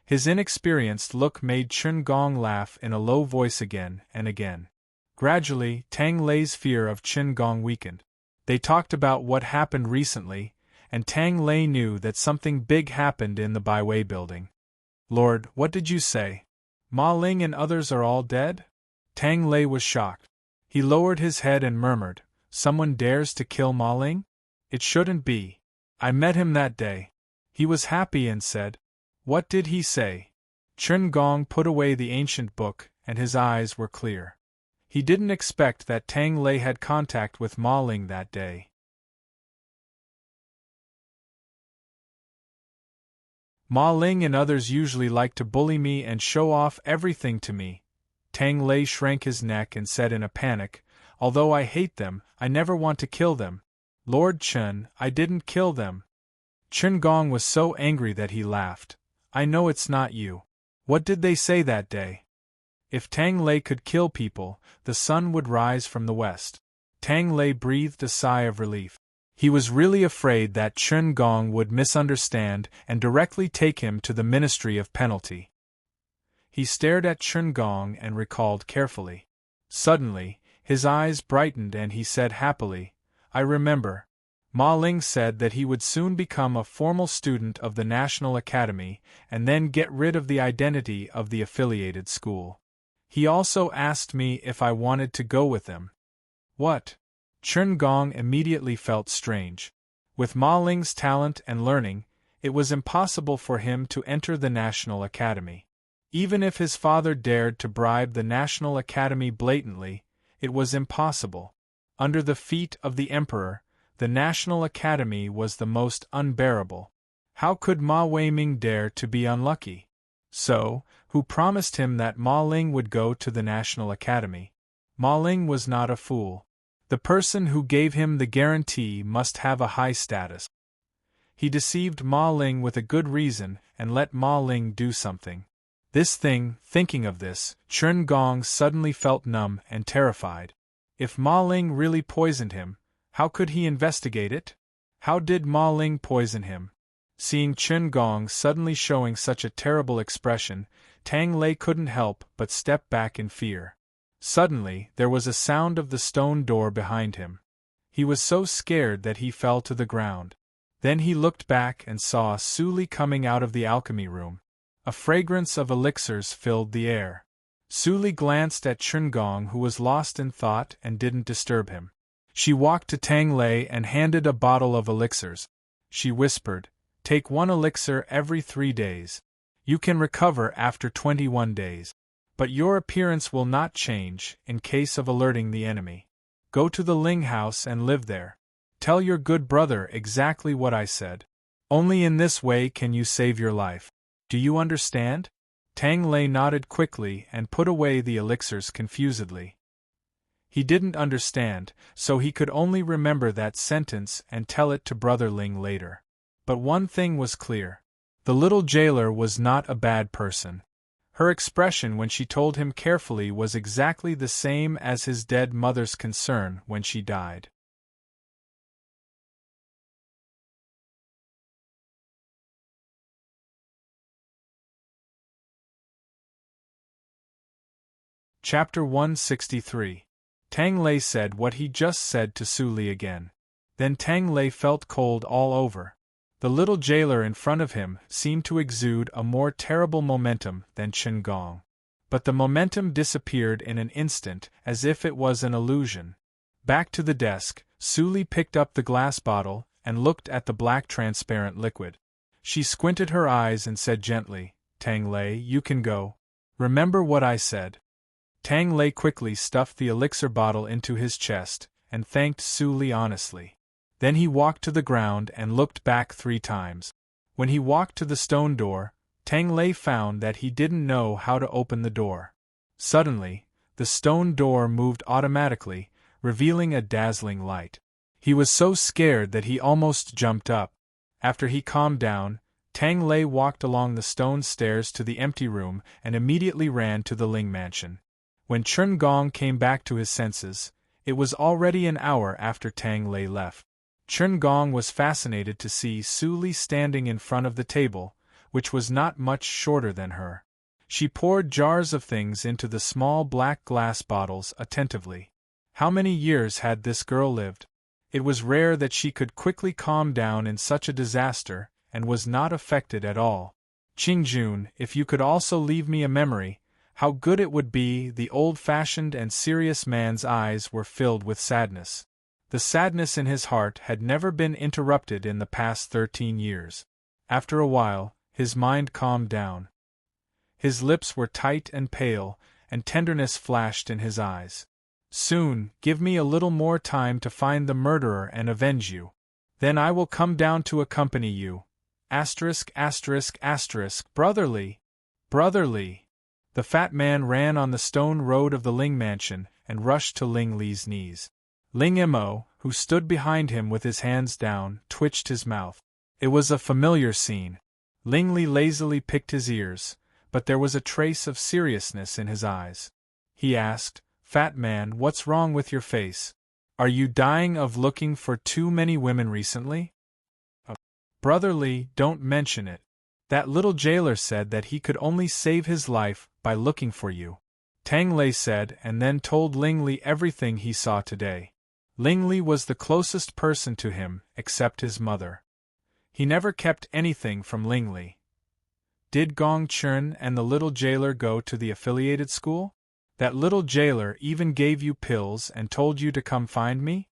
His inexperienced look made Chen Gong laugh in a low voice again and again. Gradually, Tang Lei's fear of Chen Gong weakened. They talked about what happened recently, and Tang Lei knew that something big happened in the Baiwei building. "Lord, what did you say? Ma Ling and others are all dead?" Tang Lei was shocked. He lowered his head and murmured, "Someone dares to kill Ma Ling? It shouldn't be. I met him that day. He was happy and said..." "What did he say?" Chen Gong put away the ancient book, and his eyes were clear. He didn't expect that Tang Lei had contact with Ma Ling that day. "Ma Ling and others usually like to bully me and show off everything to me." Tang Lei shrank his neck and said in a panic, "Although I hate them, I never want to kill them. Lord Chen, I didn't kill them. Chen Gong was so angry that he laughed. I know it's not you. What did they say that day? If Tang Lei could kill people, the sun would rise from the west. Tang Lei breathed a sigh of relief. He was really afraid that Chen Gong would misunderstand and directly take him to the Ministry of Penalty. He stared at Chen Gong and recalled carefully. Suddenly, his eyes brightened and he said happily, I remember. Ma Ling said that he would soon become a formal student of the National Academy and then get rid of the identity of the affiliated school. He also asked me if I wanted to go with him. What? Chen Gong immediately felt strange. With Ma Ling's talent and learning, it was impossible for him to enter the National Academy. Even if his father dared to bribe the National Academy blatantly, it was impossible. Under the feet of the Emperor, the National Academy was the most unbearable. How could Ma Weiming dare to be unlucky? So, who promised him that Ma Ling would go to the National Academy? Ma Ling was not a fool. The person who gave him the guarantee must have a high status. He deceived Ma Ling with a good reason and let Ma Ling do something. Thinking of this, Chen Gong suddenly felt numb and terrified. If Ma Ling really poisoned him, how could he investigate it? How did Ma Ling poison him? Seeing Chen Gong suddenly showing such a terrible expression, Tang Lei couldn't help but step back in fear. Suddenly, there was a sound of the stone door behind him. He was so scared that he fell to the ground. Then he looked back and saw Su Li coming out of the alchemy room. A fragrance of elixirs filled the air. Su Li glanced at Chen Gong, who was lost in thought and didn't disturb him. She walked to Tang Lei and handed a bottle of elixirs. She whispered, Take 1 elixir every 3 days. You can recover after 21 days. But your appearance will not change in case of alerting the enemy. Go to the Ling house and live there. Tell your good brother exactly what I said. Only in this way can you save your life. Do you understand? Tang Lei nodded quickly and put away the elixirs confusedly. He didn't understand, so he could only remember that sentence and tell it to Brother Ling later. But one thing was clear. The little jailer was not a bad person. Her expression when she told him carefully was exactly the same as his dead mother's concern when she died. Chapter 163. Tang Lei said what he just said to Su Li again. Then Tang Lei felt cold all over. The little jailer in front of him seemed to exude a more terrible momentum than Chen Gong. But the momentum disappeared in an instant, as if it was an illusion. Back to the desk, Su Li picked up the glass bottle and looked at the black transparent liquid. She squinted her eyes and said gently, Tang Lei, you can go. Remember what I said. Tang Lei quickly stuffed the elixir bottle into his chest and thanked Su Li honestly. Then he walked to the ground and looked back 3 times. When he walked to the stone door, Tang Lei found that he didn't know how to open the door. Suddenly, the stone door moved automatically, revealing a dazzling light. He was so scared that he almost jumped up. After he calmed down, Tang Lei walked along the stone stairs to the empty room and immediately ran to the Ling mansion. When Chen Gong came back to his senses, it was already an hour after Tang Lei left. Chen Gong was fascinated to see Su Li standing in front of the table, which was not much shorter than her. She poured jars of things into the small black glass bottles attentively. How many years had this girl lived? It was rare that she could quickly calm down in such a disaster, and was not affected at all. Qingjun, if you could also leave me a memory, how good it would be. The old-fashioned and serious man's eyes were filled with sadness. The sadness in his heart had never been interrupted in the past 13 years. After a while, his mind calmed down. His lips were tight and pale, and tenderness flashed in his eyes. Soon, give me a little more time to find the murderer and avenge you. Then I will come down to accompany you. Brotherly. Brotherly. The fat man ran on the stone road of the Ling mansion and rushed to Ling Li's knees. Ling Mo, who stood behind him with his hands down, twitched his mouth. It was a familiar scene. Ling Li lazily picked his ears, but there was a trace of seriousness in his eyes. He asked, "Fat man, what's wrong with your face? Are you dying of looking for too many women recently?" "Brother Li, don't mention it. That little jailer said that he could only save his life by looking for you," Tang Lei said, and then told Ling Li everything he saw today. Ling Li was the closest person to him, except his mother. He never kept anything from Ling Li. "Did Gong Chun and the little jailer go to the affiliated school? That little jailer even gave you pills and told you to come find me?"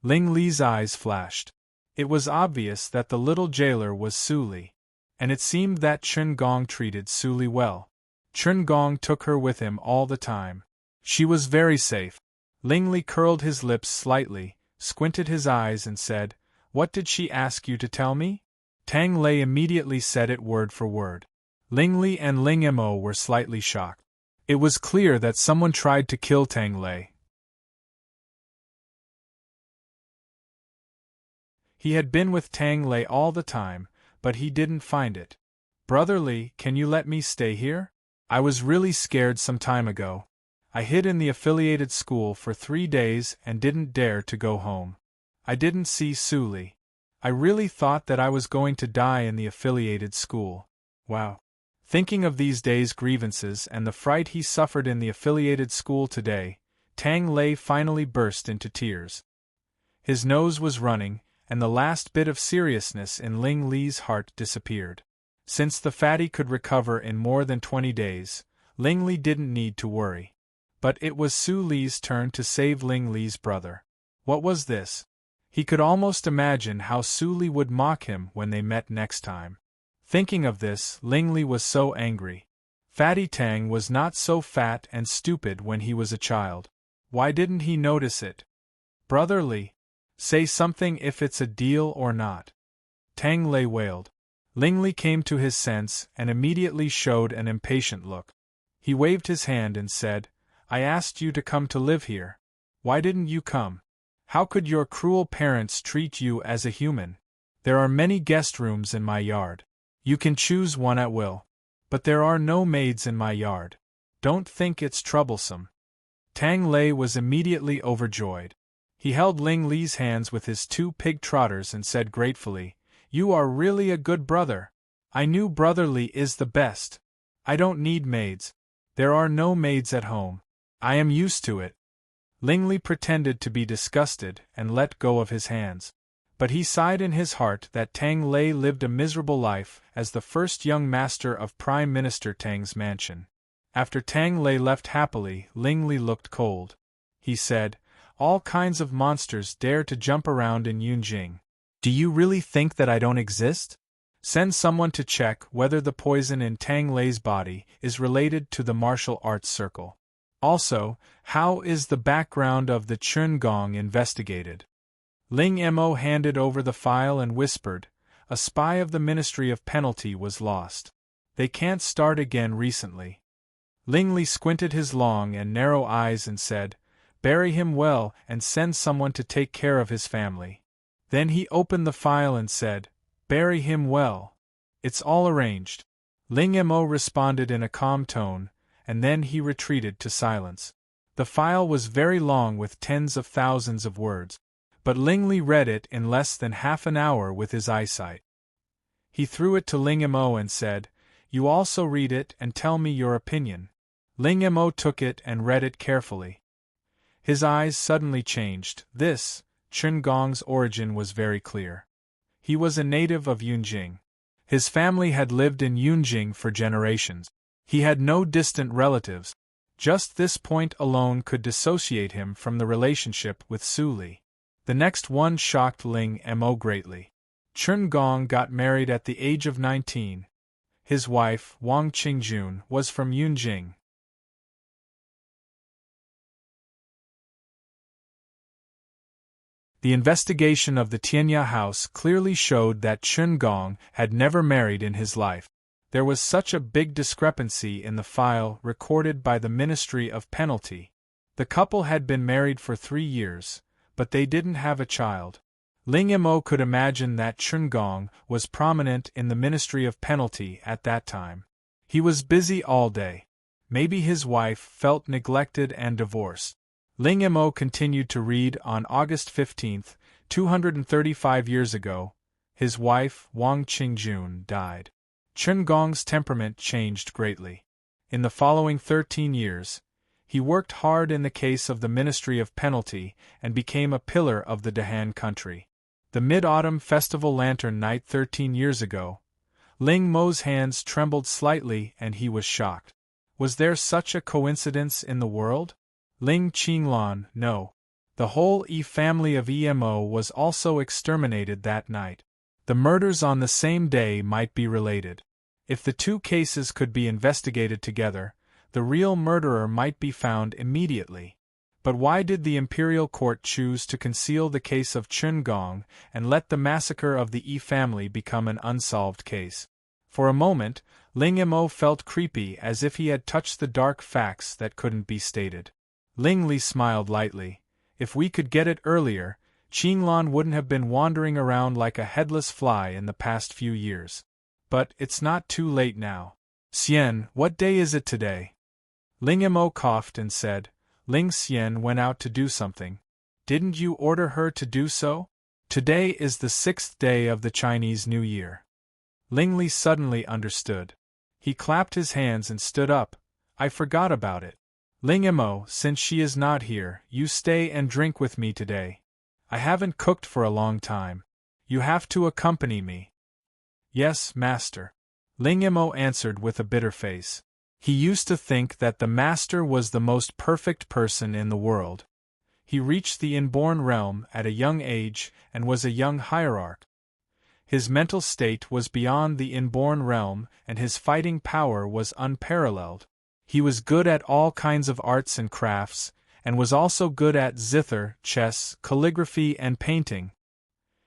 Ling Li's eyes flashed. It was obvious that the little jailer was Su Li, and it seemed that Chun Gong treated Su Li well. Chun Gong took her with him all the time. She was very safe. Ling Li curled his lips slightly, squinted his eyes and said, "What did she ask you to tell me?" Tang Lei immediately said it word for word. Ling Li and Ling Mo were slightly shocked. It was clear that someone tried to kill Tang Lei. He had been with Tang Lei all the time, but he didn't find it. "Brother Li, can you let me stay here? I was really scared some time ago. I hid in the affiliated school for 3 days and didn't dare to go home. I didn't see Su Li. I really thought that I was going to die in the affiliated school." Wow. Thinking of these days' grievances and the fright he suffered in the affiliated school today, Tang Lei finally burst into tears. His nose was running, and the last bit of seriousness in Ling Li's heart disappeared. Since the fatty could recover in more than 20 days, Ling Li didn't need to worry. But it was Su Li's turn to save Ling Li's brother. What was this? He could almost imagine how Su Li would mock him when they met next time. Thinking of this, Ling Li was so angry. Fatty Tang was not so fat and stupid when he was a child. Why didn't he notice it? "Brother Li, say something if it's a deal or not," Tang Lei wailed. Ling Li came to his sense and immediately showed an impatient look. He waved his hand and said, "I asked you to come to live here. Why didn't you come? How could your cruel parents treat you as a human? There are many guest rooms in my yard. You can choose one at will. But there are no maids in my yard. Don't think it's troublesome." Tang Lei was immediately overjoyed. He held Ling Li's hands with his 2 pig trotters and said gratefully, "You are really a good brother. I knew Brother Li is the best. I don't need maids. There are no maids at home. I am used to it." Ling Li pretended to be disgusted and let go of his hands. But he sighed in his heart that Tang Lei lived a miserable life as the first young master of Prime Minister Tang's mansion. After Tang Lei left happily, Ling Li looked cold. He said, "All kinds of monsters dare to jump around in Yunjing. Do you really think that I don't exist? Send someone to check whether the poison in Tang Lei's body is related to the martial arts circle. Also, how is the background of the Chun Gong investigated?" Ling Mo handed over the file and whispered, "A spy of the Ministry of Penalty was lost. They can't start again recently." Ling Li squinted his long and narrow eyes and said, "Bury him well and send someone to take care of his family." Then he opened the file and said, "Bury him well. It's all arranged." Ling Mo responded in a calm tone, and then he retreated to silence. The file was very long with tens of thousands of words, but Ling Li read it in less than half an hour with his eyesight. He threw it to Ling Mo and said, "You also read it and tell me your opinion." Ling Mo took it and read it carefully. His eyes suddenly changed. This, Chun Gong's origin was very clear. He was a native of Yunjing. His family had lived in Yunjing for generations. He had no distant relatives. Just this point alone could dissociate him from the relationship with Su Li. The next one shocked Ling Mo greatly. Chun Gong got married at the age of 19. His wife, Wang Qingjun, was from Yunjing. The investigation of the Tianya house clearly showed that Chun Gong had never married in his life. There was such a big discrepancy in the file recorded by the Ministry of Penalty. The couple had been married for 3 years, but they didn't have a child. Ling Mo could imagine that Chen Gong was prominent in the Ministry of Penalty at that time. He was busy all day. Maybe his wife felt neglected and divorced. Ling Mo continued to read. On August 15, 235 years ago, his wife, Wang Qingjun, died. Chen Gong's temperament changed greatly. In the following 13 years, he worked hard in the case of the Ministry of Penalty and became a pillar of the Dahan country. The Mid-Autumn Festival Lantern Night 13 years ago, Ling Mo's hands trembled slightly and he was shocked. Was there such a coincidence in the world? Ling Qinglan, no. The whole family of Emo was also exterminated that night. The murders on the same day might be related. If the two cases could be investigated together, the real murderer might be found immediately. But why did the imperial court choose to conceal the case of Chen Gong and let the massacre of the family become an unsolved case? For a moment, Ling Mo felt creepy, as if he had touched the dark facts that couldn't be stated. Ling Li smiled lightly. If we could get it earlier, Qinglan wouldn't have been wandering around like a headless fly in the past few years. But it's not too late now. Xian, what day is it today? Ling Mo coughed and said, Ling Xian went out to do something. Didn't you order her to do so? Today is the 6th day of the Chinese New Year. Ling Li suddenly understood. He clapped his hands and stood up. I forgot about it. Ling Mo, since she is not here, you stay and drink with me today. I haven't cooked for a long time. You have to accompany me. Yes, master. Ling Mo answered with a bitter face. He used to think that the master was the most perfect person in the world. He reached the inborn realm at a young age and was a young hierarch. His mental state was beyond the inborn realm and his fighting power was unparalleled. He was good at all kinds of arts and crafts, and was also good at zither, chess, calligraphy and painting.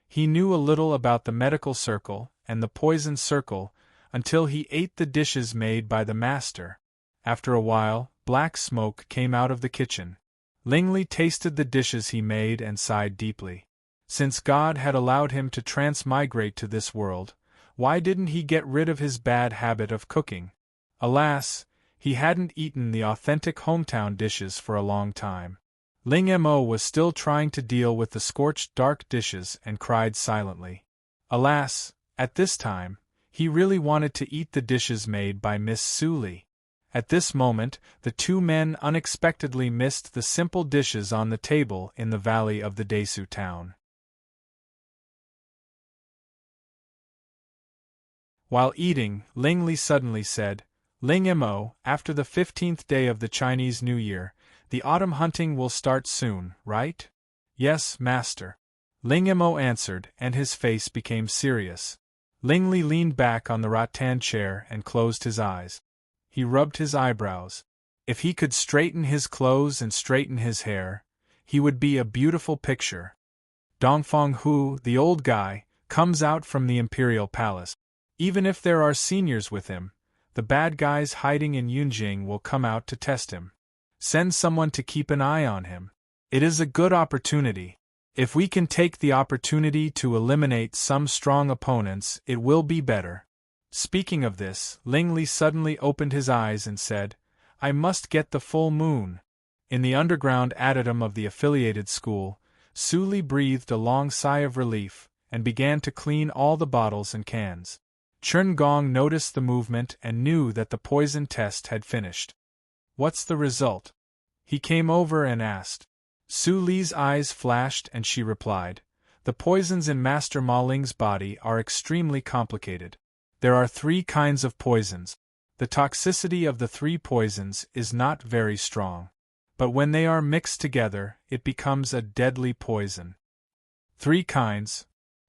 He knew a little about the medical circle and the poison circle, until he ate the dishes made by the master. After a while, black smoke came out of the kitchen. Ling Li tasted the dishes he made and sighed deeply. Since God had allowed him to transmigrate to this world, why didn't he get rid of his bad habit of cooking? Alas, he hadn't eaten the authentic hometown dishes for a long time. Ling Mo was still trying to deal with the scorched dark dishes and cried silently. Alas, at this time, he really wanted to eat the dishes made by Miss Su Li. At this moment, the two men unexpectedly missed the simple dishes on the table in the valley of the Desu town. While eating, Ling Li suddenly said, Ling Mo, after the 15th day of the Chinese New Year, the autumn hunting will start soon, right? Yes, master. Ling Mo answered, and his face became serious. Ling Li leaned back on the rattan chair and closed his eyes. He rubbed his eyebrows. If he could straighten his clothes and straighten his hair, he would be a beautiful picture. Dongfeng Hu, the old guy, comes out from the imperial palace. Even if there are seniors with him, the bad guys hiding in Yunjing will come out to test him. Send someone to keep an eye on him. It is a good opportunity. If we can take the opportunity to eliminate some strong opponents, it will be better. Speaking of this, Ling Li suddenly opened his eyes and said, I must get the full moon. In the underground adytum of the affiliated school, Su Li breathed a long sigh of relief and began to clean all the bottles and cans. Chen Gong noticed the movement and knew that the poison test had finished. What's the result? He came over and asked. Su Li's eyes flashed and she replied, the poisons in Master Ma Ling's body are extremely complicated. There are 3 kinds of poisons. The toxicity of the 3 poisons is not very strong. But when they are mixed together, it becomes a deadly poison. 3 kinds?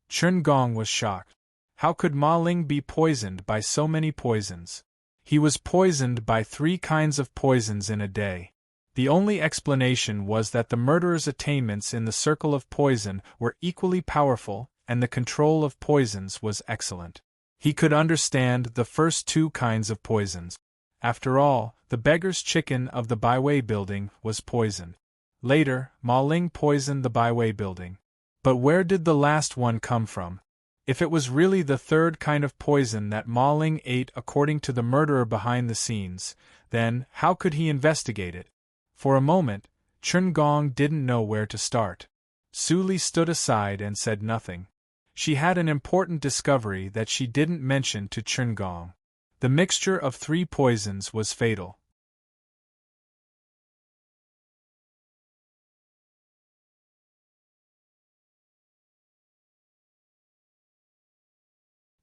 Chen Gong was shocked. How could Ma Ling be poisoned by so many poisons? He was poisoned by 3 kinds of poisons in a day. The only explanation was that the murderer's attainments in the circle of poison were equally powerful, and the control of poisons was excellent. He could understand the first 2 kinds of poisons. After all, the beggar's chicken of the Baiwei building was poisoned. Later, Ma Ling poisoned the Baiwei building. But where did the last one come from? If it was really the third kind of poison that Ma Ling ate according to the murderer behind the scenes, then how could he investigate it? For a moment, Chen Gong didn't know where to start. Su Li stood aside and said nothing. She had an important discovery that she didn't mention to Chen Gong. The mixture of 3 poisons was fatal.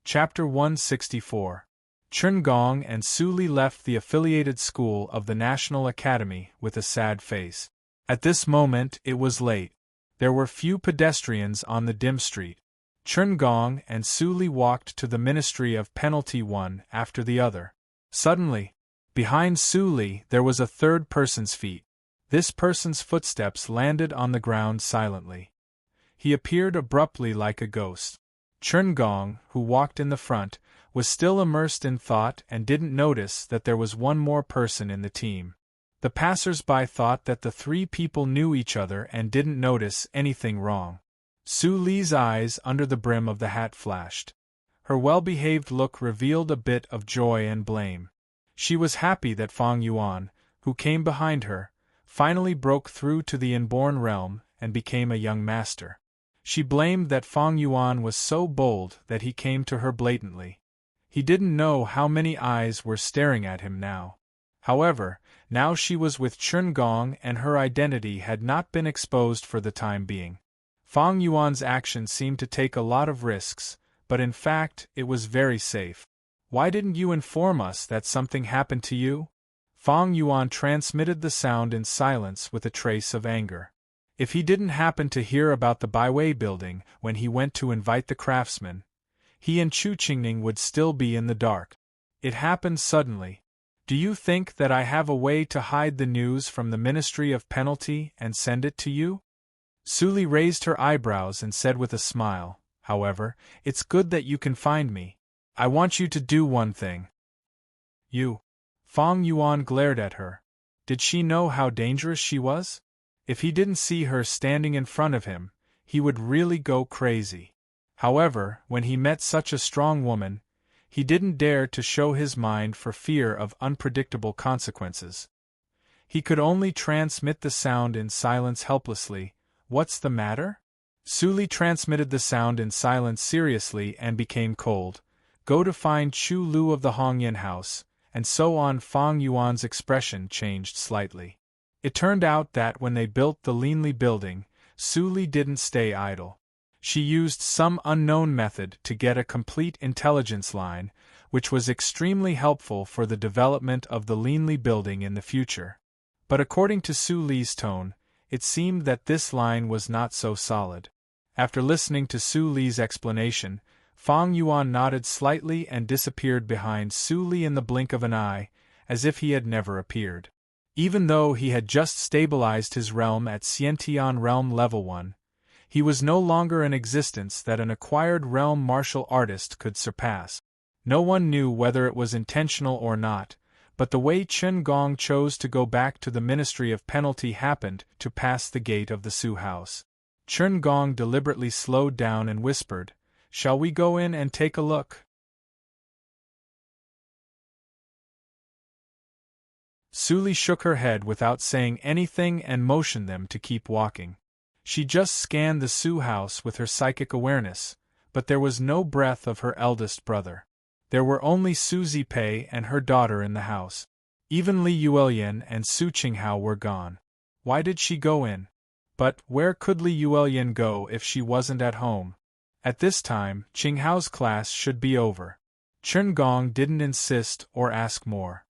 Chapter 164. Chen Gong and Su Li left the affiliated school of the National Academy with a sad face. At this moment it was late. There were few pedestrians on the dim street. Chen Gong and Su Li walked to the Ministry of Penalty one after the other. Suddenly, behind Su Li there was a third person's feet. This person's footsteps landed on the ground silently. He appeared abruptly like a ghost. Chen Gong, who walked in the front, was still immersed in thought and didn't notice that there was one more person in the team. The passers-by thought that the 3 people knew each other and didn't notice anything wrong. Su Li's eyes under the brim of the hat flashed. Her well-behaved look revealed a bit of joy and blame. She was happy that Fang Yuan, who came behind her, finally broke through to the inborn realm and became a young master. She blamed that Fang Yuan was so bold that he came to her blatantly. He didn't know how many eyes were staring at him now. However, now she was with Chen Gong and her identity had not been exposed for the time being. Fang Yuan's action seemed to take a lot of risks, but in fact it was very safe. Why didn't you inform us that something happened to you? Fang Yuan transmitted the sound in silence with a trace of anger. If he didn't happen to hear about the Baiwei building when he went to invite the craftsman, he and Chu Qingning would still be in the dark. It happened suddenly. Do you think that I have a way to hide the news from the Ministry of Penalty and send it to you? Su Li raised her eyebrows and said with a smile, however, it's good that you can find me. I want you to do one thing. You. Fang Yuan glared at her. Did she know how dangerous she was? If he didn't see her standing in front of him, he would really go crazy. However, when he met such a strong woman, he didn't dare to show his mind for fear of unpredictable consequences. He could only transmit the sound in silence helplessly. What's the matter? Su Li transmitted the sound in silence seriously and became cold. Go to find Chu Lu of the Hongyan house, and so on. Fang Yuan's expression changed slightly. It turned out that when they built the Linli building, Su Li didn't stay idle. She used some unknown method to get a complete intelligence line, which was extremely helpful for the development of the Linli building in the future. But according to Su Li's tone, it seemed that this line was not so solid. After listening to Su Li's explanation, Fang Yuan nodded slightly and disappeared behind Su Li in the blink of an eye, as if he had never appeared. Even though he had just stabilized his realm at Xiantian Realm Level 1, he was no longer in existence that an acquired realm martial artist could surpass. No one knew whether it was intentional or not, but the way Chen Gong chose to go back to the Ministry of Penalty happened to pass the gate of the Su house. Chen Gong deliberately slowed down and whispered, "Shall we go in and take a look?" Su Li shook her head without saying anything and motioned them to keep walking. She just scanned the Su house with her psychic awareness, but there was no breath of her eldest brother. There were only Su Zipei and her daughter in the house. Even Li Yuelian and Su Qinghao were gone. Why did she go in? But where could Li Yuelian go if she wasn't at home? At this time, Qinghao's class should be over. Chen Gong didn't insist or ask more.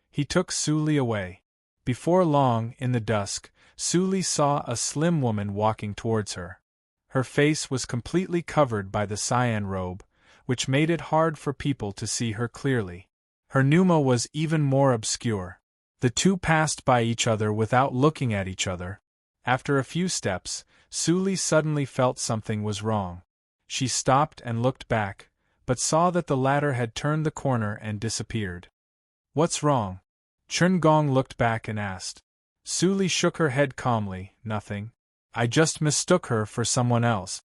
He took Su Li away. Before long, in the dusk, Su Li saw a slim woman walking towards her. Her face was completely covered by the cyan robe, which made it hard for people to see her clearly. Her pneuma was even more obscure. The two passed by each other without looking at each other. After a few steps, Su Li suddenly felt something was wrong. She stopped and looked back, but saw that the latter had turned the corner and disappeared. "What's wrong?" Chen Gong looked back and asked. Su Li shook her head calmly. Nothing. I just mistook her for someone else.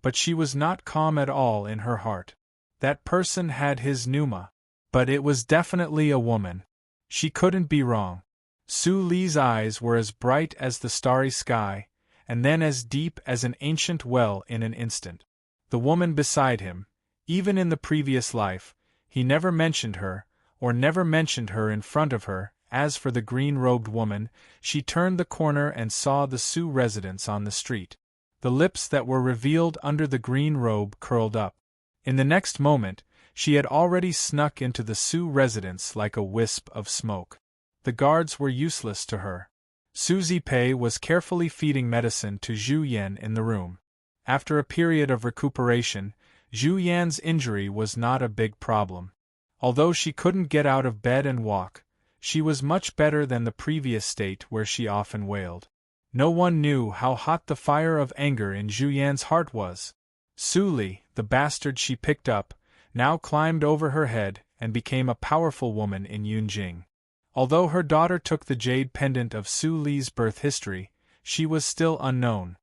But she was not calm at all in her heart. That person had his pneuma. But it was definitely a woman. She couldn't be wrong. Su Li's eyes were as bright as the starry sky, and then as deep as an ancient well in an instant. The woman beside him, even in the previous life, he never mentioned her, or never mentioned her in front of her. As for the green-robed woman, she turned the corner and saw the Su residence on the street. The lips that were revealed under the green robe curled up. In the next moment, she had already snuck into the Su residence like a wisp of smoke. The guards were useless to her. Su Zipei was carefully feeding medicine to Zhu Yan in the room. After a period of recuperation, Zhu Yan's injury was not a big problem. Although she couldn't get out of bed and walk, she was much better than the previous state where she often wailed. No one knew how hot the fire of anger in Zhu Yan's heart was. Su Li, the bastard she picked up, now climbed over her head and became a powerful woman in Yunjing. Although her daughter took the jade pendant of Su Li's birth history, she was still unknown.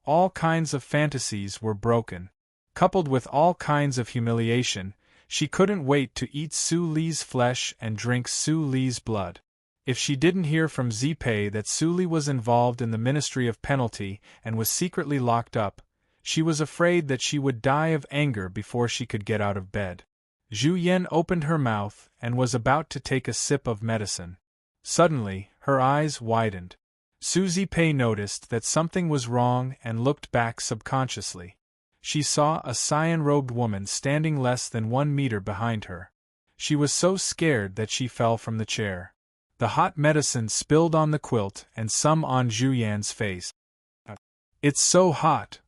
All kinds of fantasies were broken. Coupled with all kinds of humiliation, she couldn't wait to eat Su Li's flesh and drink Su Li's blood. If she didn't hear from Zipei that Su Li was involved in the Ministry of Penalty and was secretly locked up, she was afraid that she would die of anger before she could get out of bed. Zhu Yan opened her mouth and was about to take a sip of medicine. Suddenly, her eyes widened. Su Zipei noticed that something was wrong and looked back subconsciously. She saw a cyan-robed woman standing less than 1 meter behind her. She was so scared that she fell from the chair. The hot medicine spilled on the quilt and some on Zhu Yan's face. It's so hot.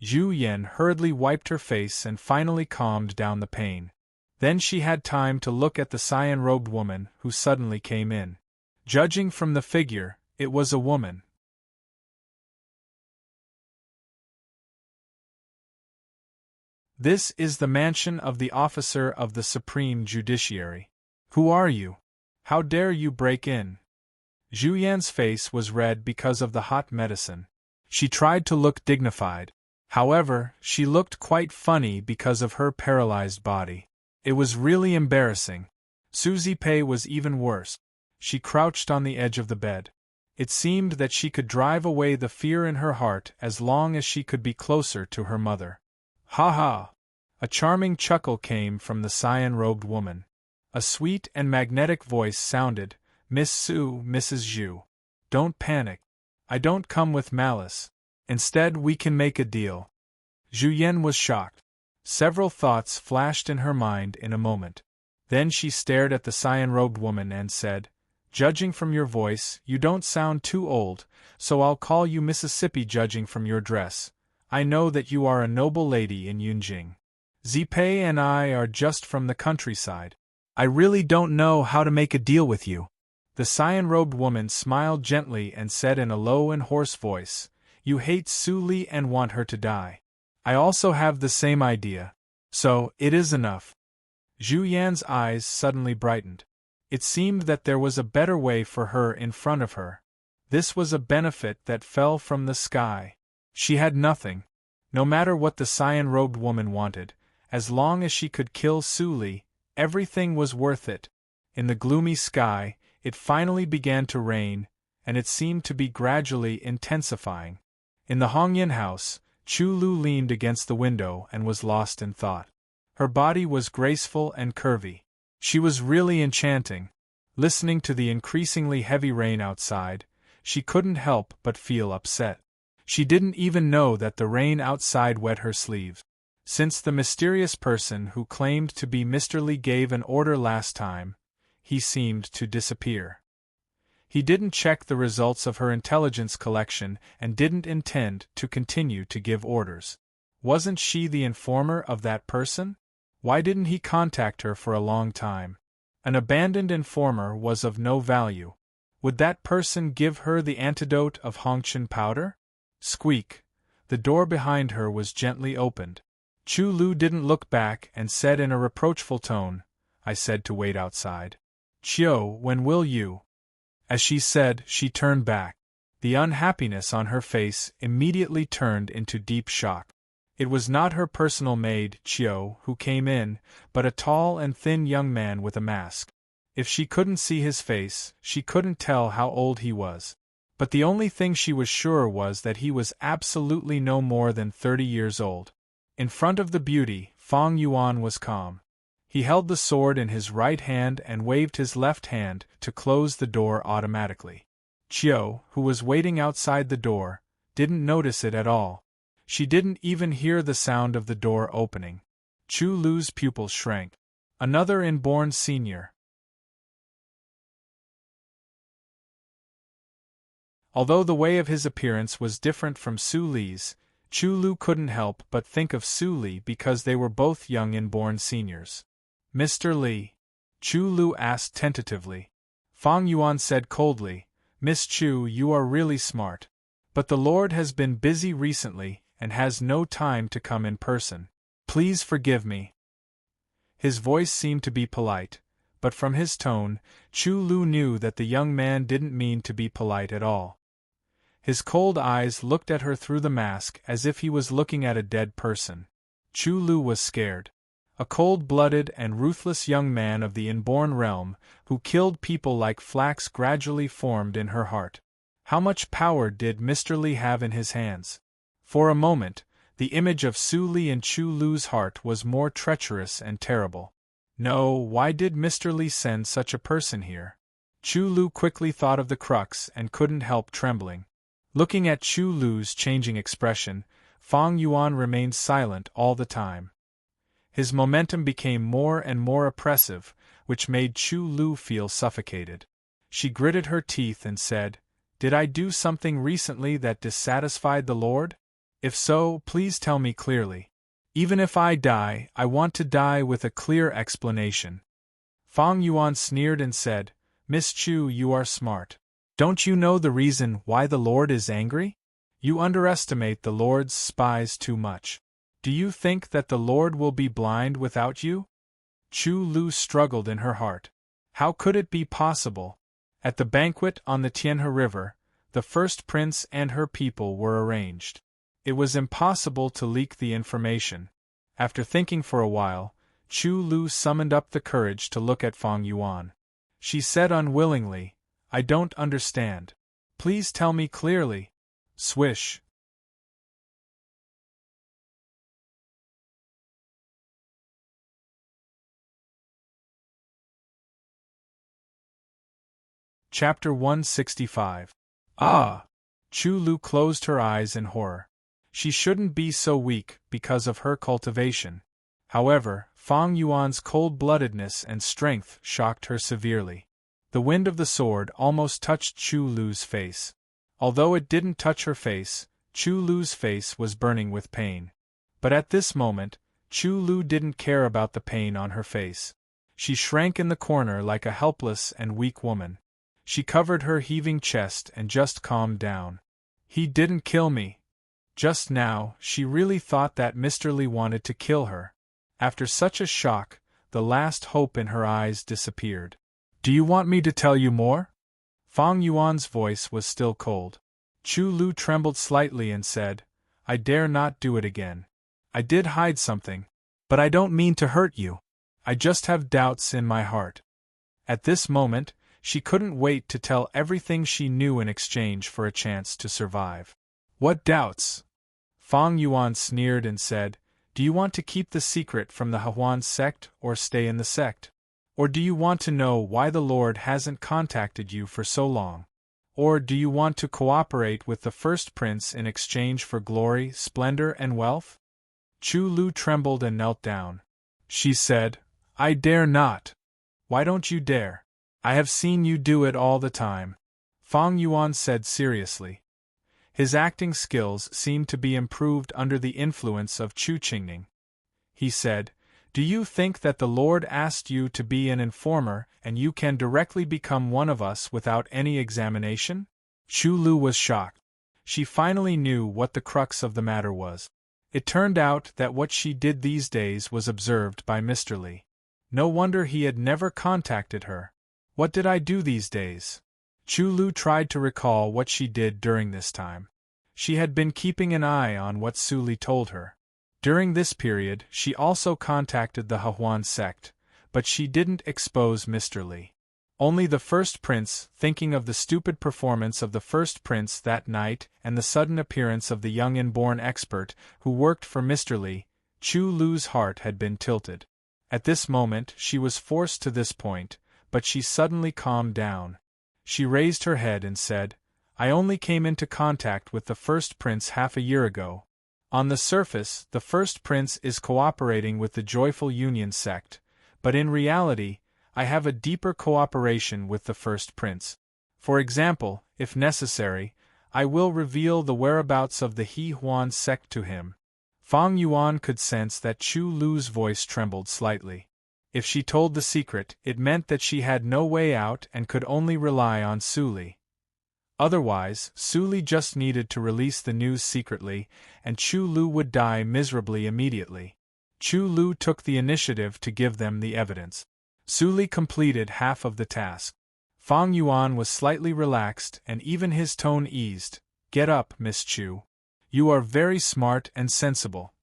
Zhu Yan hurriedly wiped her face and finally calmed down the pain. Then she had time to look at the cyan-robed woman who suddenly came in. Judging from the figure, it was a woman. This is the mansion of the officer of the Supreme Judiciary. Who are you? How dare you break in? Zhu Yan's face was red because of the hot medicine. She tried to look dignified. However, she looked quite funny because of her paralyzed body. It was really embarrassing. Su Zipei was even worse. She crouched on the edge of the bed. It seemed that she could drive away the fear in her heart as long as she could be closer to her mother. Ha ha! A charming chuckle came from the cyan-robed woman. A sweet and magnetic voice sounded, Miss Su, Mrs. Zhu. Don't panic. I don't come with malice. Instead, we can make a deal. Zhu Yan was shocked. Several thoughts flashed in her mind in a moment. Then she stared at the cyan-robed woman and said, Judging from your voice, you don't sound too old, so I'll call you Mississippi judging from your dress. I know that you are a noble lady in Yunjing. Zipei and I are just from the countryside. I really don't know how to make a deal with you. The cyan-robed woman smiled gently and said in a low and hoarse voice, You hate Su Li and want her to die. I also have the same idea. So, it is enough. Zhu Yan's eyes suddenly brightened. It seemed that there was a better way for her in front of her. This was a benefit that fell from the sky. She had nothing. No matter what the cyan-robed woman wanted, as long as she could kill Su Li, everything was worth it. In the gloomy sky, it finally began to rain, and it seemed to be gradually intensifying. In the Hongyan house, Chu Lu leaned against the window and was lost in thought. Her body was graceful and curvy. She was really enchanting. Listening to the increasingly heavy rain outside, she couldn't help but feel upset. She didn't even know that the rain outside wet her sleeves. Since the mysterious person who claimed to be Mr. Li gave an order last time, he seemed to disappear. He didn't check the results of her intelligence collection and didn't intend to continue to give orders. Wasn't she the informer of that person? Why didn't he contact her for a long time? An abandoned informer was of no value. Would that person give her the antidote of Hongchen powder? Squeak! The door behind her was gently opened. Chu Lu didn't look back and said in a reproachful tone, I said to wait outside. Chio, when will you? As she said, she turned back. The unhappiness on her face immediately turned into deep shock. It was not her personal maid, Chio, who came in, but a tall and thin young man with a mask. If she couldn't see his face, she couldn't tell how old he was. But the only thing she was sure was that he was absolutely no more than 30 years old. In front of the beauty, Feng Yuan was calm. He held the sword in his right hand and waved his left hand to close the door automatically. Chio, who was waiting outside the door, didn't notice it at all. She didn't even hear the sound of the door opening. Chu Lu's pupils shrank. Another inborn senior. Although the way of his appearance was different from Su Li's, Chu Lu couldn't help but think of Su Li because they were both young inborn seniors. Mr. Li? Chu Lu asked tentatively. Feng Yuan said coldly, Miss Chu, you are really smart. But the Lord has been busy recently and has no time to come in person. Please forgive me. His voice seemed to be polite, but from his tone, Chu Lu knew that the young man didn't mean to be polite at all. His cold eyes looked at her through the mask as if he was looking at a dead person. Chu Lu was scared. A cold-blooded and ruthless young man of the inborn realm, who killed people like flax, gradually formed in her heart. How much power did Mr. Li have in his hands? For a moment, the image of Su Li in Chu Lu's heart was more treacherous and terrible. No, why did Mr. Li send such a person here? Chu Lu quickly thought of the crux and couldn't help trembling. Looking at Chu Lu's changing expression, Feng Yuan remained silent all the time. His momentum became more and more oppressive, which made Chu Lu feel suffocated. She gritted her teeth and said, Did I do something recently that dissatisfied the Lord? If so, please tell me clearly. Even if I die, I want to die with a clear explanation. Feng Yuan sneered and said, Miss Chu, you are smart. Don't you know the reason why the Lord is angry? You underestimate the Lord's spies too much. Do you think that the Lord will be blind without you? Chu Lu struggled in her heart. How could it be possible? At the banquet on the Tianhe River, the first prince and her people were arranged. It was impossible to leak the information. After thinking for a while, Chu Lu summoned up the courage to look at Feng Yuan. She said unwillingly, I don't understand. Please tell me clearly. Swish. Chapter 165. Ah! Chu Lu closed her eyes in horror. She shouldn't be so weak because of her cultivation. However, Feng Yuan's cold-bloodedness and strength shocked her severely. The wind of the sword almost touched Chu Lu's face. Although it didn't touch her face, Chu Lu's face was burning with pain. But at this moment, Chu Lu didn't care about the pain on her face. She shrank in the corner like a helpless and weak woman. She covered her heaving chest and just calmed down. He didn't kill me. Just now, she really thought that Mr. Li wanted to kill her. After such a shock, the last hope in her eyes disappeared. Do you want me to tell you more? Feng Yuan's voice was still cold. Chu Lu trembled slightly and said, I dare not do it again. I did hide something, but I don't mean to hurt you. I just have doubts in my heart. At this moment, she couldn't wait to tell everything she knew in exchange for a chance to survive. What doubts? Feng Yuan sneered and said, Do you want to keep the secret from the Huan sect or stay in the sect? Or do you want to know why the Lord hasn't contacted you for so long? Or do you want to cooperate with the first prince in exchange for glory, splendor, and wealth? Chu Lu trembled and knelt down. She said, I dare not. Why don't you dare? I have seen you do it all the time. Feng Yuan said seriously. His acting skills seemed to be improved under the influence of Chu Qingning. He said, Do you think that the Lord asked you to be an informer and you can directly become one of us without any examination? Chu Lu was shocked. She finally knew what the crux of the matter was. It turned out that what she did these days was observed by Mr. Li. No wonder he had never contacted her. What did I do these days? Chu Lu tried to recall what she did during this time. She had been keeping an eye on what Su Li told her. During this period, she also contacted the Hehuan sect, but she didn't expose Mr. Li. Only the first prince, thinking of the stupid performance of the first prince that night and the sudden appearance of the young inborn expert who worked for Mr. Li, Chu Lu's heart had been tilted. At this moment she was forced to this point, but she suddenly calmed down. She raised her head and said, "I only came into contact with the first prince half a year ago. On the surface, the first prince is cooperating with the Joyful Union sect, but in reality, I have a deeper cooperation with the first prince. For example, if necessary, I will reveal the whereabouts of the He Huan sect to him." Fang Yuan could sense that Chu Lu's voice trembled slightly. If she told the secret, it meant that she had no way out and could only rely on Su Li. Otherwise, Su Li just needed to release the news secretly, and Chu Lu would die miserably immediately. Chu Lu took the initiative to give them the evidence. Su Li completed half of the task. Fang Yuan was slightly relaxed and even his tone eased. "Get up, Miss Chu. You are very smart and sensible.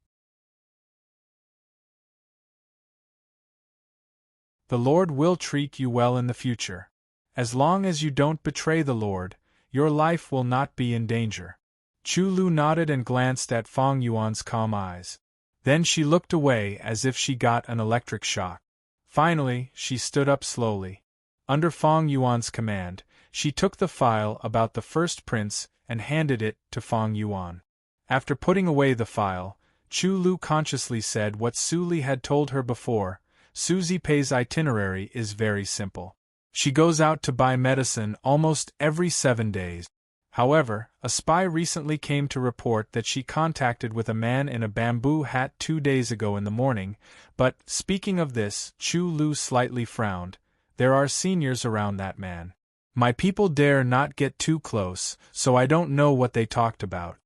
The Lord will treat you well in the future. As long as you don't betray the Lord, your life will not be in danger." Chu Lu nodded and glanced at Fang Yuan's calm eyes. Then she looked away as if she got an electric shock. Finally, she stood up slowly. Under Fang Yuan's command, she took the file about the first prince and handed it to Fang Yuan. After putting away the file, Chu Lu consciously said what Su Li had told her before: "Suzy Pei's itinerary is very simple. She goes out to buy medicine almost every 7 days. However, a spy recently came to report that she contacted with a man in a bamboo hat 2 days ago in the morning, but, speaking of this," Chu Lu slightly frowned, "there are seniors around that man. My people dare not get too close, so I don't know what they talked about."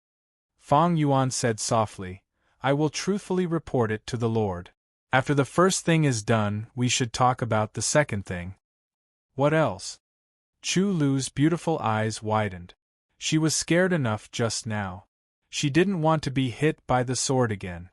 Fang Yuan said softly, "I will truthfully report it to the Lord. After the first thing is done, we should talk about the second thing." "What else?" Chu Lu's beautiful eyes widened. She was scared enough just now. She didn't want to be hit by the sword again.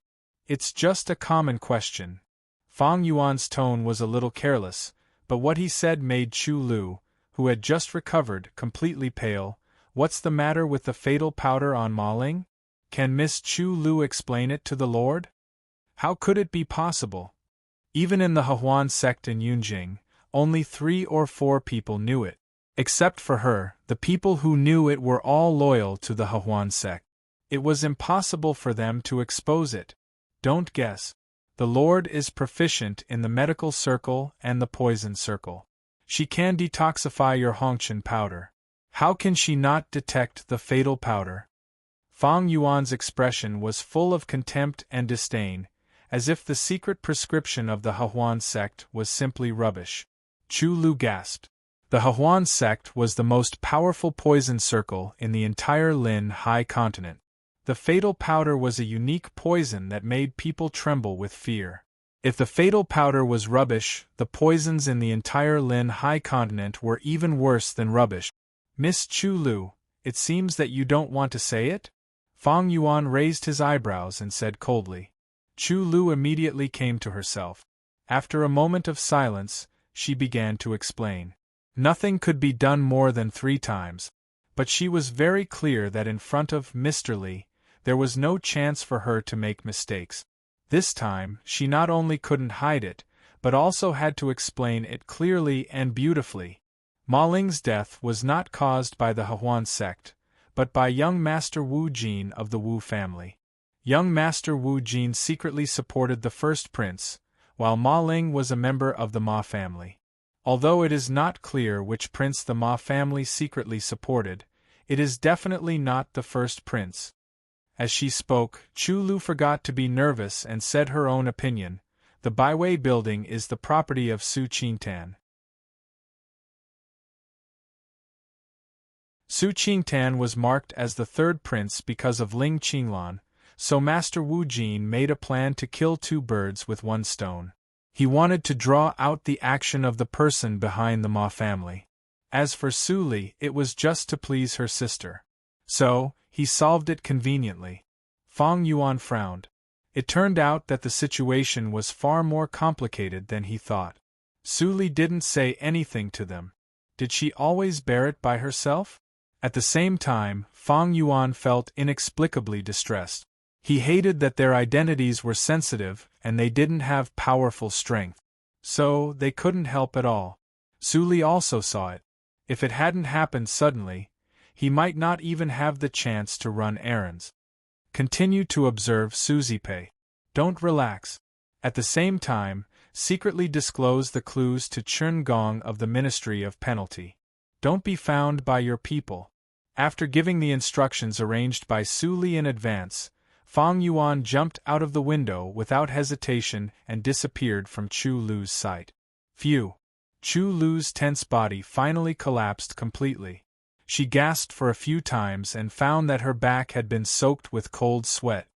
"It's just a common question." Fang Yuan's tone was a little careless, but what he said made Chu Lu, who had just recovered, completely pale. "What's the matter with the fatal powder on Ma Ling? Can Miss Chu Lu explain it to the Lord? How could it be possible?" Even in the Hehuan sect in Yunjing, only 3 or 4 people knew it. Except for her, the people who knew it were all loyal to the Hehuan sect. It was impossible for them to expose it. Don't guess. The Lord is proficient in the medical circle and the poison circle. She can detoxify your Hongqian powder. How can she not detect the fatal powder? Fang Yuan's expression was full of contempt and disdain, as if the secret prescription of the Hehuan sect was simply rubbish. Chu Lu gasped. The Hehuan sect was the most powerful poison circle in the entire Lin Hai continent. The fatal powder was a unique poison that made people tremble with fear. If the fatal powder was rubbish, the poisons in the entire Lin Hai continent were even worse than rubbish. "Miss Chu Lu, it seems that you don't want to say it?" Fang Yuan raised his eyebrows and said coldly. Chu Lu immediately came to herself. After a moment of silence, she began to explain. Nothing could be done more than 3 times. But she was very clear that in front of Mr. Li, there was no chance for her to make mistakes. This time, she not only couldn't hide it, but also had to explain it clearly and beautifully. Ma Ling's death was not caused by the Hehuan sect, but by young Master Wu Jin of the Wu family. Young Master Wu Jin secretly supported the first prince, while Ma Ling was a member of the Ma family. Although it is not clear which prince the Ma family secretly supported, it is definitely not the first prince. As she spoke, Chu Lu forgot to be nervous and said her own opinion. "The Baiwei building is the property of Su Qingtan." Su Qingtan was marked as the 3rd prince because of Ling Qinglan, so Master Wu Jin made a plan to kill 2 birds with 1 stone. He wanted to draw out the action of the person behind the Ma family. As for Su Li, it was just to please her sister. So, he solved it conveniently. Fang Yuan frowned. It turned out that the situation was far more complicated than he thought. Su Li didn't say anything to them. Did she always bear it by herself? At the same time, Fang Yuan felt inexplicably distressed. He hated that their identities were sensitive and they didn't have powerful strength. So, they couldn't help at all. Su Li also saw it. If it hadn't happened suddenly, he might not even have the chance to run errands. Continue to observe Suzy Pei. Don't relax. At the same time, secretly disclose the clues to Chun Gong of the Ministry of Penalty. Don't be found by your people. After giving the instructions arranged by Su Li in advance, Fang Yuan jumped out of the window without hesitation and disappeared from Chu Lu's sight. Phew! Chu Lu's tense body finally collapsed completely. She gasped for a few times and found that her back had been soaked with cold sweat.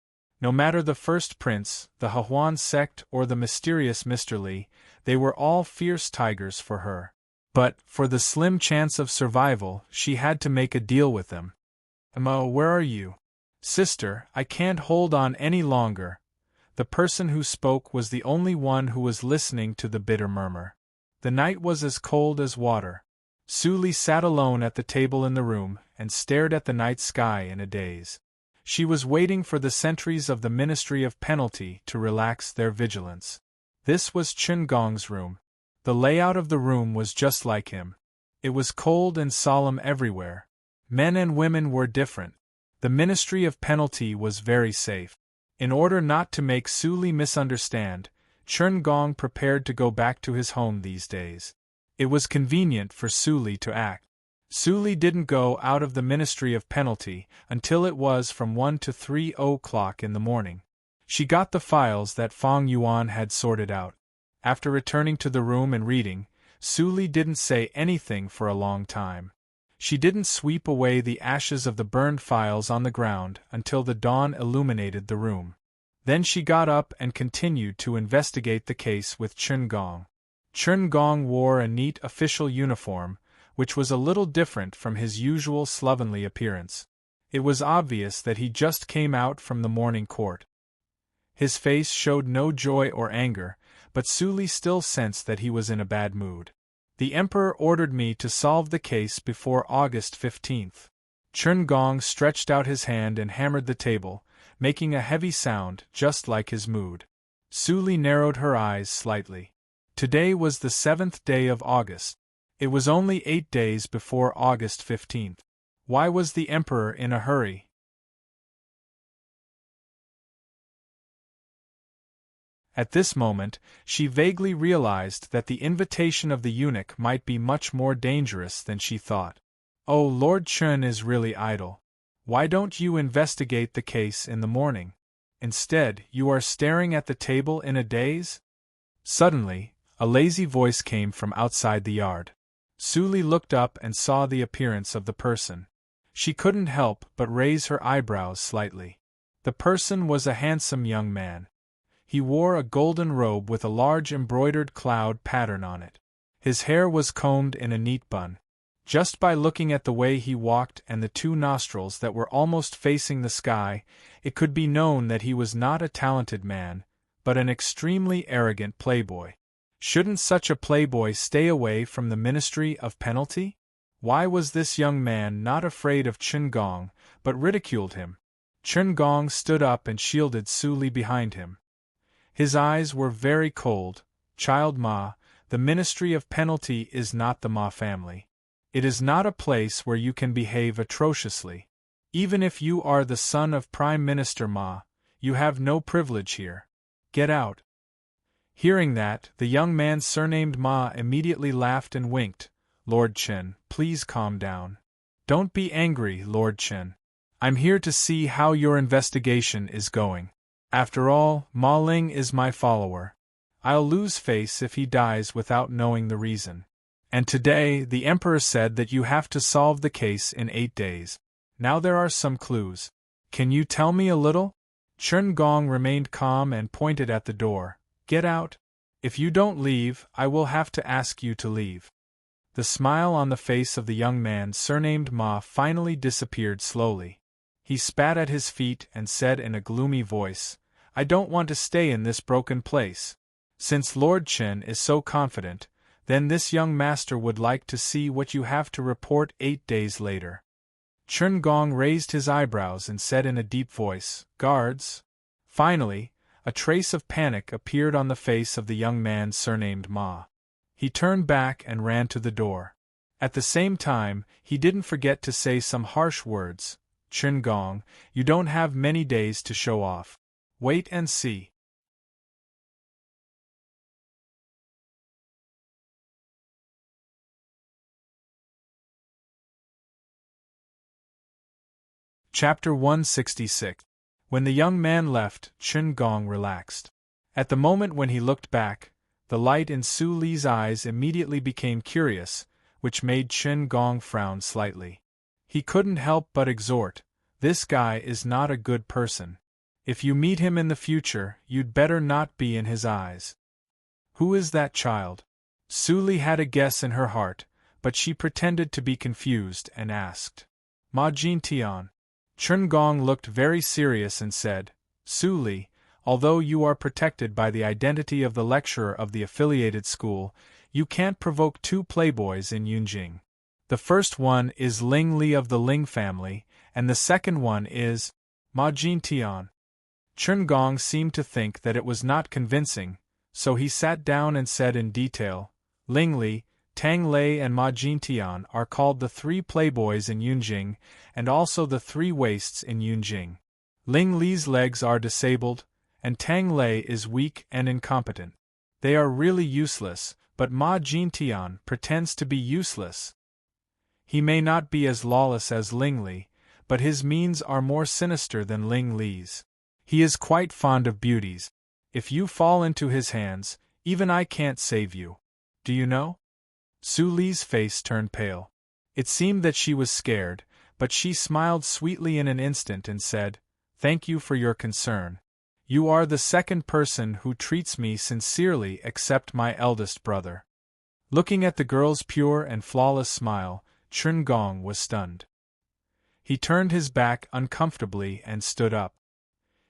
No matter the first prince, the Hehuan sect, or the mysterious Mr. Li, they were all fierce tigers for her. But, for the slim chance of survival, she had to make a deal with them. "Emma, where are you?" "Sister, I can't hold on any longer." The person who spoke was the only one who was listening to the bitter murmur. The night was as cold as water. Su Li sat alone at the table in the room and stared at the night sky in a daze. She was waiting for the sentries of the Ministry of Penalty to relax their vigilance. This was Chun Gong's room. The layout of the room was just like him. It was cold and solemn everywhere. Men and women were different. The Ministry of Penalty was very safe. In order not to make Su Li misunderstand, Chun Gong prepared to go back to his home these days. It was convenient for Su Li to act. Su Li didn't go out of the Ministry of Penalty until it was from 1 to 3 o'clock in the morning. She got the files that Fang Yuan had sorted out. After returning to the room and reading, Su Li didn't say anything for a long time. She didn't sweep away the ashes of the burned files on the ground until the dawn illuminated the room. Then she got up and continued to investigate the case with Chun Gong. Chun Gong wore a neat official uniform, which was a little different from his usual slovenly appearance. It was obvious that he just came out from the morning court. His face showed no joy or anger, but Su Li still sensed that he was in a bad mood. "The Emperor ordered me to solve the case before August 15th. Chun Gong stretched out his hand and hammered the table, making a heavy sound just like his mood. Su Li narrowed her eyes slightly. Today was the 7th day of August. It was only 8 days before August 15th. Why was the Emperor in a hurry? At this moment, she vaguely realized that the invitation of the eunuch might be much more dangerous than she thought. "Oh, Lord Chun is really idle. Why don't you investigate the case in the morning? Instead, you are staring at the table in a daze?" Suddenly, a lazy voice came from outside the yard. Su Li looked up and saw the appearance of the person. She couldn't help but raise her eyebrows slightly. The person was a handsome young man. He wore a golden robe with a large embroidered cloud pattern on it. His hair was combed in a neat bun. Just by looking at the way he walked and the two nostrils that were almost facing the sky, it could be known that he was not a talented man, but an extremely arrogant playboy. Shouldn't such a playboy stay away from the Ministry of Penalty? Why was this young man not afraid of Chun Gong, but ridiculed him? Chun Gong stood up and shielded Su Li behind him. His eyes were very cold. "Child Ma, the Ministry of Penalty is not the Ma family. It is not a place where you can behave atrociously. Even if you are the son of Prime Minister Ma, you have no privilege here. Get out." Hearing that, the young man surnamed Ma immediately laughed and winked. "Lord Chen, please calm down. Don't be angry, Lord Chen. I'm here to see how your investigation is going. After all, Ma Ling is my follower. I'll lose face if he dies without knowing the reason. And today, the Emperor said that you have to solve the case in 8 days. Now there are some clues. Can you tell me a little?" Chun Gong remained calm and pointed at the door. "Get out. If you don't leave, I will have to ask you to leave." The smile on the face of the young man surnamed Ma finally disappeared slowly. He spat at his feet and said in a gloomy voice, "I don't want to stay in this broken place. Since Lord Chen is so confident, then this young master would like to see what you have to report 8 days later." Chen Gong raised his eyebrows and said in a deep voice, "Guards." Finally, a trace of panic appeared on the face of the young man surnamed Ma. He turned back and ran to the door. At the same time, he didn't forget to say some harsh words. "Chen Gong, you don't have many days to show off. Wait and see." Chapter 166. When the young man left, Chen Gong relaxed. At the moment when he looked back, the light in Su Li's eyes immediately became curious, which made Chen Gong frown slightly. He couldn't help but exhort, "This guy is not a good person. If you meet him in the future, you'd better not be in his eyes." "Who is that child?" Su Li had a guess in her heart, but she pretended to be confused and asked. "Ma Jintian." Chen Gong looked very serious and said, "Su Li, although you are protected by the identity of the lecturer of the affiliated school, you can't provoke 2 playboys in Yunjing. The first one is Ling Li of the Ling family, and the second one is Ma Jintian." Chen Gong seemed to think that it was not convincing, so he sat down and said in detail, "Ling Li, Tang Lei and Ma Jintian are called the 3 playboys in Yunjing, and also the 3 wastes in Yunjing. Ling Li's legs are disabled, and Tang Lei is weak and incompetent. They are really useless, but Ma Jintian pretends to be useless. He may not be as lawless as Ling Li, but his means are more sinister than Ling Li's. He is quite fond of beauties. If you fall into his hands, even I can't save you. Do you know?" Su Li's face turned pale. It seemed that she was scared, but she smiled sweetly in an instant and said, "Thank you for your concern. You are the second person who treats me sincerely except my eldest brother." Looking at the girl's pure and flawless smile, Chen Gong was stunned. He turned his back uncomfortably and stood up.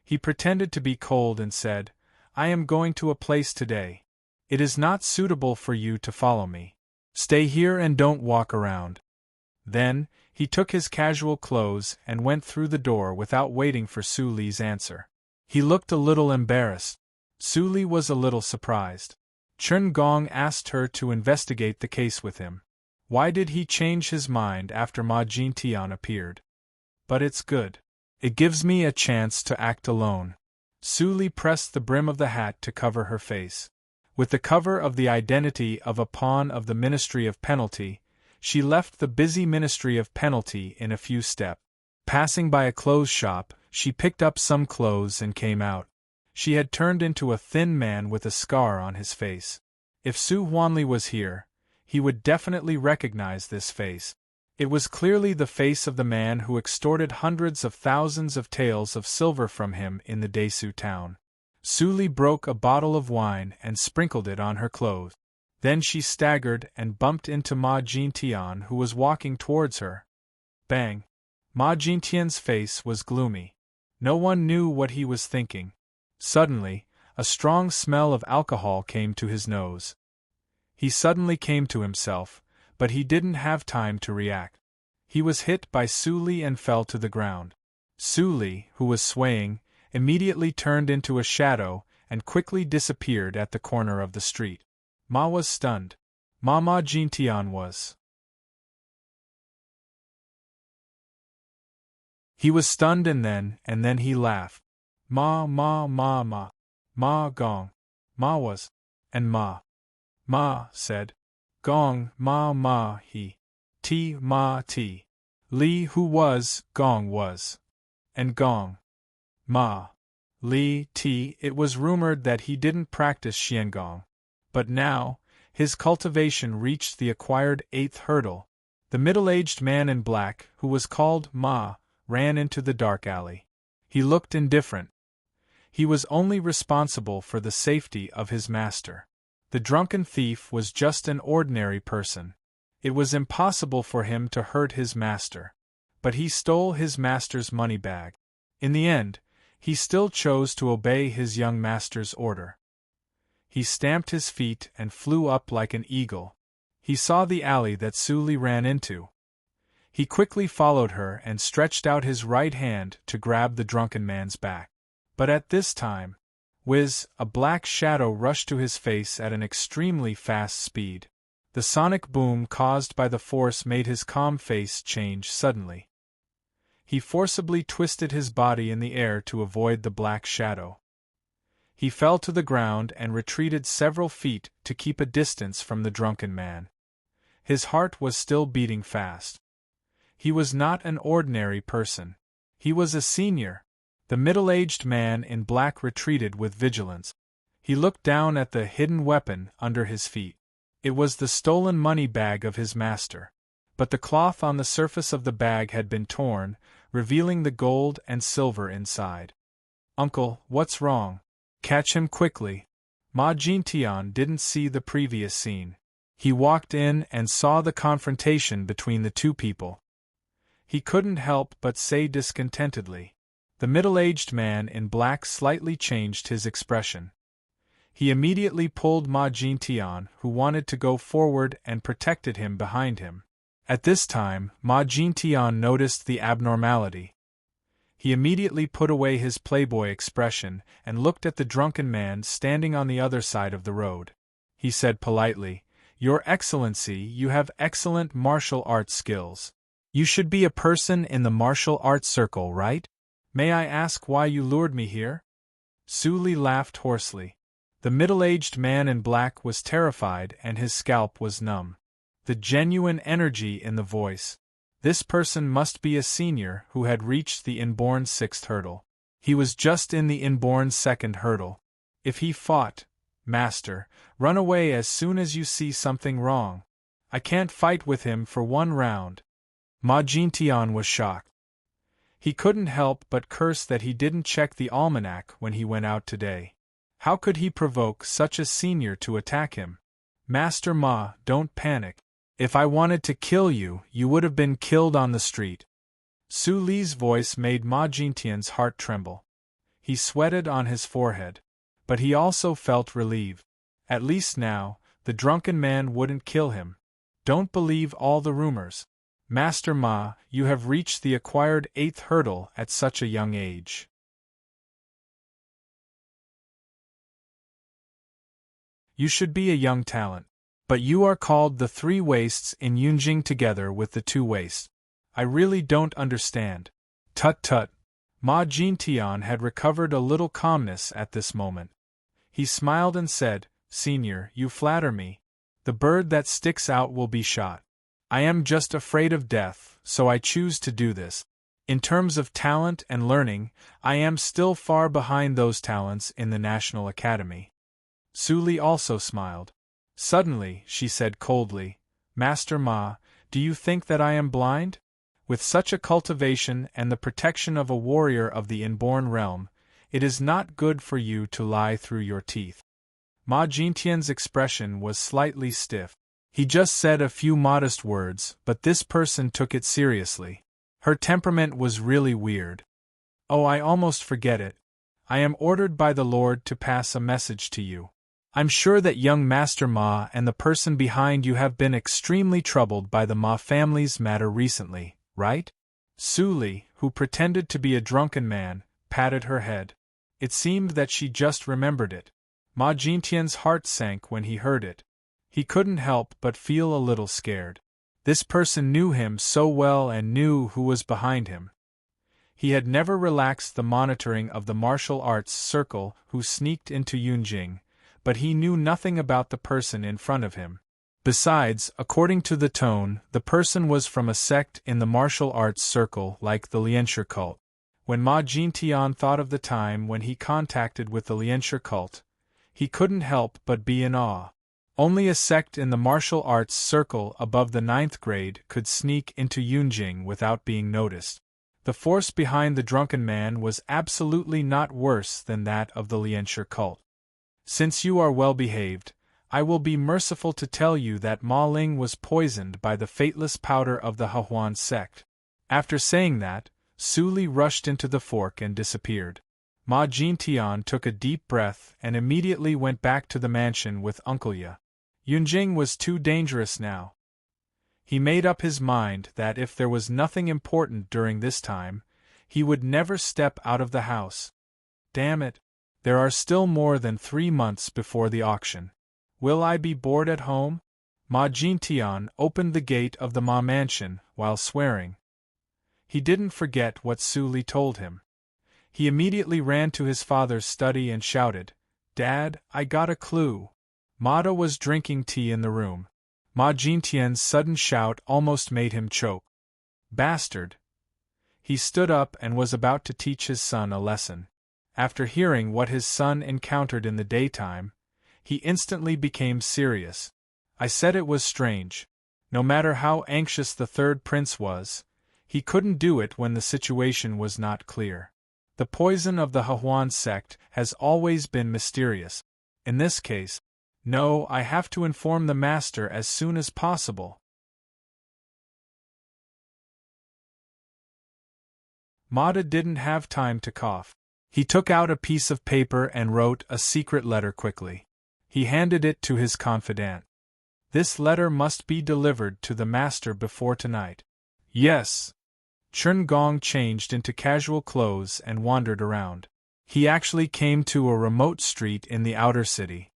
He pretended to be cold and said, "I am going to a place today. It is not suitable for you to follow me. Stay here and don't walk around." Then, he took his casual clothes and went through the door without waiting for Su Li's answer. He looked a little embarrassed. Su Li was a little surprised. Chen Gong asked her to investigate the case with him. Why did he change his mind after Ma Jintian appeared? But it's good. It gives me a chance to act alone. Su Li pressed the brim of the hat to cover her face. With the cover of the identity of a pawn of the Ministry of Penalty, she left the busy Ministry of Penalty in a few steps. Passing by a clothes shop, she picked up some clothes and came out. She had turned into a thin man with a scar on his face. If Su Huanli was here, he would definitely recognize this face. It was clearly the face of the man who extorted hundreds of thousands of taels of silver from him in the Desu town. Su Li broke a bottle of wine and sprinkled it on her clothes. Then she staggered and bumped into Ma Jintian, who was walking towards her. Bang! Ma Jintian's face was gloomy. No one knew what he was thinking. Suddenly, a strong smell of alcohol came to his nose. He suddenly came to himself, but he didn't have time to react. He was hit by Su Li and fell to the ground. Su Li, who was swaying, immediately turned into a shadow and quickly disappeared at the corner of the street. Ma was stunned. Ma Jintian was. He was stunned and then he laughed. Ma Gong. Ma was. And Ma said. Gong, he. Ti. Li who was, Gong was. And Gong. Ma. Li, Ti. It was rumored that he didn't practice Xiangong. But now, his cultivation reached the acquired 8th hurdle. The middle-aged man in black, who was called Ma, ran into the dark alley. He looked indifferent. He was only responsible for the safety of his master. The drunken thief was just an ordinary person. It was impossible for him to hurt his master. But he stole his master's money bag. In the end, he still chose to obey his young master's order. He stamped his feet and flew up like an eagle. He saw the alley that Su Li ran into. He quickly followed her and stretched out his right hand to grab the drunken man's back. But at this time, a black shadow rushed to his face at an extremely fast speed. The sonic boom caused by the force made his calm face change suddenly. He forcibly twisted his body in the air to avoid the black shadow. He fell to the ground and retreated several feet to keep a distance from the drunken man. His heart was still beating fast. He was not an ordinary person. He was a senior. The middle-aged man in black retreated with vigilance. He looked down at the hidden weapon under his feet. It was the stolen money bag of his master. But the cloth on the surface of the bag had been torn, revealing the gold and silver inside. "Uncle, what's wrong? Catch him quickly." Ma Jintian didn't see the previous scene. He walked in and saw the confrontation between the two people. He couldn't help but say discontentedly. The middle-aged man in black slightly changed his expression. He immediately pulled Ma Jintian, who wanted to go forward, and protected him behind him. At this time, Ma Jintian noticed the abnormality. He immediately put away his playboy expression and looked at the drunken man standing on the other side of the road. He said politely, "Your Excellency, you have excellent martial arts skills. You should be a person in the martial arts circle, right? May I ask why you lured me here?" Su Li laughed hoarsely. The middle-aged man in black was terrified and his scalp was numb. The genuine energy in the voice. This person must be a senior who had reached the inborn 6th hurdle. He was just in the inborn 2nd hurdle. If he fought, "Master, run away as soon as you see something wrong. I can't fight with him for one round." Ma Jintian was shocked. He couldn't help but curse that he didn't check the almanac when he went out today. How could he provoke such a senior to attack him? "Master Ma, don't panic. If I wanted to kill you, you would have been killed on the street." Su Li's voice made Ma Jintian's heart tremble. He sweated on his forehead. But he also felt relieved. At least now, the drunken man wouldn't kill him. Don't believe all the rumors. "Master Ma, you have reached the acquired 8th hurdle at such a young age. You should be a young talent. But you are called the 3 wastes in Yunjing together with the 2 wastes. I really don't understand." "Tut tut." Ma Jintian had recovered a little calmness at this moment. He smiled and said, "Senior, you flatter me. The bird that sticks out will be shot. I am just afraid of death, so I choose to do this. In terms of talent and learning, I am still far behind those talents in the National Academy." Su Li also smiled. Suddenly, she said coldly, "Master Ma, do you think that I am blind? With such a cultivation and the protection of a warrior of the inborn realm, it is not good for you to lie through your teeth." Ma Jintian's expression was slightly stiff. He just said a few modest words, but this person took it seriously. Her temperament was really weird. "Oh, I almost forget it. I am ordered by the Lord to pass a message to you. I'm sure that young Master Ma and the person behind you have been extremely troubled by the Ma family's matter recently, right?" Su Li, who pretended to be a drunken man, patted her head. It seemed that she just remembered it. Ma Jintian's heart sank when he heard it. He couldn't help but feel a little scared. This person knew him so well and knew who was behind him. He had never relaxed the monitoring of the martial arts circle who sneaked into Yunjing, but he knew nothing about the person in front of him. Besides, according to the tone, the person was from a sect in the martial arts circle like the Lianshi cult. When Ma Jintian thought of the time when he contacted with the Lianshi cult, he couldn't help but be in awe. Only a sect in the martial arts circle above the 9th grade could sneak into Yunjing without being noticed. The force behind the drunken man was absolutely not worse than that of the Lianshi cult. "Since you are well behaved, I will be merciful to tell you that Ma Ling was poisoned by the fateless powder of the Hahuan sect. After saying that, Su Li rushed into the fork and disappeared. Ma Jintian took a deep breath and immediately went back to the mansion with Uncle Ya. Yunjing was too dangerous now. He made up his mind that if there was nothing important during this time, he would never step out of the house. Damn it! There are still more than 3 months before the auction. Will I be bored at home? Ma Jintian opened the gate of the Ma mansion while swearing. He didn't forget what Su Li told him. He immediately ran to his father's study and shouted, "Dad, I got a clue." Mada was drinking tea in the room. Ma Jintian's sudden shout almost made him choke. Bastard! He stood up and was about to teach his son a lesson. After hearing what his son encountered in the daytime, he instantly became serious. I said it was strange. No matter how anxious the third prince was, he couldn't do it when the situation was not clear. The poison of the Hahuan sect has always been mysterious. In this case, no, I have to inform the master as soon as possible. Mada didn't have time to cough. He took out a piece of paper and wrote a secret letter quickly. He handed it to his confidant. This letter must be delivered to the master before tonight. Yes. Chen Gong changed into casual clothes and wandered around. He actually came to a remote street in the outer city.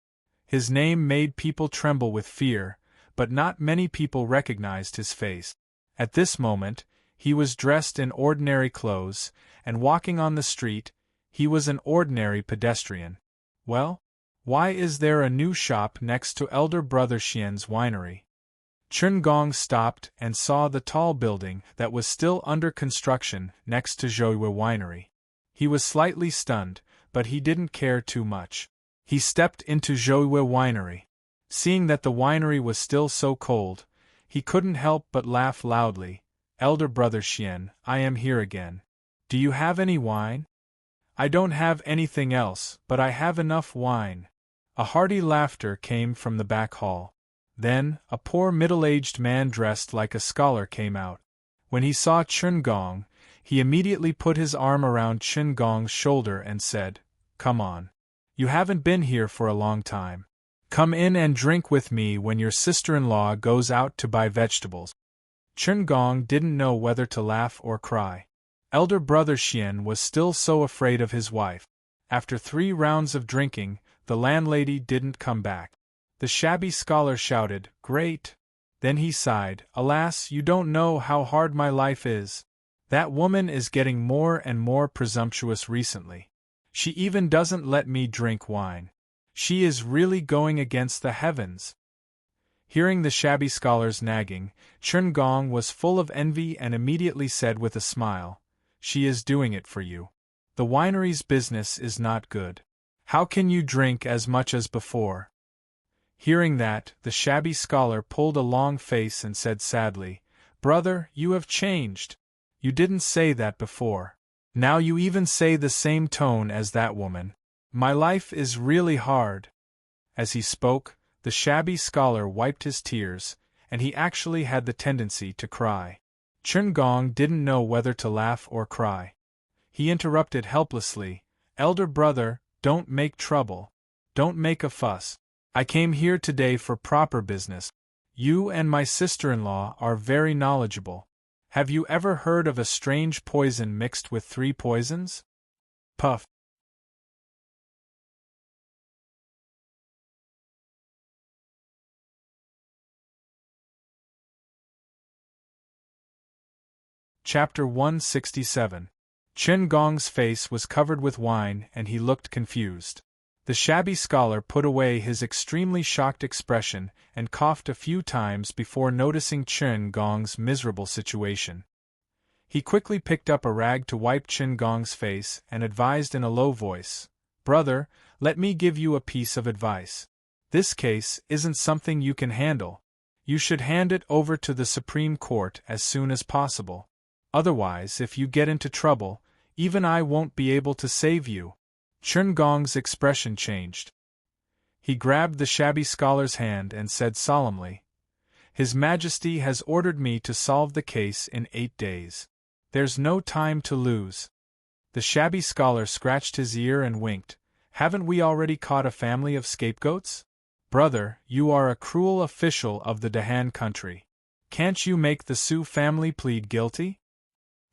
His name made people tremble with fear, but not many people recognized his face. At this moment, he was dressed in ordinary clothes, and walking on the street, he was an ordinary pedestrian. Well, why is there a new shop next to elder brother Xian's winery? Chen Gong stopped and saw the tall building that was still under construction next to Zhouhui winery. He was slightly stunned, but he didn't care too much. He stepped into Zhouhui winery. Seeing that the winery was still so cold, he couldn't help but laugh loudly. Elder brother Xian, I am here again. Do you have any wine? I don't have anything else, but I have enough wine. A hearty laughter came from the back hall. Then, a poor middle-aged man dressed like a scholar came out. When he saw Chen Gong, he immediately put his arm around Chen Gong's shoulder and said, "Come on. You haven't been here for a long time. Come in and drink with me when your sister-in-law goes out to buy vegetables." Chen Gong didn't know whether to laugh or cry. Elder brother Xian was still so afraid of his wife. After 3 rounds of drinking, the landlady didn't come back. The shabby scholar shouted, "Great!" Then he sighed, "Alas, you don't know how hard my life is. That woman is getting more and more presumptuous recently. She even doesn't let me drink wine. She is really going against the heavens." Hearing the shabby scholar's nagging, Chen Gong was full of envy and immediately said with a smile, "She is doing it for you. The winery's business is not good. How can you drink as much as before?" Hearing that, the shabby scholar pulled a long face and said sadly, "Brother, you have changed. You didn't say that before. Now you even say the same tone as that woman. My life is really hard." As he spoke, the shabby scholar wiped his tears, and he actually had the tendency to cry. Chen Gong didn't know whether to laugh or cry. He interrupted helplessly, "Elder brother, don't make trouble. Don't make a fuss. I came here today for proper business. You and my sister-in-law are very knowledgeable. Have you ever heard of a strange poison mixed with 3 poisons?" Puff. Chapter 167. Chen Gong's face was covered with wine and he looked confused. The shabby scholar put away his extremely shocked expression and coughed a few times before noticing Chen Gong's miserable situation. He quickly picked up a rag to wipe Chen Gong's face and advised in a low voice, "Brother, let me give you a piece of advice. This case isn't something you can handle. You should hand it over to the Supreme Court as soon as possible. Otherwise, if you get into trouble, even I won't be able to save you." Chen Gong's expression changed. He grabbed the shabby scholar's hand and said solemnly, "His Majesty has ordered me to solve the case in 8 days. There's no time to lose." The shabby scholar scratched his ear and winked. "Haven't we already caught a family of scapegoats? Brother, you are a cruel official of the Dahan country. Can't you make the Su family plead guilty?"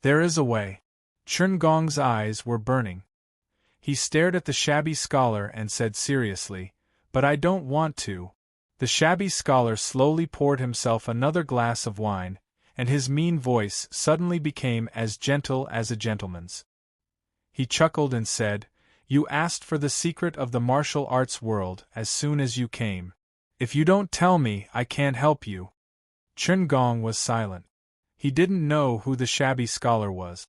"There is a way." Chun-Gong's eyes were burning. He stared at the shabby scholar and said seriously, "But I don't want to." The shabby scholar slowly poured himself another glass of wine, and his mean voice suddenly became as gentle as a gentleman's. He chuckled and said, "You asked for the secret of the martial arts world as soon as you came. If you don't tell me, I can't help you." Chun-Gong was silent. He didn't know who the shabby scholar was.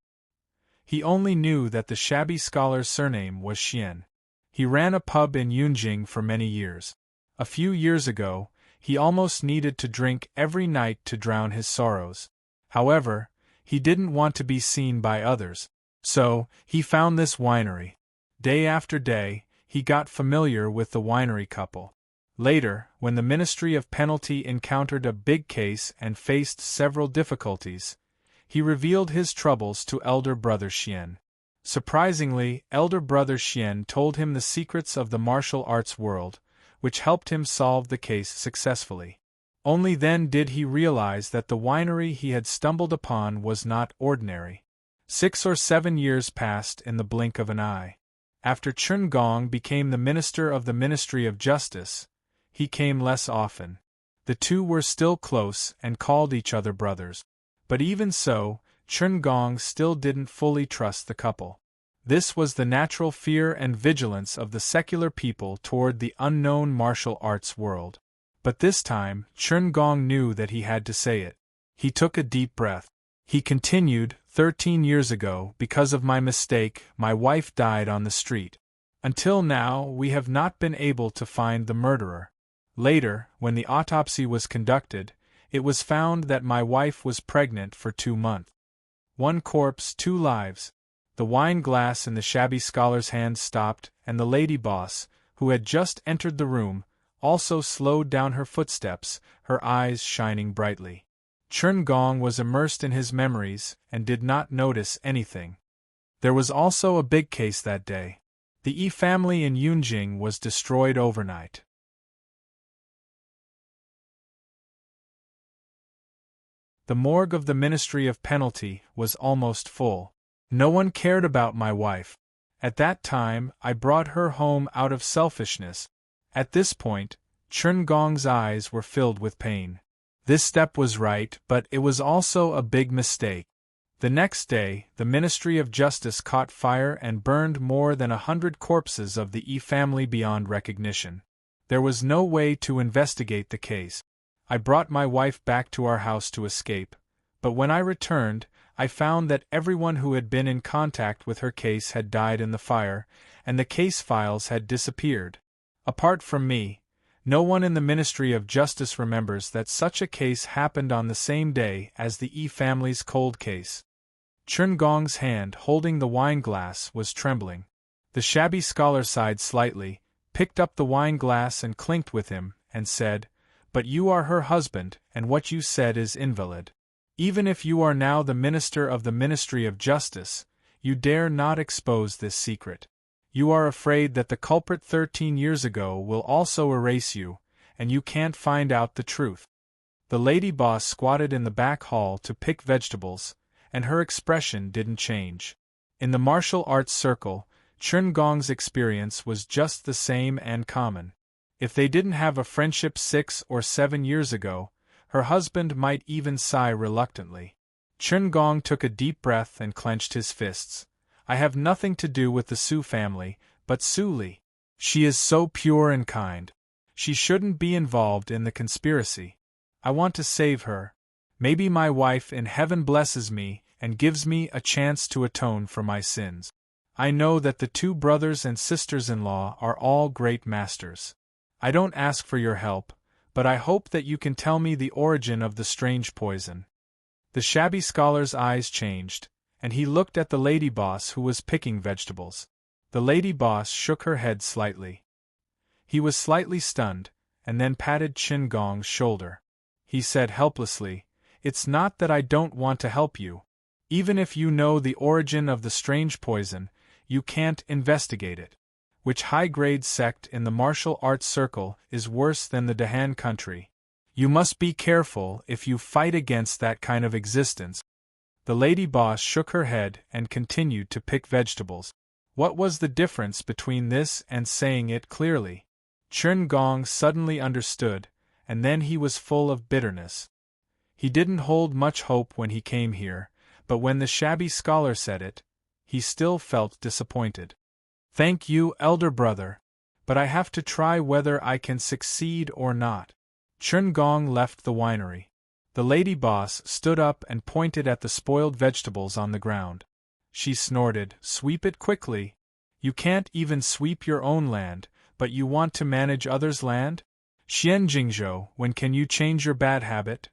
He only knew that the shabby scholar's surname was Xian. He ran a pub in Yunjing for many years. A few years ago, he almost needed to drink every night to drown his sorrows. However, he didn't want to be seen by others. So, he found this winery. Day after day, he got familiar with the winery couple. Later, when the Ministry of Penalty encountered a big case and faced several difficulties, he revealed his troubles to elder brother Xian. Surprisingly, elder brother Xian told him the secrets of the martial arts world, which helped him solve the case successfully. Only then did he realize that the winery he had stumbled upon was not ordinary. 6 or 7 years passed in the blink of an eye. After Chun-Gong became the minister of the Ministry of Justice, he came less often. The two were still close and called each other brothers. But even so, Chun-Gong still didn't fully trust the couple. This was the natural fear and vigilance of the secular people toward the unknown martial arts world. But this time, Chun-Gong knew that he had to say it. He took a deep breath. He continued, 13 years ago, because of my mistake, my wife died on the street. Until now, we have not been able to find the murderer. Later, when the autopsy was conducted, it was found that my wife was pregnant for 2 months. 1 corpse, 2 lives. The wine glass in the shabby scholar's hand stopped, and the lady boss, who had just entered the room, also slowed down her footsteps, her eyes shining brightly. Chun-Gong was immersed in his memories and did not notice anything. There was also a big case that day. The Yi family in Yunjing was destroyed overnight. The morgue of the Ministry of Penalty was almost full. No one cared about my wife. At that time, I brought her home out of selfishness. At this point, Chun-Gong's eyes were filled with pain. This step was right, but it was also a big mistake. The next day, the Ministry of Justice caught fire and burned more than 100 corpses of the Yi family beyond recognition. There was no way to investigate the case. I brought my wife back to our house to escape, but when I returned, I found that everyone who had been in contact with her case had died in the fire, and the case files had disappeared. Apart from me, no one in the Ministry of Justice remembers that such a case happened on the same day as the Yi family's cold case. Chun-Gong's hand holding the wine glass was trembling. The shabby scholar sighed slightly, picked up the wine glass and clinked with him, and said, "But you are her husband, and what you said is invalid. Even if you are now the minister of the Ministry of Justice, you dare not expose this secret. You are afraid that the culprit 13 years ago will also erase you, and you can't find out the truth." The lady boss squatted in the back hall to pick vegetables, and her expression didn't change. In the martial arts circle, Chun-Gong's experience was just the same and common. If they didn't have a friendship 6 or 7 years ago, her husband might even sigh reluctantly. Chun-Gong took a deep breath and clenched his fists. "I have nothing to do with the Su family, but Su Li. She is so pure and kind. She shouldn't be involved in the conspiracy. I want to save her. Maybe my wife in heaven blesses me and gives me a chance to atone for my sins. I know that the 2 brothers and sisters-in-law are all great masters. I don't ask for your help, but I hope that you can tell me the origin of the strange poison." The shabby scholar's eyes changed, and he looked at the lady boss who was picking vegetables. The lady boss shook her head slightly. He was slightly stunned, and then patted Qin Gong's shoulder. He said helplessly, "It's not that I don't want to help you. Even if you know the origin of the strange poison, you can't investigate it. Which high-grade sect in the martial arts circle is worse than the Dahan country? You must be careful if you fight against that kind of existence." The lady boss shook her head and continued to pick vegetables. What was the difference between this and saying it clearly? Qin Gong suddenly understood, and then he was full of bitterness. He didn't hold much hope when he came here, but when the shabby scholar said it, he still felt disappointed. "Thank you, elder brother, but I have to try whether I can succeed or not." Qin Gong left the winery. The lady boss stood up and pointed at the spoiled vegetables on the ground. She snorted, "Sweep it quickly. You can't even sweep your own land, but you want to manage others' land? Xian Jingzhou, when can you change your bad habit?"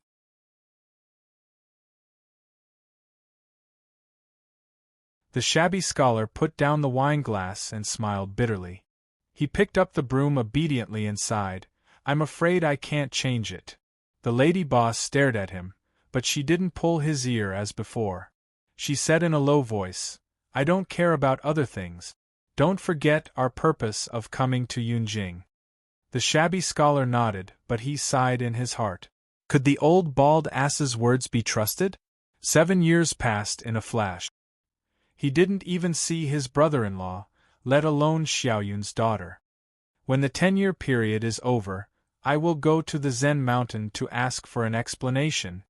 The shabby scholar put down the wine glass and smiled bitterly. He picked up the broom obediently and sighed, "I'm afraid I can't change it." The lady boss stared at him, but she didn't pull his ear as before. She said in a low voice, "I don't care about other things. Don't forget our purpose of coming to Yunjing." The shabby scholar nodded, but he sighed in his heart. Could the old bald ass's words be trusted? 7 years passed in a flash. He didn't even see his brother-in-law, let alone Xiaoyun's daughter. "When the 10-year period is over, I will go to the Zen mountain to ask for an explanation."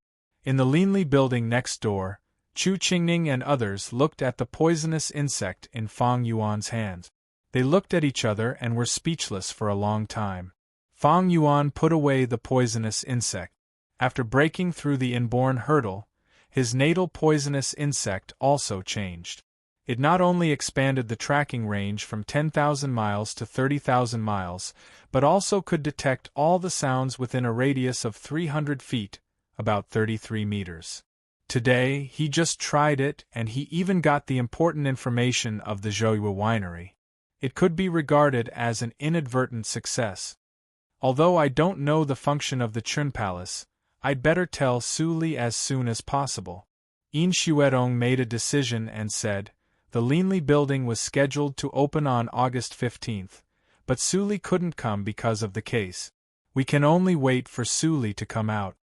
In the Linli building next door, Chu Qingning and others looked at the poisonous insect in Fang Yuan's hands. They looked at each other and were speechless for a long time. Fang Yuan put away the poisonous insect. After breaking through the inborn hurdle, his natal poisonous insect also changed. It not only expanded the tracking range from 10,000 miles to 30,000 miles, but also could detect all the sounds within a radius of 300 feet, about 33 meters. Today, he just tried it and he even got the important information of the Zhouyue winery. It could be regarded as an inadvertent success. Although I don't know the function of the Chun Palace, I'd better tell Su Li as soon as possible. Yin Xuedong made a decision and said, the Linli building was scheduled to open on August 15th, but Su Li couldn't come because of the case. We can only wait for Su Li to come out.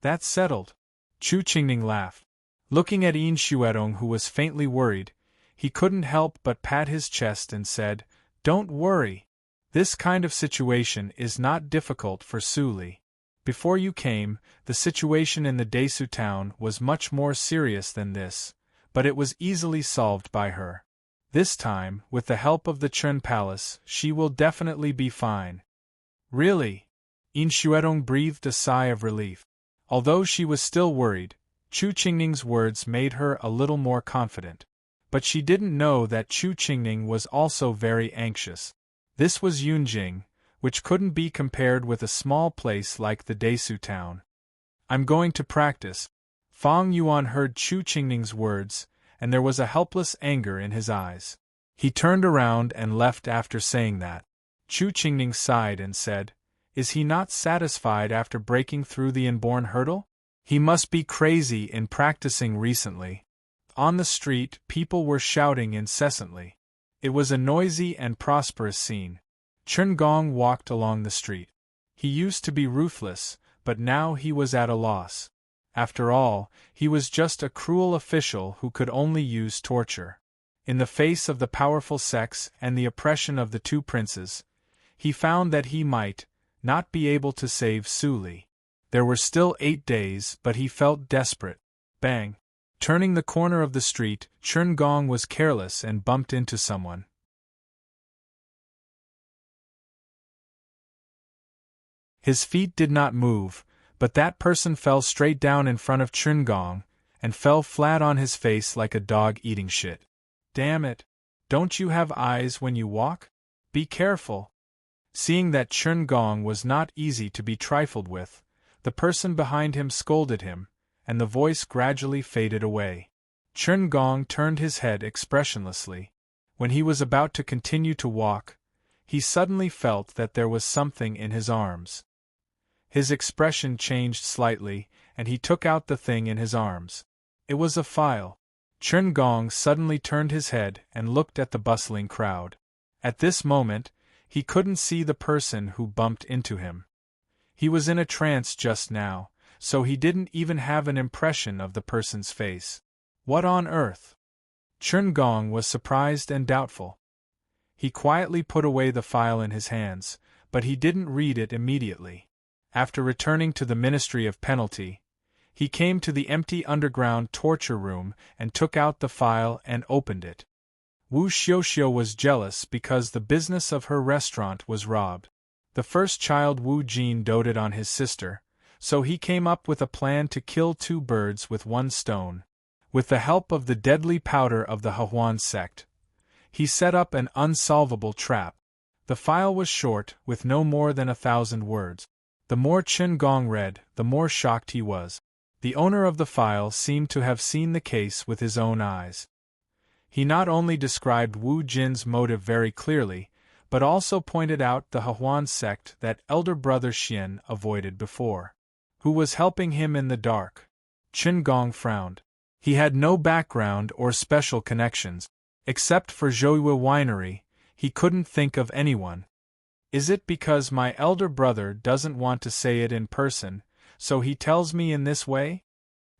That's settled. Chu Qingning laughed. Looking at Yin Xuedong, who was faintly worried, he couldn't help but pat his chest and said, "Don't worry. This kind of situation is not difficult for Su Li. Before you came, the situation in the Desu town was much more serious than this, but it was easily solved by her. This time, with the help of the Chun Palace, she will definitely be fine." "Really?" Yin Xuedong breathed a sigh of relief. Although she was still worried, Chu Qingning's words made her a little more confident. But she didn't know that Chu Qingning was also very anxious. This was Yunjing, which couldn't be compared with a small place like the Desu town. "I'm going to practice." Fang Yuan heard Chu Qingning's words, and there was a helpless anger in his eyes. He turned around and left after saying that. Chu Qingning sighed and said, "Is he not satisfied after breaking through the inborn hurdle? He must be crazy in practicing recently." On the street, people were shouting incessantly. It was a noisy and prosperous scene. Chun Gong walked along the street. He used to be ruthless, but now he was at a loss. After all, he was just a cruel official who could only use torture. In the face of the powerful sects and the oppression of the two princes, he found that he might not be able to save Su Li. There were still 8 days, but he felt desperate. Bang! Turning the corner of the street, Chun Gong was careless and bumped into someone. His feet did not move, but that person fell straight down in front of Chun Gong, and fell flat on his face like a dog eating shit. "Damn it! Don't you have eyes when you walk? Be careful!" Seeing that Chun Gong was not easy to be trifled with, the person behind him scolded him, and the voice gradually faded away. Chun Gong turned his head expressionlessly. When he was about to continue to walk, he suddenly felt that there was something in his arms. His expression changed slightly, and he took out the thing in his arms. It was a file. Chun Gong suddenly turned his head and looked at the bustling crowd. At this moment, he couldn't see the person who bumped into him. He was in a trance just now, so he didn't even have an impression of the person's face. What on earth? Chun Gong was surprised and doubtful. He quietly put away the file in his hands, but he didn't read it immediately. After returning to the Ministry of Penalty, he came to the empty underground torture room and took out the file and opened it. Wu Xiuxiu was jealous because the business of her restaurant was robbed. The first child Wu Jin doted on his sister, so he came up with a plan to kill two birds with one stone. With the help of the deadly powder of the Huan sect, he set up an unsolvable trap. The file was short, with no more than 1,000 words. The more Chun Gong read, the more shocked he was. The owner of the file seemed to have seen the case with his own eyes. He not only described Wu Jin's motive very clearly, but also pointed out the Huan sect that elder brother Xian avoided before. Who was helping him in the dark? Chun Gong frowned. He had no background or special connections. Except for Zhouyue Winery, he couldn't think of anyone. Is it because my elder brother doesn't want to say it in person, so he tells me in this way?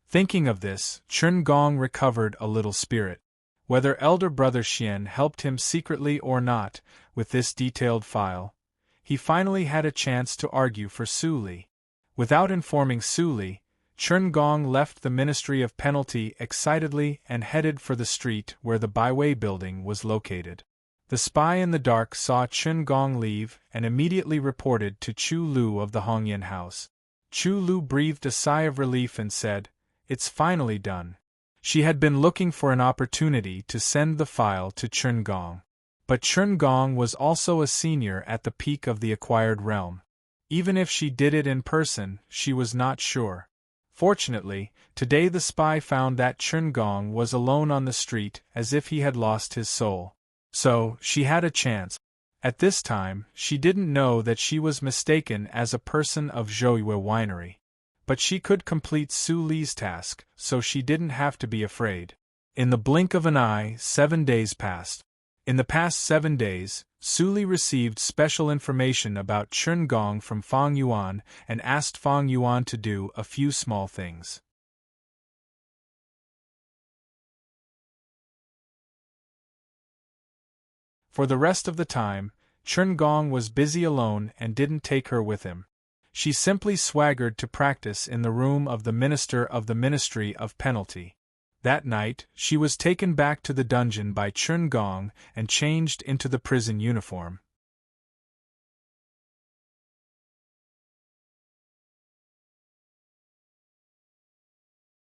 Thinking of this, Chun Gong recovered a little spirit. Whether elder brother Xian helped him secretly or not, with this detailed file, he finally had a chance to argue for Su Li. Without informing Su Li, Chun Gong left the Ministry of Penalty excitedly and headed for the street where the Baiwei building was located. The spy in the dark saw Chun Gong leave and immediately reported to Chu Lu of the Hongyan house. Chu Lu breathed a sigh of relief and said, "It's finally done." She had been looking for an opportunity to send the file to Chun Gong. But Chun Gong was also a senior at the peak of the acquired realm. Even if she did it in person, she was not sure. Fortunately, today the spy found that Chun Gong was alone on the street as if he had lost his soul. So, she had a chance. At this time, she didn't know that she was mistaken as a person of Zhouyue Winery. But she could complete Su Li's task, so she didn't have to be afraid. In the blink of an eye, 7 days passed. In the past 7 days, Su Li received special information about Chun Gong from Fang Yuan and asked Fang Yuan to do a few small things. For the rest of the time, Chun Gong was busy alone and didn't take her with him. She simply swaggered to practice in the room of the minister of the Ministry of Penalty. That night, she was taken back to the dungeon by Chun Gong and changed into the prison uniform.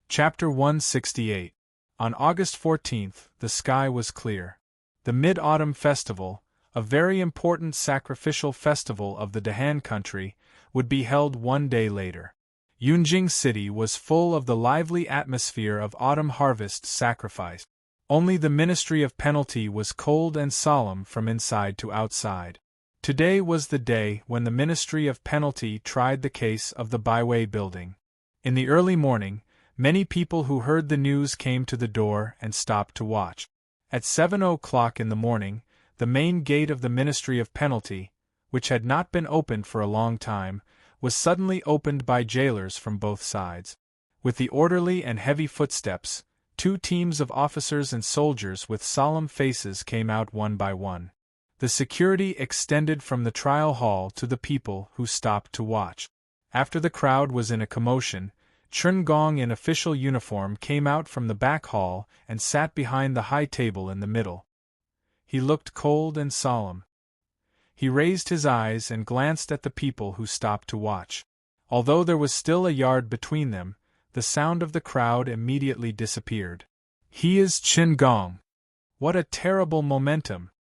Chapter 168. On August 14th, the sky was clear. The Mid-Autumn Festival, a very important sacrificial festival of the Dahan country, would be held 1 day later. Yunjing City was full of the lively atmosphere of autumn harvest sacrifice. Only the Ministry of Penalty was cold and solemn from inside to outside. Today was the day when the Ministry of Penalty tried the case of the Baiwei building. In the early morning, many people who heard the news came to the door and stopped to watch. At 7 o'clock in the morning, the main gate of the Ministry of Penalty, which had not been opened for a long time, was suddenly opened by jailers from both sides. With the orderly and heavy footsteps, 2 teams of officers and soldiers with solemn faces came out one by one. The security extended from the trial hall to the people who stopped to watch. After the crowd was in a commotion, Chun Gong in official uniform came out from the back hall and sat behind the high table in the middle. He looked cold and solemn. He raised his eyes and glanced at the people who stopped to watch. Although there was still a yard between them, the sound of the crowd immediately disappeared. He is Chun Gong. What a terrible momentum!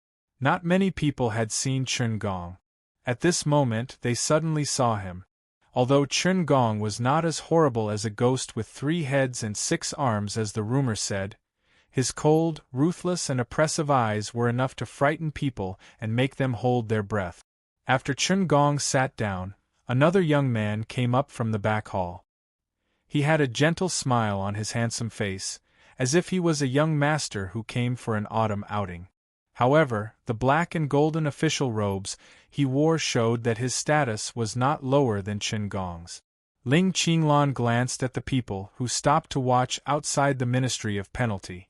Not many people had seen Chun Gong. At this moment they suddenly saw him. Although Chun Gong was not as horrible as a ghost with 3 heads and 6 arms as the rumor said, His cold, ruthless and oppressive eyes were enough to frighten people and make them hold their breath. After Chun Gong sat down, another young man came up from the back hall. He had a gentle smile on his handsome face, as if he was a young master who came for an autumn outing. However, the black and golden official robes he wore showed that his status was not lower than Chun Gong's. Ling Qinglan glanced at the people who stopped to watch outside the Ministry of Penalty.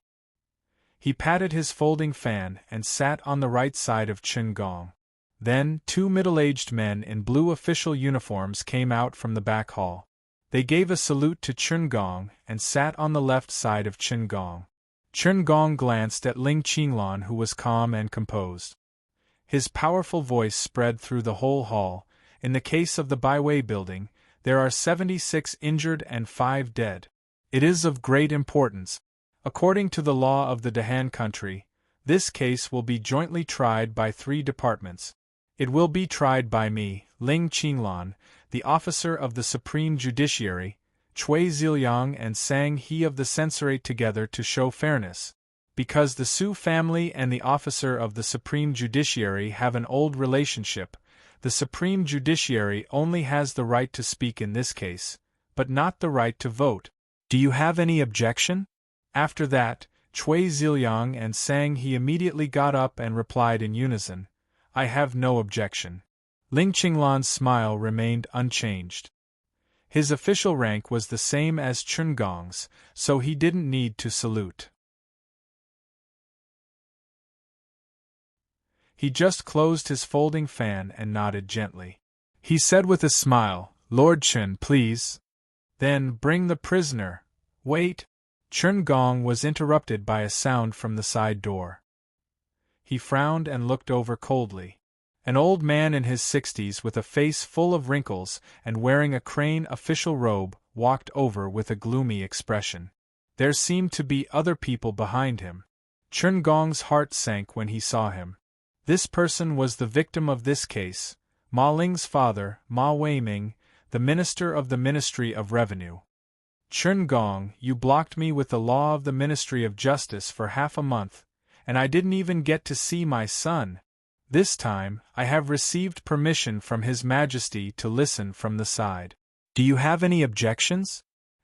He patted his folding fan and sat on the right side of Chun Gong. Then, two middle-aged men in blue official uniforms came out from the back hall. They gave a salute to Chun Gong and sat on the left side of Chun Gong. Chun Gong glanced at Ling Qinglan, who was calm and composed. His powerful voice spread through the whole hall. In the case of the Baiwei building, there are 76 injured and 5 dead. It is of great importance. According to the law of the Dahan country, this case will be jointly tried by 3 departments. It will be tried by me, Ling Qinglan, the officer of the Supreme Judiciary, Cui Ziliang and Sang He of the Censorate together to show fairness. Because the Su family and the officer of the Supreme Judiciary have an old relationship, the Supreme Judiciary only has the right to speak in this case, but not the right to vote. Do you have any objection? After that, Cui Ziliang and Sang He immediately got up and replied in unison, I have no objection. Ling Qinglan's smile remained unchanged. His official rank was the same as Chun Gong's, so he didn't need to salute. He just closed his folding fan and nodded gently. He said with a smile, Lord Chun, please. Then bring the prisoner. Wait. Chun Gong was interrupted by a sound from the side door. He frowned and looked over coldly. An old man in his 60s with a face full of wrinkles and wearing a crane official robe walked over with a gloomy expression. There seemed to be other people behind him. Chun Gong's heart sank when he saw him. This person was the victim of this case, Ma Ling's father, Ma Weiming, the minister of the Ministry of Revenue. Chun Gong, you blocked me with the law of the Ministry of Justice for half a month, and I didn't even get to see my son. This time, I have received permission from His Majesty to listen from the side. Do you have any objections?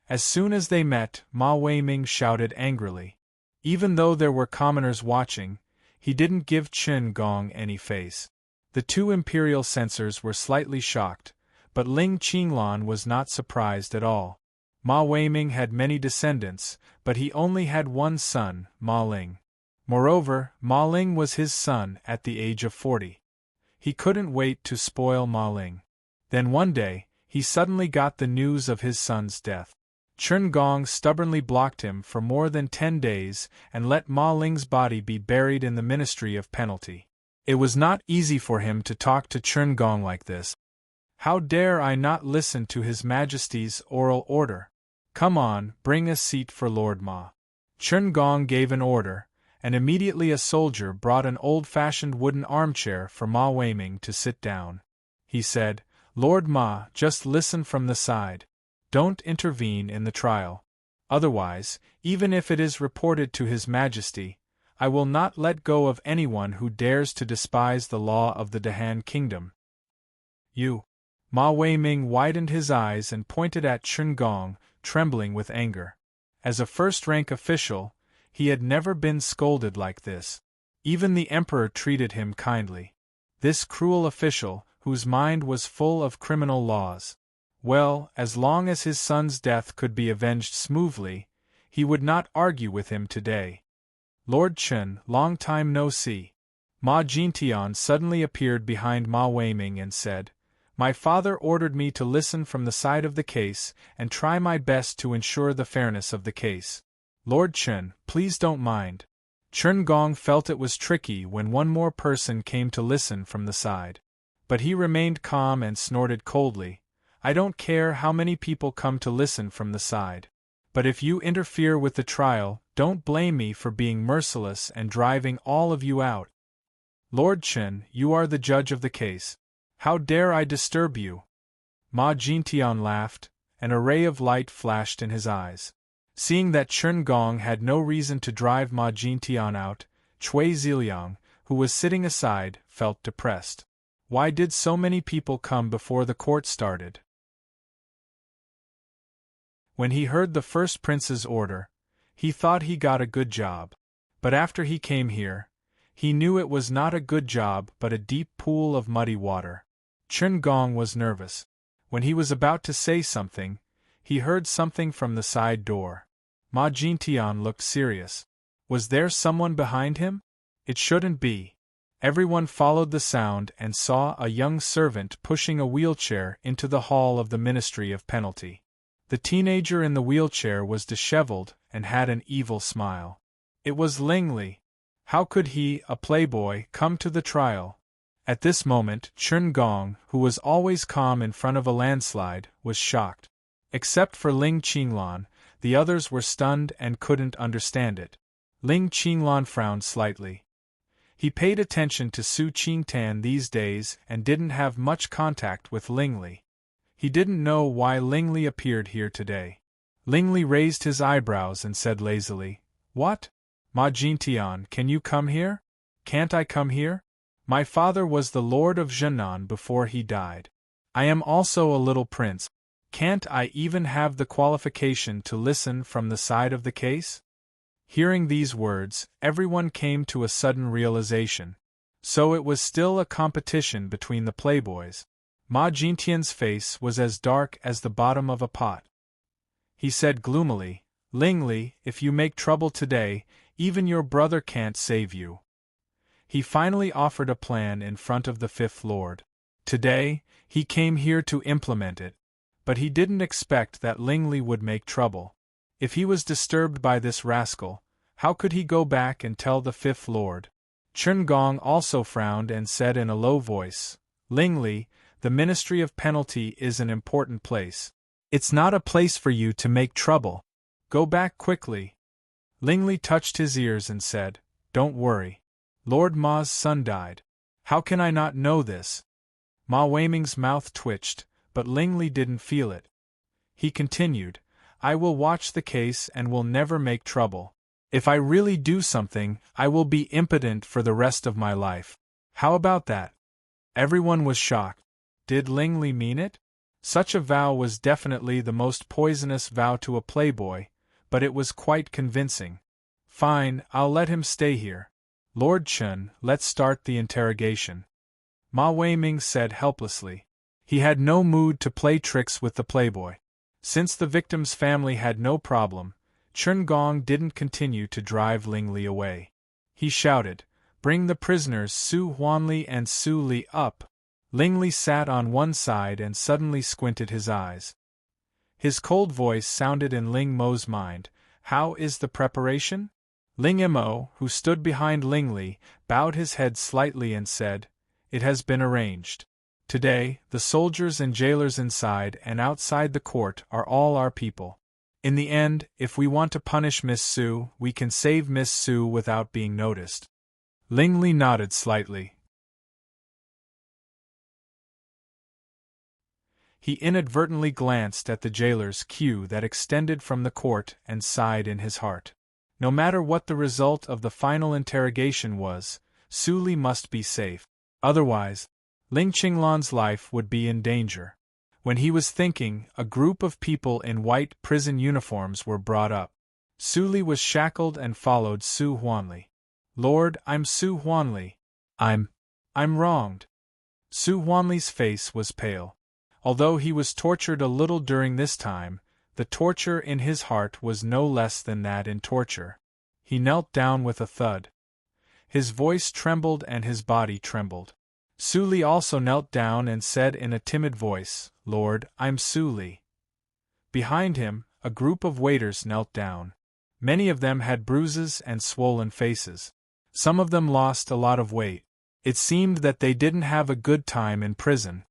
As soon as they met, Ma Weiming shouted angrily. Even though there were commoners watching, he didn't give Chun Gong any face. The 2 imperial censors were slightly shocked, but Ling Qinglan was not surprised at all. Ma Weiming had many descendants, but he only had one son, Ma Ling. Moreover, Ma Ling was his son at the age of 40. He couldn't wait to spoil Ma Ling. Then one day, he suddenly got the news of his son's death. Chun Gong stubbornly blocked him for more than 10 days and let Ma Ling's body be buried in the Ministry of Penalty. It was not easy for him to talk to Chun Gong like this. How dare I not listen to His Majesty's oral order? Come on, bring a seat for Lord Ma. Chun Gong gave an order, and immediately a soldier brought an old-fashioned wooden armchair for Ma Weiming to sit down. He said, Lord Ma, just listen from the side. Don't intervene in the trial. Otherwise, even if it is reported to His Majesty, I will not let go of anyone who dares to despise the law of the Dahan kingdom. You. Ma Weiming widened his eyes and pointed at Chun Gong, trembling with anger. As a first-rank official, he had never been scolded like this. Even the emperor treated him kindly. This cruel official, whose mind was full of criminal laws. Well, as long as his son's death could be avenged smoothly, he would not argue with him today. Lord Chun, long time no see. Ma Jintian suddenly appeared behind Ma Weiming and said, My father ordered me to listen from the side of the case and try my best to ensure the fairness of the case. Lord Chun, please don't mind. Chun Gong felt it was tricky when one more person came to listen from the side. But he remained calm and snorted coldly, I don't care how many people come to listen from the side. But if you interfere with the trial, don't blame me for being merciless and driving all of you out. Lord Chun, you are the judge of the case. How dare I disturb you? Ma Jintian laughed, and a ray of light flashed in his eyes. Seeing that Chen Gong had no reason to drive Ma Jintian out, Cui Ziliang, who was sitting aside, felt depressed. Why did so many people come before the court started? When he heard the first prince's order, he thought he got a good job. But after he came here, he knew it was not a good job but a deep pool of muddy water. Chen Gong was nervous. When he was about to say something, he heard something from the side door. Ma Jintian looked serious. Was there someone behind him? It shouldn't be. Everyone followed the sound and saw a young servant pushing a wheelchair into the hall of the Ministry of Penalty. The teenager in the wheelchair was disheveled and had an evil smile. It was Ling Li. How could he, a playboy, come to the trial? At this moment, Chen Gong, who was always calm in front of a landslide, was shocked. Except for Ling Qinglan, the others were stunned and couldn't understand it. Ling Qinglan frowned slightly. He paid attention to Su Qingtan these days and didn't have much contact with Ling Li. He didn't know why Ling Li appeared here today. Ling Li raised his eyebrows and said lazily, "What? Ma Jintian, can you come here?" "Can't I come here? My father was the Lord of Zhenan before he died. I am also a little prince. Can't I even have the qualification to listen from the side of the case?" Hearing these words, everyone came to a sudden realization. So it was still a competition between the playboys. Ma Jintian's face was as dark as the bottom of a pot. He said gloomily, "Ling Li, if you make trouble today, even your brother can't save you." He finally offered a plan in front of the Fifth Lord. Today, he came here to implement it. But he didn't expect that Ling Li would make trouble. If he was disturbed by this rascal, how could he go back and tell the Fifth Lord? Chen Gong also frowned and said in a low voice, "Ling Li, the Ministry of Penalty is an important place. It's not a place for you to make trouble. Go back quickly." Ling Li touched his ears and said, "Don't worry. Lord Ma's son died. How can I not know this?" Ma Weiming's mouth twitched, but Ling Li didn't feel it. He continued, "I will watch the case and will never make trouble. If I really do something, I will be impotent for the rest of my life. How about that?" Everyone was shocked. Did Ling Li mean it? Such a vow was definitely the most poisonous vow to a playboy, but it was quite convincing. "Fine, I'll let him stay here. Lord Chen, let's start the interrogation," Ma Weiming said helplessly. He had no mood to play tricks with the playboy. Since the victim's family had no problem, Chen Gong didn't continue to drive Ling Li away. He shouted, "Bring the prisoners Su Huanli and Su Li up." Ling Li sat on one side and suddenly squinted his eyes. His cold voice sounded in Ling Mo's mind, "How is the preparation?" Ling Mo, who stood behind Ling Li, bowed his head slightly and said, "It has been arranged. Today, the soldiers and jailers inside and outside the court are all our people. In the end, if we want to punish Miss Su, we can save Miss Su without being noticed." Ling Li nodded slightly. He inadvertently glanced at the jailer's queue that extended from the court and sighed in his heart. No matter what the result of the final interrogation was, Su Li must be safe. Otherwise, Ling Qinglan's life would be in danger. When he was thinking, a group of people in white prison uniforms were brought up. Su Li was shackled and followed Su Huanli. "Lord, I'm Su Huanli. I'm wronged." Su Huanli's face was pale. Although he was tortured a little during this time, the torture in his heart was no less than that in torture. He knelt down with a thud. His voice trembled and his body trembled. Su Li also knelt down and said in a timid voice, "Lord, I'm Su Li." Behind him, a group of waiters knelt down. Many of them had bruises and swollen faces. Some of them lost a lot of weight. It seemed that they didn't have a good time in prison.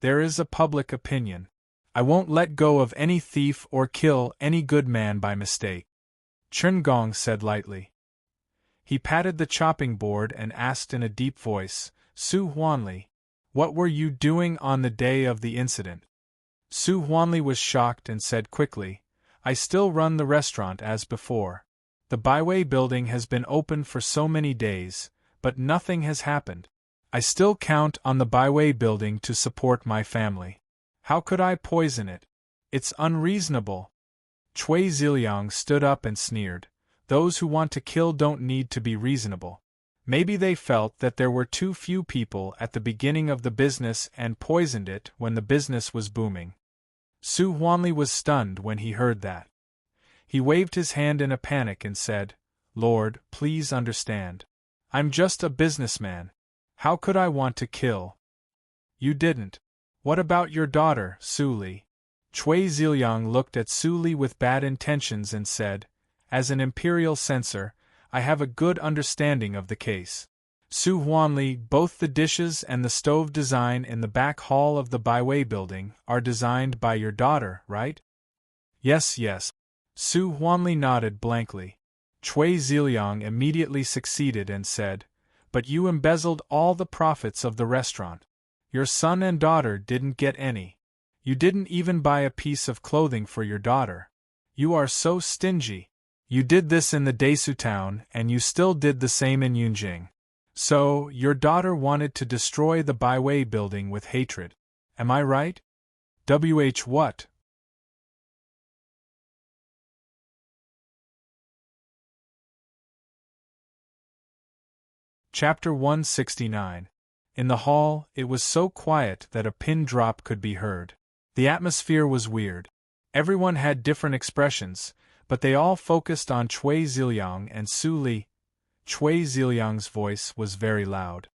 There is a public opinion. I won't let go of any thief or kill any good man by mistake, Chen Gong said lightly. He patted the chopping board and asked in a deep voice, "Su Huanli, what were you doing on the day of the incident?" Su Huanli was shocked and said quickly, I still run the restaurant as before. The Byway building has been open for so many days, but nothing has happened. I still count on the Byway building to support my family. How could I poison it? It's unreasonable." Chui Ziliang stood up and sneered. "Those who want to kill don't need to be reasonable. Maybe they felt that there were too few people at the beginning of the business and poisoned it when the business was booming." Su Huanli was stunned when he heard that. He waved his hand in a panic and said, "Lord, please understand. I'm just a businessman. How could I want to kill?" "You didn't. What about your daughter, Su Li?" Chui Ziliang looked at Su Li with bad intentions and said, "As an imperial censor, I have a good understanding of the case. Su Huanli, both the dishes and the stove design in the back hall of the Byway building are designed by your daughter, right?" "Yes, yes." Su Huanli nodded blankly. Chui Ziliang immediately succeeded and said, "But you embezzled all the profits of the restaurant. Your son and daughter didn't get any. You didn't even buy a piece of clothing for your daughter. You are so stingy. You did this in the Desu town, and you still did the same in Yunjing. So, your daughter wanted to destroy the Byway building with hatred. Am I right? What? Chapter 169. In the hall, it was so quiet that a pin drop could be heard. The atmosphere was weird. Everyone had different expressions, but they all focused on Chui Ziliang and Su Li. Chui Ziliang's voice was very loud.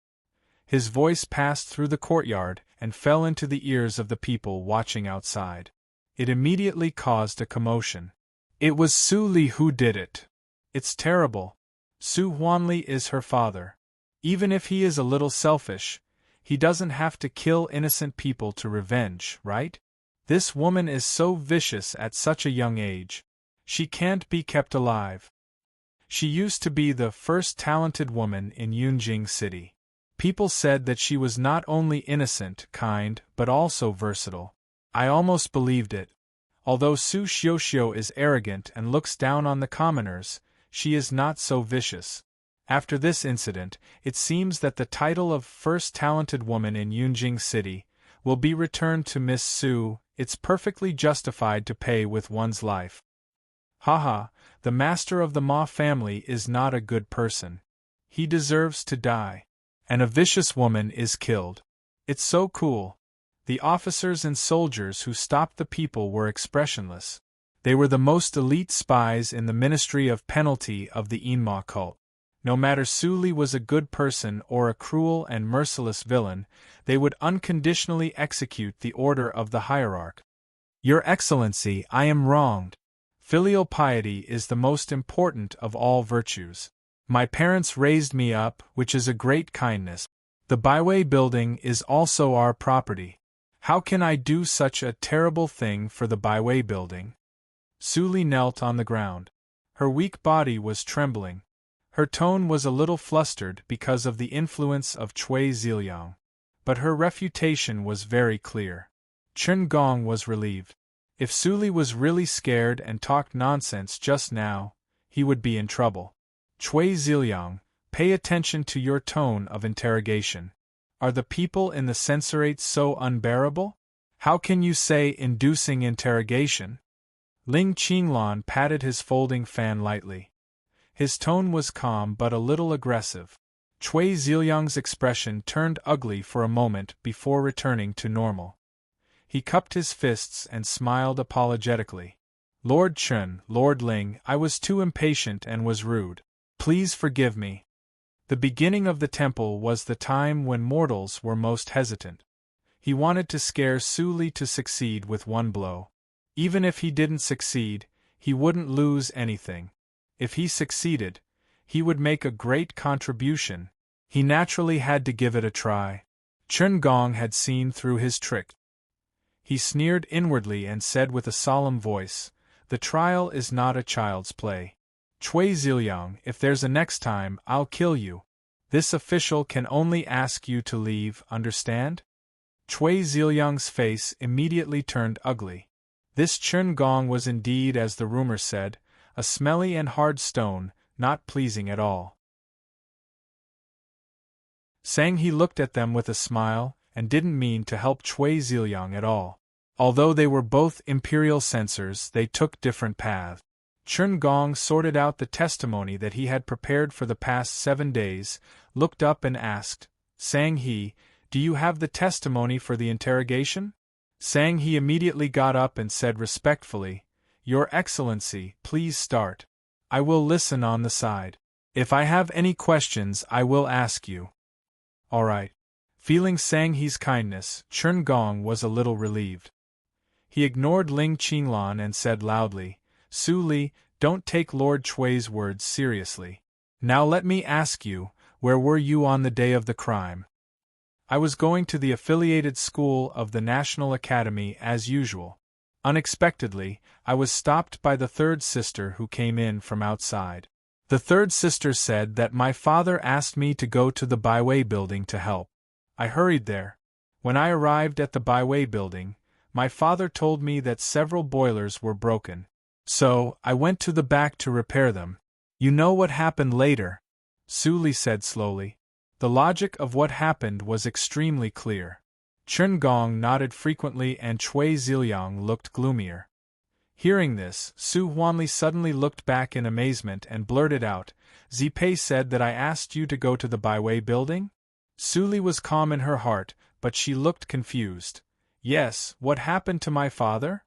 His voice passed through the courtyard and fell into the ears of the people watching outside. It immediately caused a commotion. "It was Su Li who did it. It's terrible. Su Huanli is her father. Even if he is a little selfish, he doesn't have to kill innocent people to revenge, right? This woman is so vicious at such a young age. She can't be kept alive. She used to be the first talented woman in Yunjing City. People said that she was not only innocent, kind, but also versatile. I almost believed it. Although Su Xiuxiu is arrogant and looks down on the commoners, she is not so vicious. After this incident, it seems that the title of First Talented Woman in Yunjing City will be returned to Miss Su. It's perfectly justified to pay with one's life. Haha, the master of the Ma family is not a good person. He deserves to die. And a vicious woman is killed. It's so cool." The officers and soldiers who stopped the people were expressionless. They were the most elite spies in the Ministry of Penalty of the Inma cult. No matter Su Li was a good person or a cruel and merciless villain, they would unconditionally execute the order of the hierarch. "Your Excellency, I am wronged. Filial piety is the most important of all virtues. My parents raised me up, which is a great kindness. The Byway building is also our property. How can I do such a terrible thing for the Byway building?" Su Li knelt on the ground. Her weak body was trembling. Her tone was a little flustered because of the influence of Chui Ziliang. But her refutation was very clear. Chen Gong was relieved. If Su Li was really scared and talked nonsense just now, he would be in trouble. "Chui Ziliang, pay attention to your tone of interrogation. Are the people in the censorate so unbearable? How can you say inducing interrogation?" Ling Qinglan patted his folding fan lightly. His tone was calm but a little aggressive. Chui Ziliang's expression turned ugly for a moment before returning to normal. He cupped his fists and smiled apologetically. "Lord Chen, Lord Ling, I was too impatient and was rude. Please forgive me." The beginning of the temple was the time when mortals were most hesitant. He wanted to scare Su Li to succeed with one blow. Even if he didn't succeed, he wouldn't lose anything. If he succeeded, he would make a great contribution. He naturally had to give it a try. Chen Gong had seen through his trick. He sneered inwardly and said with a solemn voice, "The trial is not a child's play. Chui Ziliang, if there's a next time, I'll kill you. This official can only ask you to leave, understand?" Chui Ziliang's face immediately turned ugly. This Chun Gong was indeed, as the rumor said, a smelly and hard stone, not pleasing at all. Sang He looked at them with a smile, and didn't mean to help Cui Ziliang at all. Although they were both imperial censors, they took different paths. Chun Gong sorted out the testimony that he had prepared for the past 7 days, looked up and asked, Sang He, do you have the testimony for the interrogation? Sang He immediately got up and said respectfully, Your Excellency, please start. I will listen on the side. If I have any questions I will ask you. All right. Feeling Sang He's kindness, Chun Gong was a little relieved. He ignored Ling Qinglan and said loudly, Su Li, don't take Lord Chui's words seriously. Now let me ask you, where were you on the day of the crime? I was going to the affiliated school of the National Academy as usual. Unexpectedly, I was stopped by the third sister who came in from outside. The third sister said that my father asked me to go to the Baiwei building to help. I hurried there. When I arrived at the Baiwei building, my father told me that several boilers were broken. So, I went to the back to repair them. You know what happened later? Su Li said slowly. The logic of what happened was extremely clear. Chun Gong nodded frequently and Cui Ziliang looked gloomier. Hearing this, Su Huanli suddenly looked back in amazement and blurted out, Zipei said that I asked you to go to the Baiwei building? Su Li was calm in her heart, but she looked confused. Yes, what happened to my father?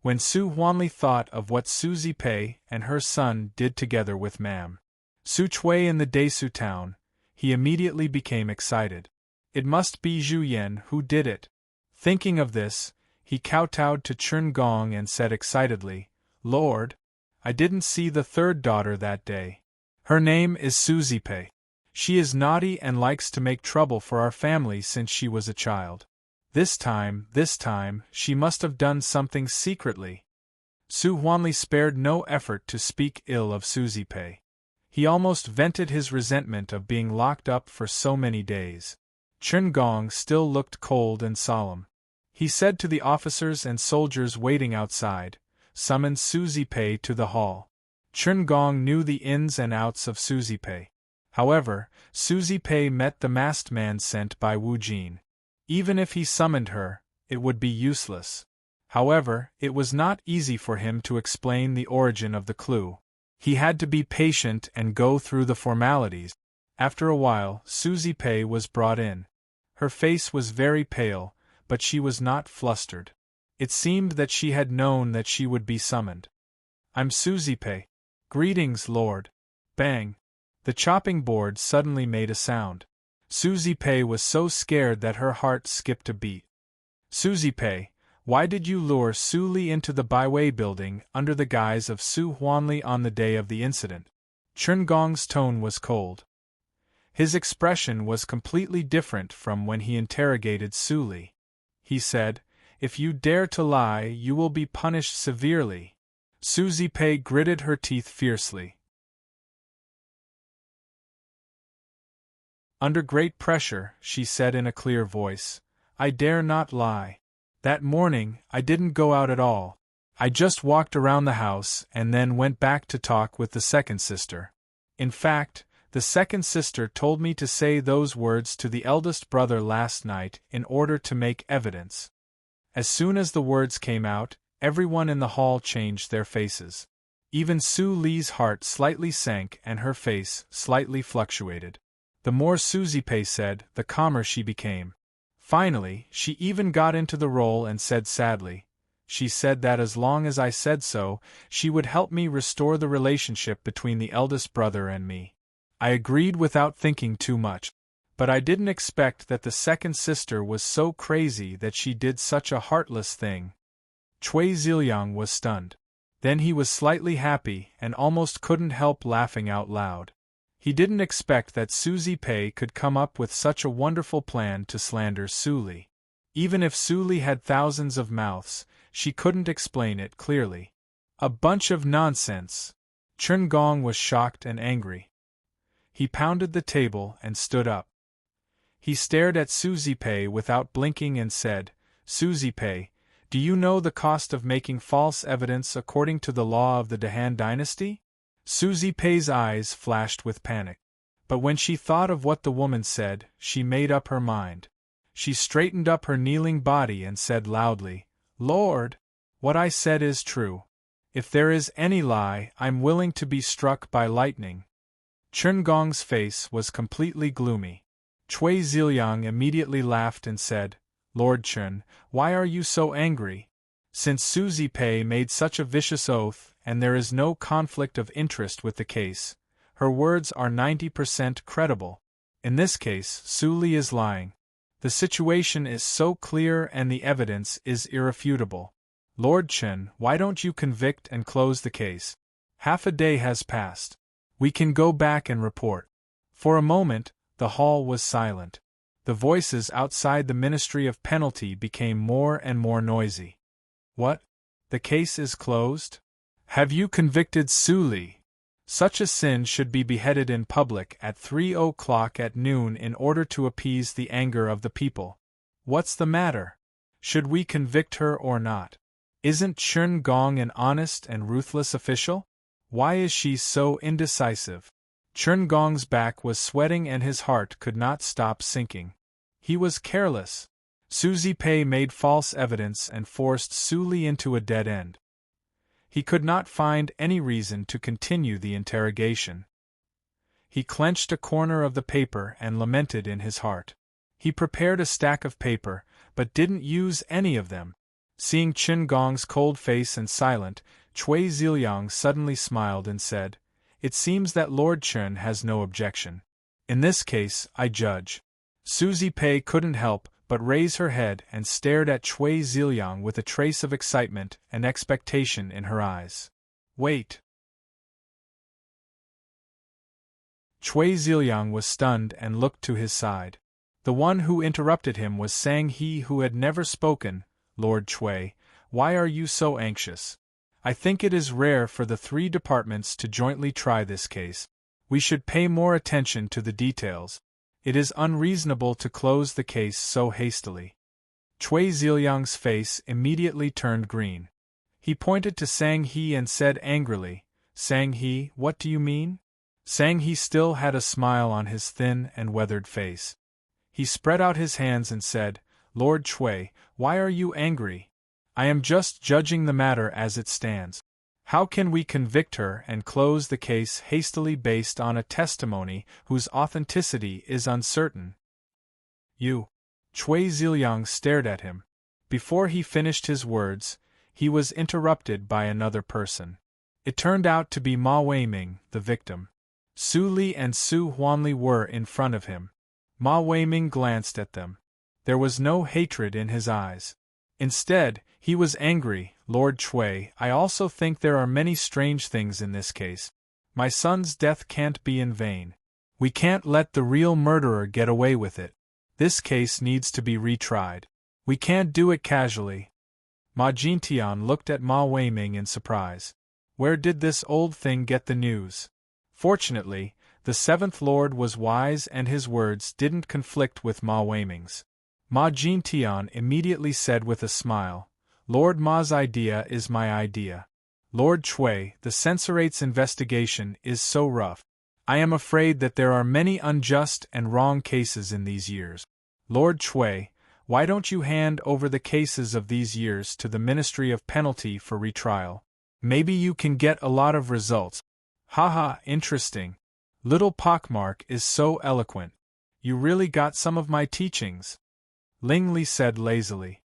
When Su Huanli thought of what Su Zipei and her son did together with Mam Su Chui in the Desu town, he immediately became excited. It must be Zhu Yan who did it. Thinking of this, he kowtowed to Chun Gong and said excitedly, Lord, I didn't see the third daughter that day. Her name is Su Zipei. She is naughty and likes to make trouble for our family since she was a child. This time, she must have done something secretly. Su Huanli spared no effort to speak ill of Su Zipei. He almost vented his resentment of being locked up for so many days. Chun Gong still looked cold and solemn. He said to the officers and soldiers waiting outside, Summon Su Zipei to the hall. Chun Gong knew the ins and outs of Su Zipei. However, Su Zipei met the masked man sent by Wu Jin. Even if he summoned her, it would be useless. However, it was not easy for him to explain the origin of the clue. He had to be patient and go through the formalities. After a while, Su Zipei was brought in. Her face was very pale, but she was not flustered. It seemed that she had known that she would be summoned. I'm Su Zipei. Greetings, Lord. Bang! The chopping board suddenly made a sound. Su Zipei was so scared that her heart skipped a beat. Su Zipei, why did you lure Su Li into the Baiwei building under the guise of Su Huanli on the day of the incident? Chun Gong's tone was cold. His expression was completely different from when he interrogated Su Li. He said, If you dare to lie, you will be punished severely. Su Zipei gritted her teeth fiercely. Under great pressure, she said in a clear voice, I dare not lie. That morning, I didn't go out at all. I just walked around the house and then went back to talk with the second sister. In fact, the second sister told me to say those words to the eldest brother last night in order to make evidence. As soon as the words came out, everyone in the hall changed their faces. Even Su Li's heart slightly sank and her face slightly fluctuated. The more Su Zipei said, the calmer she became. Finally, she even got into the role and said sadly, she said that as long as I said so, she would help me restore the relationship between the eldest brother and me. I agreed without thinking too much. But I didn't expect that the second sister was so crazy that she did such a heartless thing. Cui Ziliang was stunned. Then he was slightly happy and almost couldn't help laughing out loud. He didn't expect that Su Zipei could come up with such a wonderful plan to slander Su Li. Even if Su Li had thousands of mouths, she couldn't explain it clearly. A bunch of nonsense. Chun Gong was shocked and angry. He pounded the table and stood up. He stared at Su Zipei without blinking and said, Su Zipei, Do you know the cost of making false evidence according to the law of the Han dynasty? Susie Pei's eyes flashed with panic. But when she thought of what the woman said, she made up her mind. She straightened up her kneeling body and said loudly, "Lord, what I said is true. If there is any lie, I'm willing to be struck by lightning." Chen Gong's face was completely gloomy. Cui Ziliang immediately laughed and said, "Lord Chen, why are you so angry? Since Susie Pei made such a vicious oath, and there is no conflict of interest with the case, her words are 90% credible. In this case, Su Li is lying. The situation is so clear and the evidence is irrefutable. Lord Chen, why don't you convict and close the case? Half a day has passed. We can go back and report." For a moment, the hall was silent. The voices outside the Ministry of Penalty became more and more noisy. "What? The case is closed? Have you convicted Su Li? Such a sin should be beheaded in public at 3 o'clock at noon in order to appease the anger of the people. What's the matter? Should we convict her or not? Isn't Chen Gong an honest and ruthless official? Why is she so indecisive?" Chen Gong's back was sweating and his heart could not stop sinking. He was careless. Susie Pei made false evidence and forced Su Li into a dead end. He could not find any reason to continue the interrogation. He clenched a corner of the paper and lamented in his heart. He prepared a stack of paper, but didn't use any of them. Seeing Chen Gong's cold face and silent, Cui Ziliang suddenly smiled and said, "It seems that Lord Chen has no objection. In this case, I judge." Susie Pei couldn't help but raise her head and stared at Cui Ziliang with a trace of excitement and expectation in her eyes. "Wait." Cui Ziliang was stunned and looked to his side. The one who interrupted him was Sang He, who had never spoken. "Lord Cui, why are you so anxious? I think it is rare for the 3 departments to jointly try this case. We should pay more attention to the details. It is unreasonable to close the case so hastily." Cui Ziliang's face immediately turned green. He pointed to Sang He and said angrily, "Sang He, what do you mean?" Sang He still had a smile on his thin and weathered face. He spread out his hands and said, "Lord Cui, why are you angry? I am just judging the matter as it stands. How can we convict her and close the case hastily based on a testimony whose authenticity is uncertain?" "You." Cui Ziliang stared at him. Before he finished his words, he was interrupted by another person. It turned out to be Ma Weiming, the victim. Su Li and Su Huanli were in front of him. Ma Weiming glanced at them. There was no hatred in his eyes. Instead, he was angry. "Lord Cui, I also think there are many strange things in this case. My son's death can't be in vain. We can't let the real murderer get away with it. This case needs to be retried. We can't do it casually." Ma Jintian looked at Ma Weiming in surprise. Where did this old thing get the news? Fortunately, the 7th Lord was wise and his words didn't conflict with Ma Weiming's. Ma Jintian immediately said with a smile, "Lord Ma's idea is my idea. Lord Cui, the censorate's investigation is so rough. I am afraid that there are many unjust and wrong cases in these years. Lord Cui, why don't you hand over the cases of these years to the Ministry of Penalty for retrial? Maybe you can get a lot of results." "Haha, interesting. Little Pockmark is so eloquent. You really got some of my teachings," Ling Li said lazily.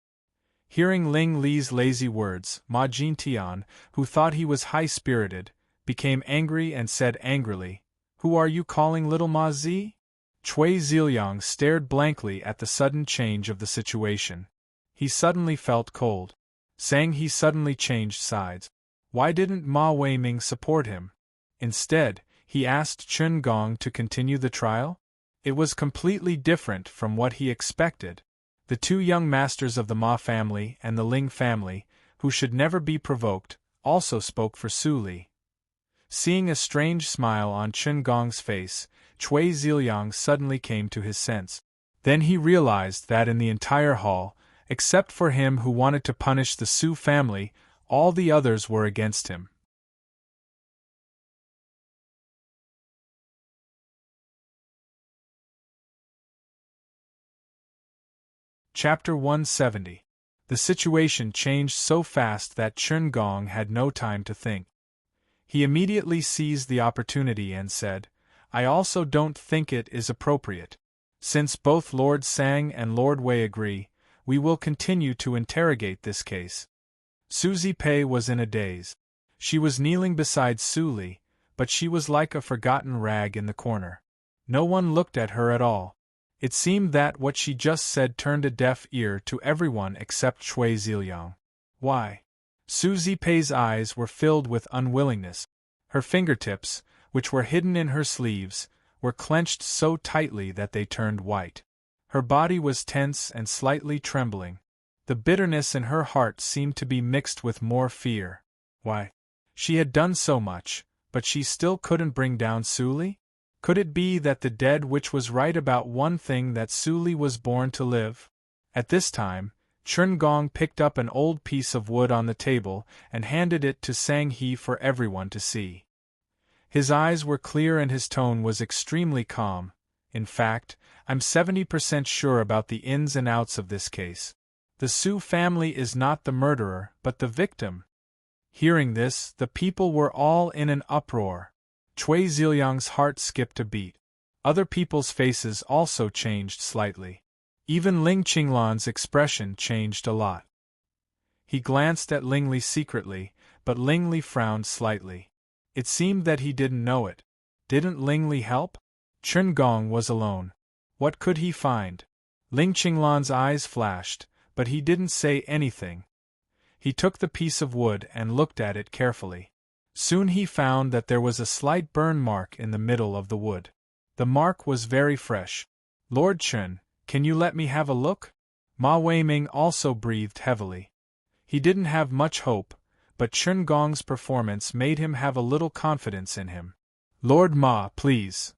Hearing Ling Li's lazy words, Ma Jintian, who thought he was high-spirited, became angry and said angrily, "Who are you calling little Ma Zi?" Cui Ziliang stared blankly at the sudden change of the situation. He suddenly felt cold. Sang He suddenly changed sides. Why didn't Ma Weiming support him? Instead, he asked Chen Gong to continue the trial? It was completely different from what he expected. The 2 young masters of the Ma family and the Ling family, who should never be provoked, also spoke for Su Li. Seeing a strange smile on Chen Gong's face, Cui Ziliang suddenly came to his sense. Then he realized that in the entire hall, Except for him who wanted to punish the Su family, all the others were against him. Chapter 170. The situation changed so fast that Chun Gong had no time to think. He immediately seized the opportunity and said, "I also don't think it is appropriate. Since both Lord Sang and Lord Wei agree, we will continue to interrogate this case." Suzy Pei was in a daze. She was kneeling beside Su Li, but she was like a forgotten rag in the corner. No one looked at her at all. It seemed that what she just said turned a deaf ear to everyone except Cui Ziliang. Why? Suzy Pei's eyes were filled with unwillingness. Her fingertips, which were hidden in her sleeves, were clenched so tightly that they turned white. Her body was tense and slightly trembling. The bitterness in her heart seemed to be mixed with more fear. Why? She had done so much, but she still couldn't bring down Su Li? Could it be that the dead which was right about one thing, that Su Li was born to live? At this time, Chun Gong picked up an old piece of wood on the table and handed it to Sang He for everyone to see. His eyes were clear and his tone was extremely calm. "In fact, I'm 70% sure about the ins and outs of this case. The Su family is not the murderer, but the victim." Hearing this, the people were all in an uproar. Cui Ziliang's heart skipped a beat. Other people's faces also changed slightly. Even Ling Qinglan's expression changed a lot. He glanced at Ling Li secretly, but Ling Li frowned slightly. It seemed that he didn't know it. Didn't Ling Li help? Chun Gong was alone. What could he find? Ling Qinglan's eyes flashed, but he didn't say anything. He took the piece of wood and looked at it carefully. Soon he found that there was a slight burn mark in the middle of the wood. The mark was very fresh. "Lord Chun, can you let me have a look?" Ma Weiming also breathed heavily. He didn't have much hope, but Chun Gong's performance made him have a little confidence in him. "Lord Ma, please."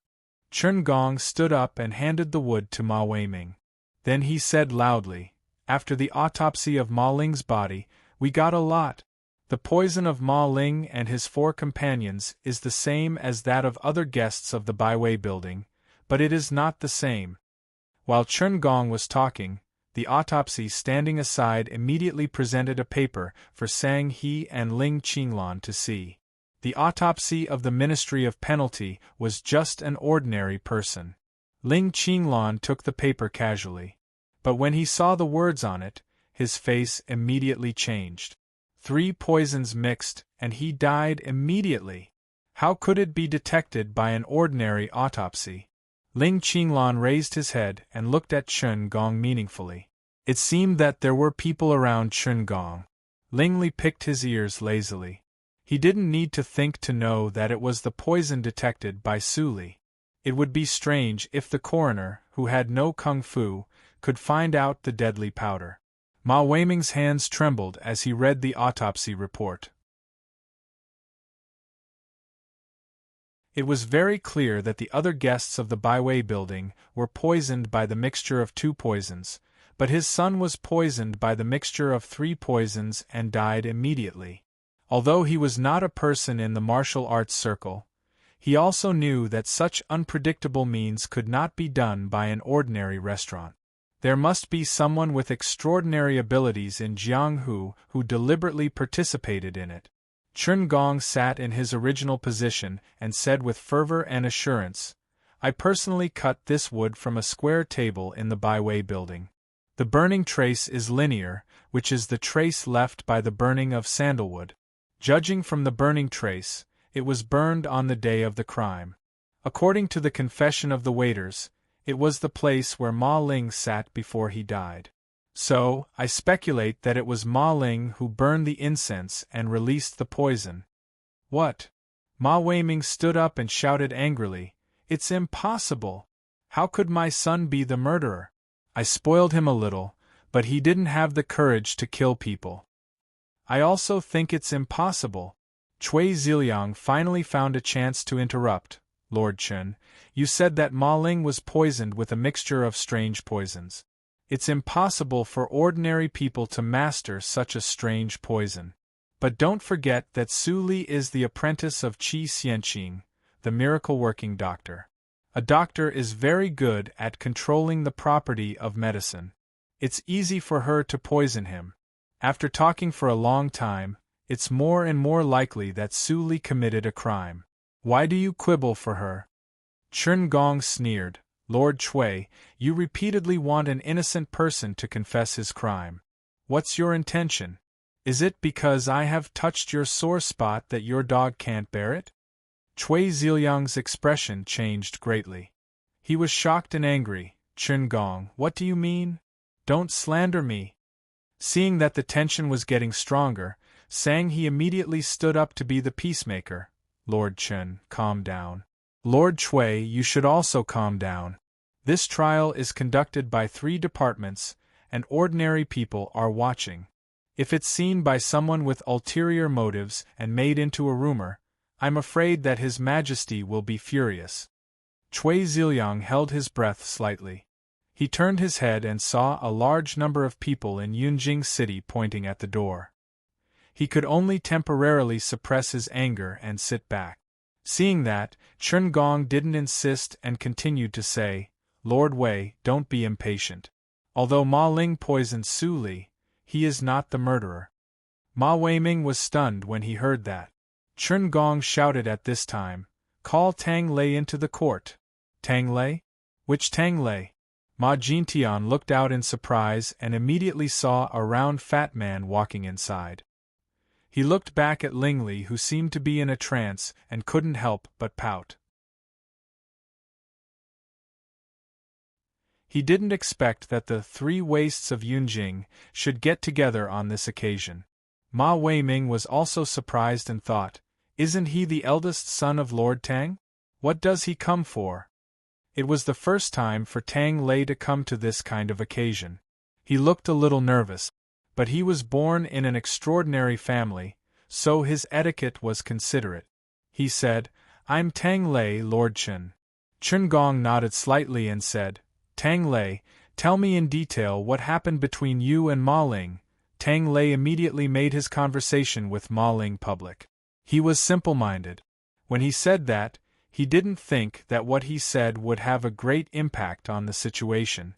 Chun Gong stood up and handed the wood to Ma Weiming. Then he said loudly, "After the autopsy of Ma Ling's body, we got a lot. The poison of Ma Ling and his 4 companions is the same as that of other guests of the Baiwei building, but it is not the same." While Chun Gong was talking, the autopsy standing aside immediately presented a paper for Sang He and Ling Qinglan to see. The autopsy of the Ministry of Penalty was just an ordinary person. Ling Qinglan took the paper casually. But when he saw the words on it, his face immediately changed. 3 poisons mixed, and he died immediately. How could it be detected by an ordinary autopsy? Ling Qinglan raised his head and looked at Chun Gong meaningfully. It seemed that there were people around Chun Gong. Ling Li picked his ears lazily. He didn't need to think to know that it was the poison detected by Su Li. It would be strange if the coroner, who had no kung fu, could find out the deadly powder. Ma Weiming's hands trembled as he read the autopsy report. It was very clear that the other guests of the Baiwei building were poisoned by the mixture of 2 poisons, but his son was poisoned by the mixture of 3 poisons and died immediately. Although he was not a person in the martial arts circle, he also knew that such unpredictable means could not be done by an ordinary restaurant. There must be someone with extraordinary abilities in Jianghu who deliberately participated in it. Chun Gong sat in his original position and said with fervor and assurance, "I personally cut this wood from a square table in the Baiwei building. The burning trace is linear, which is the trace left by the burning of sandalwood. Judging from the burning trace, it was burned on the day of the crime. According to the confession of the waiters, it was the place where Ma Ling sat before he died. So, I speculate that it was Ma Ling who burned the incense and released the poison." "What?" Ma Weiming stood up and shouted angrily, "It's impossible! How could my son be the murderer? I spoiled him a little, but he didn't have the courage to kill people." "I also think it's impossible." Cui Ziliang finally found a chance to interrupt. "Lord Chun, you said that Ma Ling was poisoned with a mixture of strange poisons. It's impossible for ordinary people to master such a strange poison. But don't forget that Su Li is the apprentice of Qi Xianqing, the miracle-working doctor. A doctor is very good at controlling the property of medicine. It's easy for her to poison him. After talking for a long time, it's more and more likely that Su Li committed a crime. Why do you quibble for her? Chen Gong sneered. Lord Chui, you repeatedly want an innocent person to confess his crime. What's your intention? Is it because I have touched your sore spot that your dog can't bear it? Chui Ziliang's expression changed greatly. He was shocked and angry. Chen Gong, what do you mean? Don't slander me. Seeing that the tension was getting stronger, Sang He immediately stood up to be the peacemaker. Lord Chen, calm down. Lord Chui, you should also calm down. This trial is conducted by 3 departments, and ordinary people are watching. If it's seen by someone with ulterior motives and made into a rumor, I'm afraid that His Majesty will be furious. Chui Ziliang held his breath slightly. He turned his head and saw a large number of people in Yunjing City pointing at the door. He could only temporarily suppress his anger and sit back. Seeing that, Chen Gong didn't insist and continued to say, Lord Wei, don't be impatient. Although Ma Ling poisoned Su Li, he is not the murderer. Ma Weiming was stunned when he heard that. Chen Gong shouted at this time, call Tang Lei into the court. Tang Lei? Which Tang Lei? Ma Jintian looked out in surprise and immediately saw a round fat man walking inside. He looked back at Ling Li, who seemed to be in a trance and couldn't help but pout. He didn't expect that the 3 wastes of Yunjing should get together on this occasion. Ma Weiming was also surprised and thought, isn't he the eldest son of Lord Tang? What does he come for? It was the first time for Tang Lei to come to this kind of occasion. He looked a little nervous, but he was born in an extraordinary family, so his etiquette was considerate. He said, I'm Tang Lei, Lord Chen. Chen Gong nodded slightly and said, Tang Lei, tell me in detail what happened between you and Ma Ling. Tang Lei immediately made his conversation with Ma Ling public. He was simple-minded. When he said that, he didn't think that what he said would have a great impact on the situation.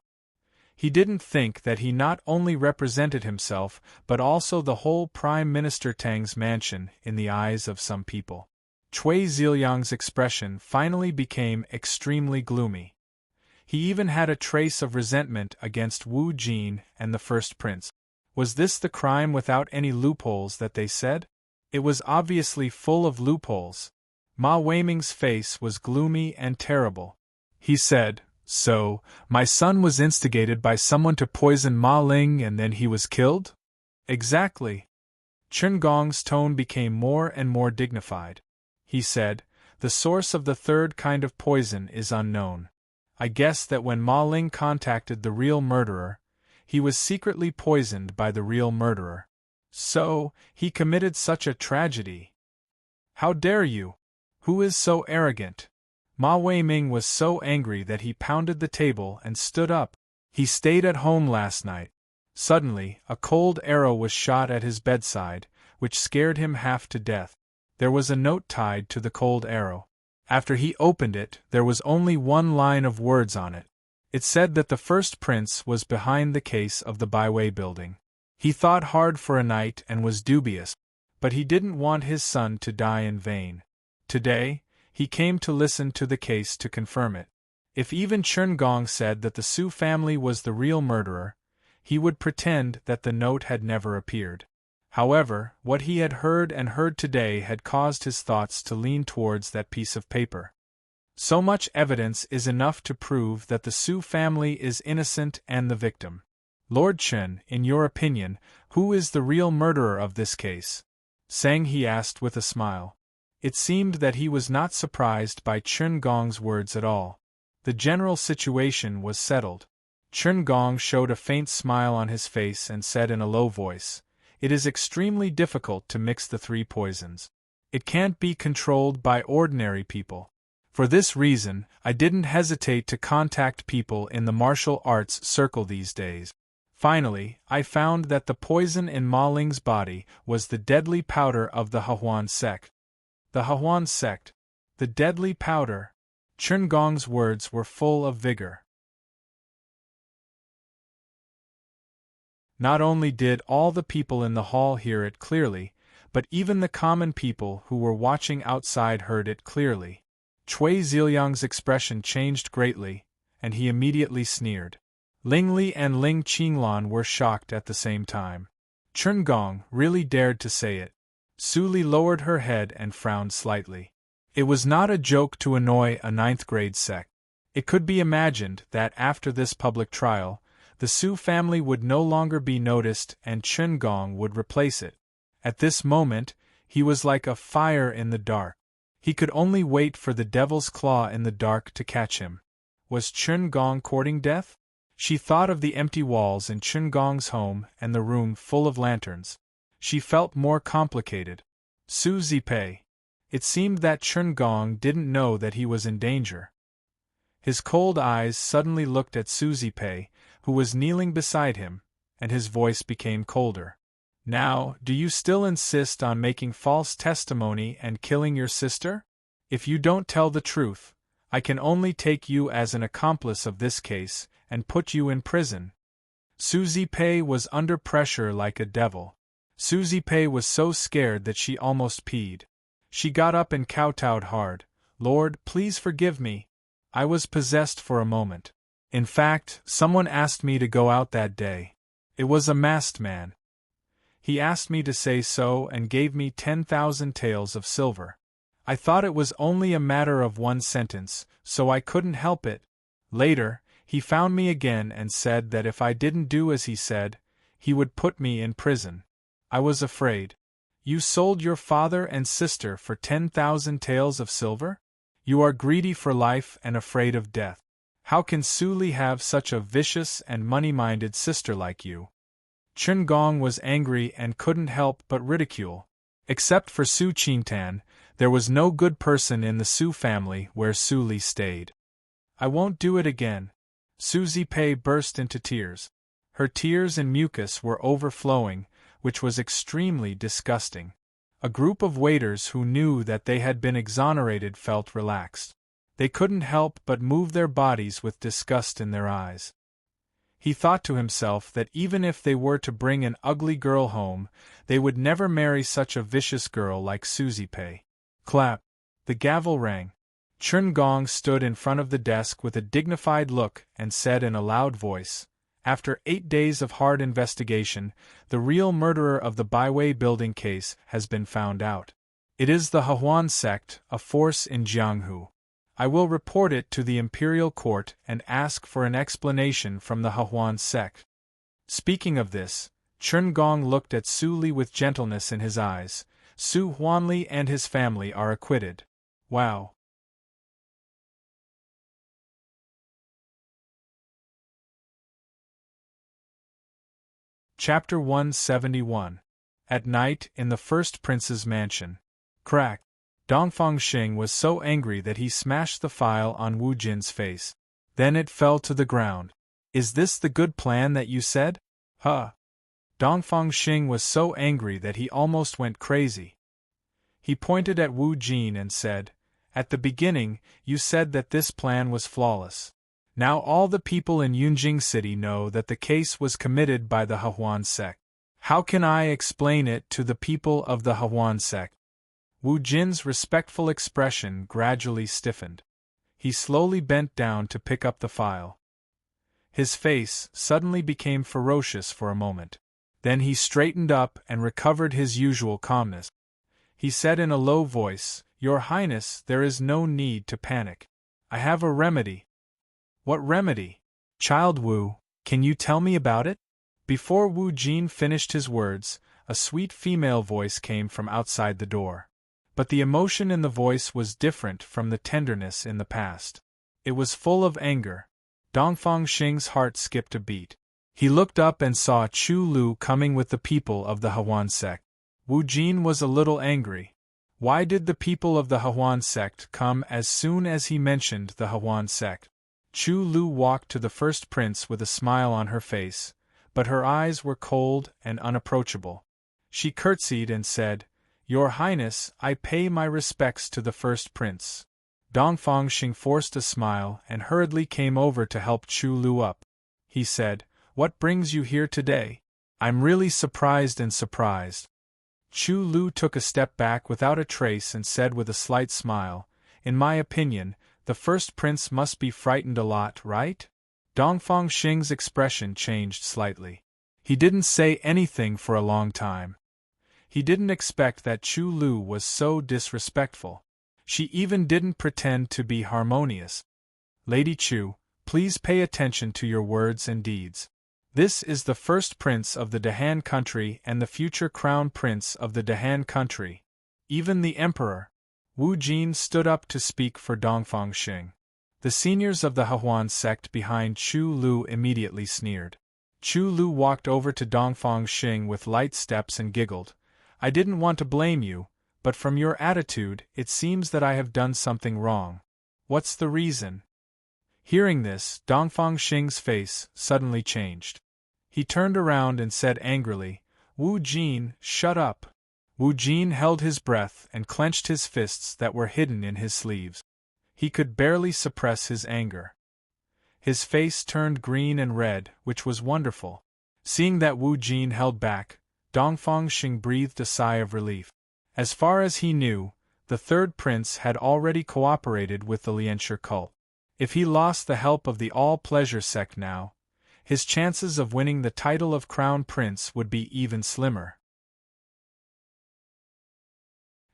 He didn't think that he not only represented himself but also the whole Prime Minister Tang's mansion in the eyes of some people. Chui Ziliang's expression finally became extremely gloomy. He even had a trace of resentment against Wu Jin and the first prince. Was this the crime without any loopholes that they said? It was obviously full of loopholes. Ma Weiming's face was gloomy and terrible. He said, so, my son was instigated by someone to poison Ma Ling and then he was killed? Exactly. Chen Gong's tone became more and more dignified. He said, the source of the 3rd kind of poison is unknown. I guess that when Ma Ling contacted the real murderer, he was secretly poisoned by the real murderer. So, he committed such a tragedy. How dare you? Who is so arrogant? Ma Weiming was so angry that he pounded the table and stood up. He stayed at home last night. Suddenly, a cold arrow was shot at his bedside, which scared him half to death. There was a note tied to the cold arrow. After he opened it, there was only 1 line of words on it. It said that the first prince was behind the case of the Baiwei building. He thought hard for a night and was dubious, but he didn't want his son to die in vain. Today, he came to listen to the case to confirm it. If even Chen Gong said that the Su family was the real murderer, he would pretend that the note had never appeared. However, what he had heard today had caused his thoughts to lean towards that piece of paper. So much evidence is enough to prove that the Su family is innocent and the victim. Lord Chen, in your opinion, who is the real murderer of this case? Sang He asked with a smile. It seemed that he was not surprised by Chen Gong's words at all. The general situation was settled. Chen Gong showed a faint smile on his face and said in a low voice, it is extremely difficult to mix the 3 poisons. It can't be controlled by ordinary people. For this reason, I didn't hesitate to contact people in the martial arts circle these days. Finally, I found that the poison in Ma Ling's body was the deadly powder of the Hahuan sect. The Hahuan sect. The deadly powder. Chen Gong's words were full of vigor. Not only did all the people in the hall hear it clearly, but even the common people who were watching outside heard it clearly. Cui Ziliang's expression changed greatly, and he immediately sneered. Ling Li and Ling Qinglan were shocked at the same time. Chen Gong really dared to say it. Su Li lowered her head and frowned slightly. It was not a joke to annoy a ninth-grade sect. It could be imagined that after this public trial, the Su family would no longer be noticed and Chen Gong would replace it. At this moment, he was like a fire in the dark. He could only wait for the devil's claw in the dark to catch him. Was Chen Gong courting death? She thought of the empty walls in Chen Gong's home and the room full of lanterns. She felt more complicated. Su Zipei. It seemed that Chen Gong didn't know that he was in danger. His cold eyes suddenly looked at Su Zipei, who was kneeling beside him, and his voice became colder. Now, do you still insist on making false testimony and killing your sister? If you don't tell the truth, I can only take you as an accomplice of this case and put you in prison. Su Zipei was under pressure like a devil. Su Zipei was so scared that she almost peed. She got up and kowtowed hard. Lord, please forgive me. I was possessed for a moment. In fact, someone asked me to go out that day. It was a masked man. He asked me to say so and gave me 10,000 taels of silver. I thought it was only a matter of one sentence, so I couldn't help it. Later, he found me again and said that if I didn't do as he said, he would put me in prison. I was afraid. You sold your father and sister for 10,000 taels of silver? You are greedy for life and afraid of death. How can Su Li have such a vicious and money-minded sister like you? Chen Gong was angry and couldn't help but ridicule. Except for Su Qingtan, there was no good person in the Su family where Su Li stayed. I won't do it again. Su Zipei burst into tears. Her tears and mucus were overflowing, which was extremely disgusting. A group of waiters who knew that they had been exonerated felt relaxed. They couldn't help but move their bodies with disgust in their eyes. He thought to himself that even if they were to bring an ugly girl home, they would never marry such a vicious girl like Su Zipei. Clap! The gavel rang. Chen Gong stood in front of the desk with a dignified look and said in a loud voice, "After 8 days of hard investigation, the real murderer of the Baiwei building case has been found out. It is the Hahuan sect, a force in Jianghu. I will report it to the imperial court and ask for an explanation from the Hahuan sect." Speaking of this, Chen Gong looked at Su Li with gentleness in his eyes. Su Huanli and his family are acquitted. Wow. Chapter 171. At night in the first prince's mansion. Crack. Dongfang Xing was so angry that he smashed the file on Wu Jin's face. Then it fell to the ground. "Is this the good plan that you said?" "Huh." Dongfang Xing was so angry that he almost went crazy. He pointed at Wu Jin and said, "At the beginning, you said that this plan was flawless. Now all the people in Yunjing City know that the case was committed by the Hahuan sect. How can I explain it to the people of the Hahuan sect?" Wu Jin's respectful expression gradually stiffened. He slowly bent down to pick up the file. His face suddenly became ferocious for a moment. Then he straightened up and recovered his usual calmness. He said in a low voice, "Your Highness, there is no need to panic. I have a remedy." "What remedy? Child Wu, can you tell me about it?" Before Wu Jin finished his words, a sweet female voice came from outside the door. But the emotion in the voice was different from the tenderness in the past. It was full of anger. Dongfang Xing's heart skipped a beat. He looked up and saw Chu Lu coming with the people of the Hahuan sect. Wu Jin was a little angry. Why did the people of the Hahuan sect come as soon as he mentioned the Hahuan sect? Chu Lu walked to the first prince with a smile on her face, but her eyes were cold and unapproachable. She curtsied and said, "Your Highness, I pay my respects to the first prince." Dongfang Xing forced a smile and hurriedly came over to help Chu Lu up. He said, "What brings you here today? I'm really surprised and surprised." Chu Lu took a step back without a trace and said with a slight smile, "In my opinion, the first prince must be frightened a lot, right?" Dongfang Xing's expression changed slightly. He didn't say anything for a long time. He didn't expect that Chu Lu was so disrespectful. She even didn't pretend to be harmonious. "Lady Chu, please pay attention to your words and deeds. This is the first prince of the Dahan country and the future crown prince of the Dahan country. Even the emperor." Wu Jin stood up to speak for Dongfang Xing. The seniors of the Hahuan sect behind Chu Lu immediately sneered. Chu Lu walked over to Dongfang Xing with light steps and giggled. "I didn't want to blame you, but from your attitude, it seems that I have done something wrong. What's the reason?" Hearing this, Dongfang Xing's face suddenly changed. He turned around and said angrily, "Wu Jin, shut up." Wu Jin held his breath and clenched his fists that were hidden in his sleeves. He could barely suppress his anger. His face turned green and red, which was wonderful. Seeing that Wu Jin held back, Dongfang Xing breathed a sigh of relief. As far as he knew, the third prince had already cooperated with the Lianshi cult. If he lost the help of the all-pleasure sect now, his chances of winning the title of crown prince would be even slimmer.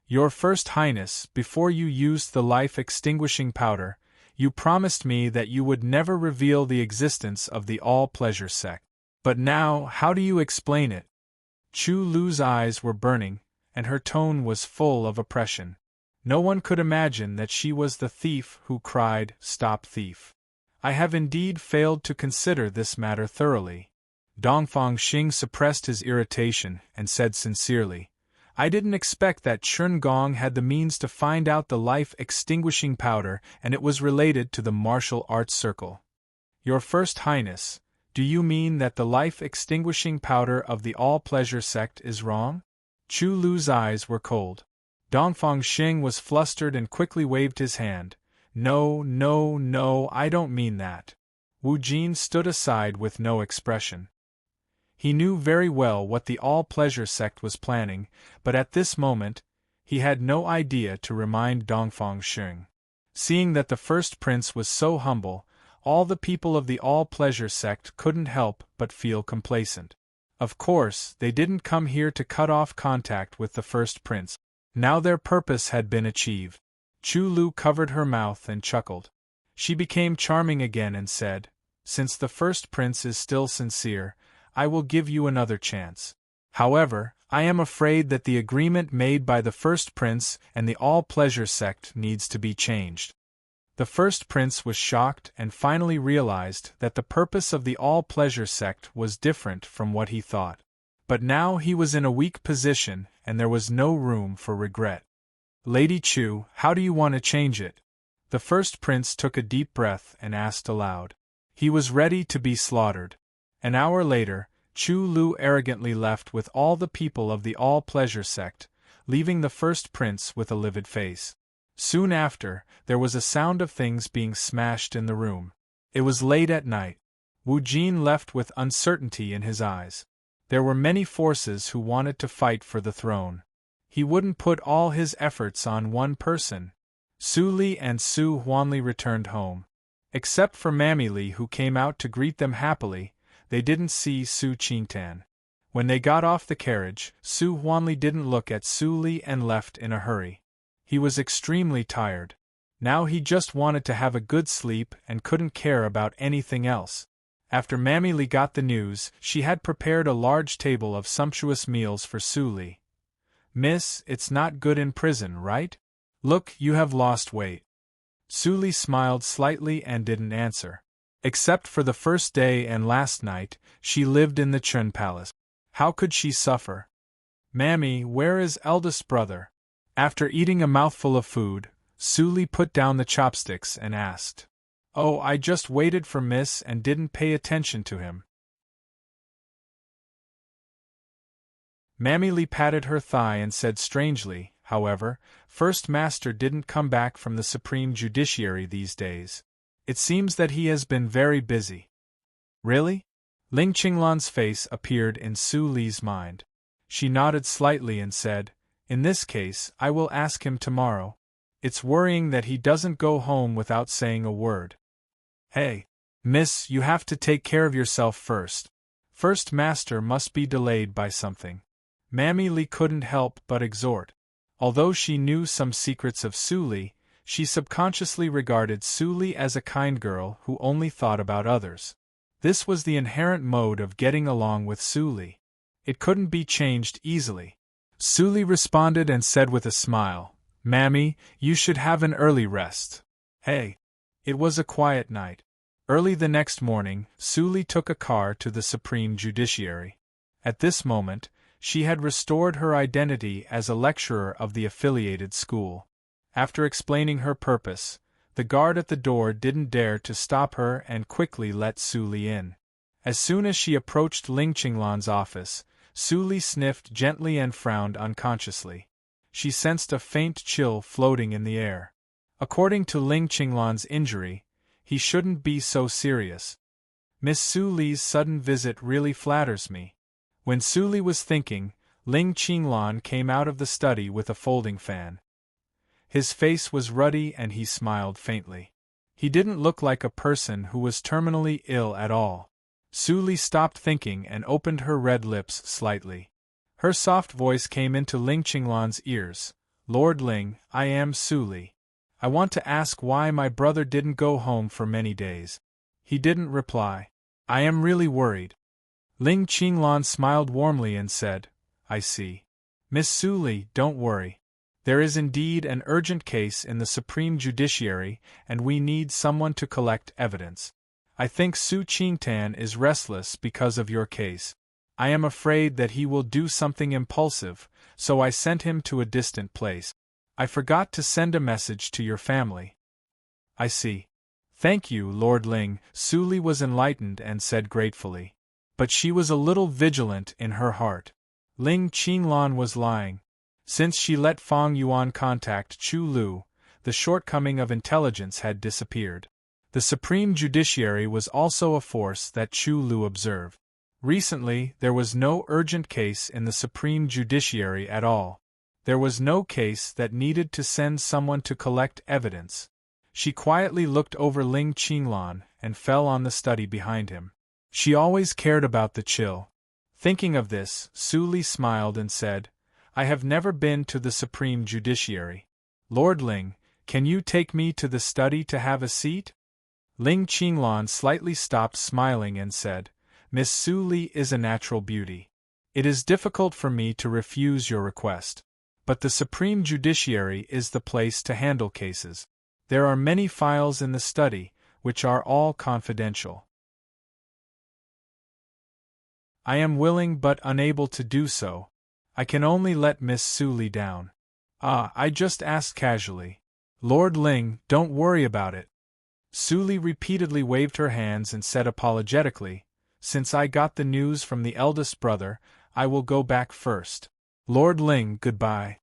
"Your First Highness, before you used the life-extinguishing powder, you promised me that you would never reveal the existence of the all-pleasure sect. But now, how do you explain it?" Chu Lu's eyes were burning, and her tone was full of oppression. No one could imagine that she was the thief who cried, "Stop thief." "I have indeed failed to consider this matter thoroughly." Dongfang Xing suppressed his irritation and said sincerely, "I didn't expect that Chun Gong had the means to find out the life-extinguishing powder and it was related to the martial arts circle." "Your First Highness, do you mean that the life-extinguishing powder of the all-pleasure sect is wrong?" Chu Lu's eyes were cold. Dongfang Xing was flustered and quickly waved his hand. No, I don't mean that." Wu Jin stood aside with no expression. He knew very well what the all-pleasure sect was planning, but at this moment, he had no idea to remind Dongfang Xing. Seeing that the first prince was so humble, all the people of the all-pleasure sect couldn't help but feel complacent. Of course, they didn't come here to cut off contact with the first prince. Now their purpose had been achieved. Chu Lu covered her mouth and chuckled. She became charming again and said, "Since the first prince is still sincere, I will give you another chance. However, I am afraid that the agreement made by the first prince and the all-pleasure sect needs to be changed." The first prince was shocked and finally realized that the purpose of the all-pleasure sect was different from what he thought. But now he was in a weak position and there was no room for regret. "Lady Chu, how do you want to change it?" The first prince took a deep breath and asked aloud. He was ready to be slaughtered. An hour later, Chu Lu arrogantly left with all the people of the all-pleasure sect, leaving the first prince with a livid face. Soon after, there was a sound of things being smashed in the room. It was late at night. Wu Jin left with uncertainty in his eyes. There were many forces who wanted to fight for the throne. He wouldn't put all his efforts on one person. Su Li and Su Huanli returned home. Except for Mammy Li, who came out to greet them happily, they didn't see Su Qingtan. When they got off the carriage, Su Huanli didn't look at Su Li and left in a hurry. He was extremely tired. Now he just wanted to have a good sleep and couldn't care about anything else. After Mammy Li got the news, she had prepared a large table of sumptuous meals for Su Li. "Miss, it's not good in prison, right? Look, you have lost weight." Su Li smiled slightly and didn't answer. Except for the first day and last night, she lived in the Chun Palace. How could she suffer? "Mammy, where is eldest brother?" After eating a mouthful of food, Su Li put down the chopsticks and asked, "Oh, I just waited for Miss and didn't pay attention to him." Mammy Li patted her thigh and said strangely, however, First Master didn't come back from the Supreme Judiciary these days. It seems that he has been very busy. Really? Ling Qinglan's face appeared in Su Li's mind. She nodded slightly and said, "In this case, I will ask him tomorrow. It's worrying that he doesn't go home without saying a word." "Hey, miss, you have to take care of yourself first. First Master must be delayed by something." Mammy Li couldn't help but exhort. Although she knew some secrets of Su Li, she subconsciously regarded Su Li as a kind girl who only thought about others. This was the inherent mode of getting along with Su Li. It couldn't be changed easily. Su Li responded and said with a smile, "Mammy, you should have an early rest." Hey! It was a quiet night. Early the next morning, Su Li took a car to the Supreme Judiciary. At this moment, she had restored her identity as a lecturer of the affiliated school. After explaining her purpose, the guard at the door didn't dare to stop her and quickly let Su Li in. As soon as she approached Ling Qinglan's office, Su Li sniffed gently and frowned unconsciously. She sensed a faint chill floating in the air. According to Ling Qinglan's injury, he shouldn't be so serious. Miss Su Li's sudden visit really flatters me. When Su Li was thinking, Ling Qinglan came out of the study with a folding fan. His face was ruddy and he smiled faintly. He didn't look like a person who was terminally ill at all. Su Li stopped thinking and opened her red lips slightly. Her soft voice came into Ling Qinglan's ears. "Lord Ling, I am Su Li. I want to ask why my brother didn't go home for many days." He didn't reply. "I am really worried." Ling Qinglan smiled warmly and said, "I see. Miss Su Li, don't worry. There is indeed an urgent case in the Supreme Judiciary and we need someone to collect evidence. I think Su Qingtan is restless because of your case. I am afraid that he will do something impulsive, so I sent him to a distant place. I forgot to send a message to your family." "I see. Thank you, Lord Ling." Su Li was enlightened and said gratefully. But she was a little vigilant in her heart. Ling Qinglan was lying. Since she let Fang Yuan contact Chu Lu, the shortcoming of intelligence had disappeared. The Supreme Judiciary was also a force that Chu Lu observed. Recently, there was no urgent case in the Supreme Judiciary at all. There was no case that needed to send someone to collect evidence. She quietly looked over Ling Qinglan and fell on the study behind him. She always cared about the chill. Thinking of this, Su Li smiled and said, "I have never been to the Supreme Judiciary. Lord Ling, can you take me to the study to have a seat?" Ling Qinglan slightly stopped smiling and said, "Miss Su Li is a natural beauty. It is difficult for me to refuse your request. But the Supreme Judiciary is the place to handle cases. There are many files in the study, which are all confidential. I am willing but unable to do so. I can only let Miss Su Li down. I just asked casually. Lord Ling, don't worry about it." Su Li repeatedly waved her hands and said apologetically, "Since I got the news from the eldest brother, I will go back first. Lord Ling, goodbye."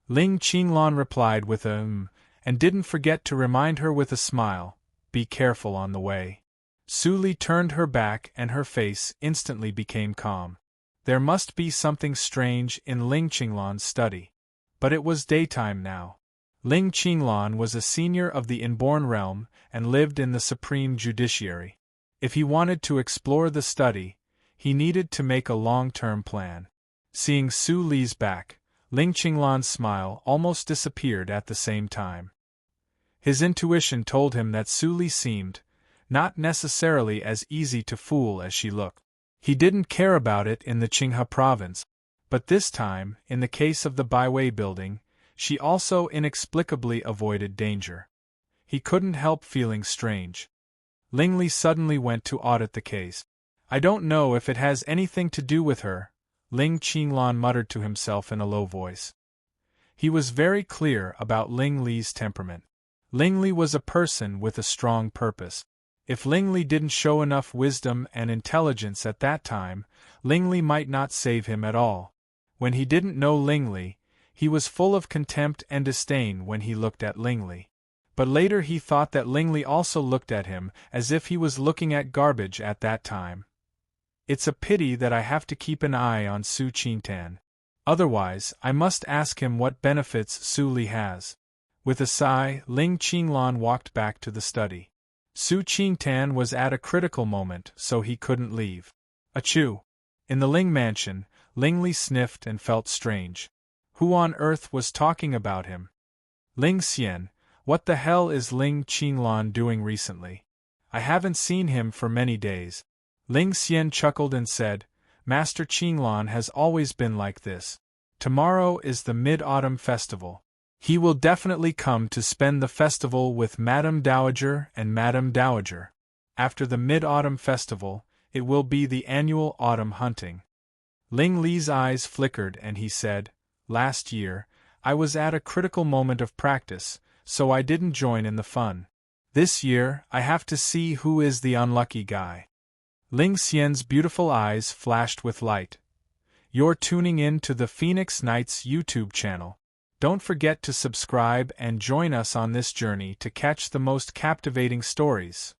Ling Qinglan replied with a and didn't forget to remind her with a smile, "Be careful on the way." Su Li turned her back and her face instantly became calm. There must be something strange in Ling Qinglan's study. But it was daytime now. Ling Qinglan was a senior of the inborn realm and lived in the Supreme Judiciary. If he wanted to explore the study, he needed to make a long-term plan. Seeing Su Li's back, Ling Qinglan's smile almost disappeared at the same time. His intuition told him that Su Li seemed not necessarily as easy to fool as she looked. He didn't care about it in the Qinghe province, but this time, in the case of the Baiwei building, she also inexplicably avoided danger. He couldn't help feeling strange. Ling Li suddenly went to audit the case. "I don't know if it has anything to do with her," Ling Qinglan muttered to himself in a low voice. He was very clear about Ling Li's temperament. Ling Li was a person with a strong purpose. If Ling Li didn't show enough wisdom and intelligence at that time, Ling Li might not save him at all. When he didn't know Ling Li, he was full of contempt and disdain when he looked at Ling Li. But later he thought that Ling Li also looked at him as if he was looking at garbage at that time. It's a pity that I have to keep an eye on Su Qingtan. Otherwise, I must ask him what benefits Su Li has. With a sigh, Ling Qinglan walked back to the study. Su Qingtan was at a critical moment, so he couldn't leave. Achoo! In the Ling mansion, Ling Li sniffed and felt strange. Who on earth was talking about him? Ling Xian, what the hell is Ling Qinglan doing recently? I haven't seen him for many days. Ling Xian chuckled and said, Master Qinglan has always been like this. Tomorrow is the Mid-Autumn Festival. He will definitely come to spend the festival with Madame Dowager and Madame Dowager. After the Mid-Autumn Festival, it will be the annual autumn hunting. Ling Li's eyes flickered and he said, Last year, I was at a critical moment of practice, so I didn't join in the fun. This year, I have to see who is the unlucky guy. Ling Xian's beautiful eyes flashed with light. You're tuning in to the Phoenix Knights YouTube channel. Don't forget to subscribe and join us on this journey to catch the most captivating stories.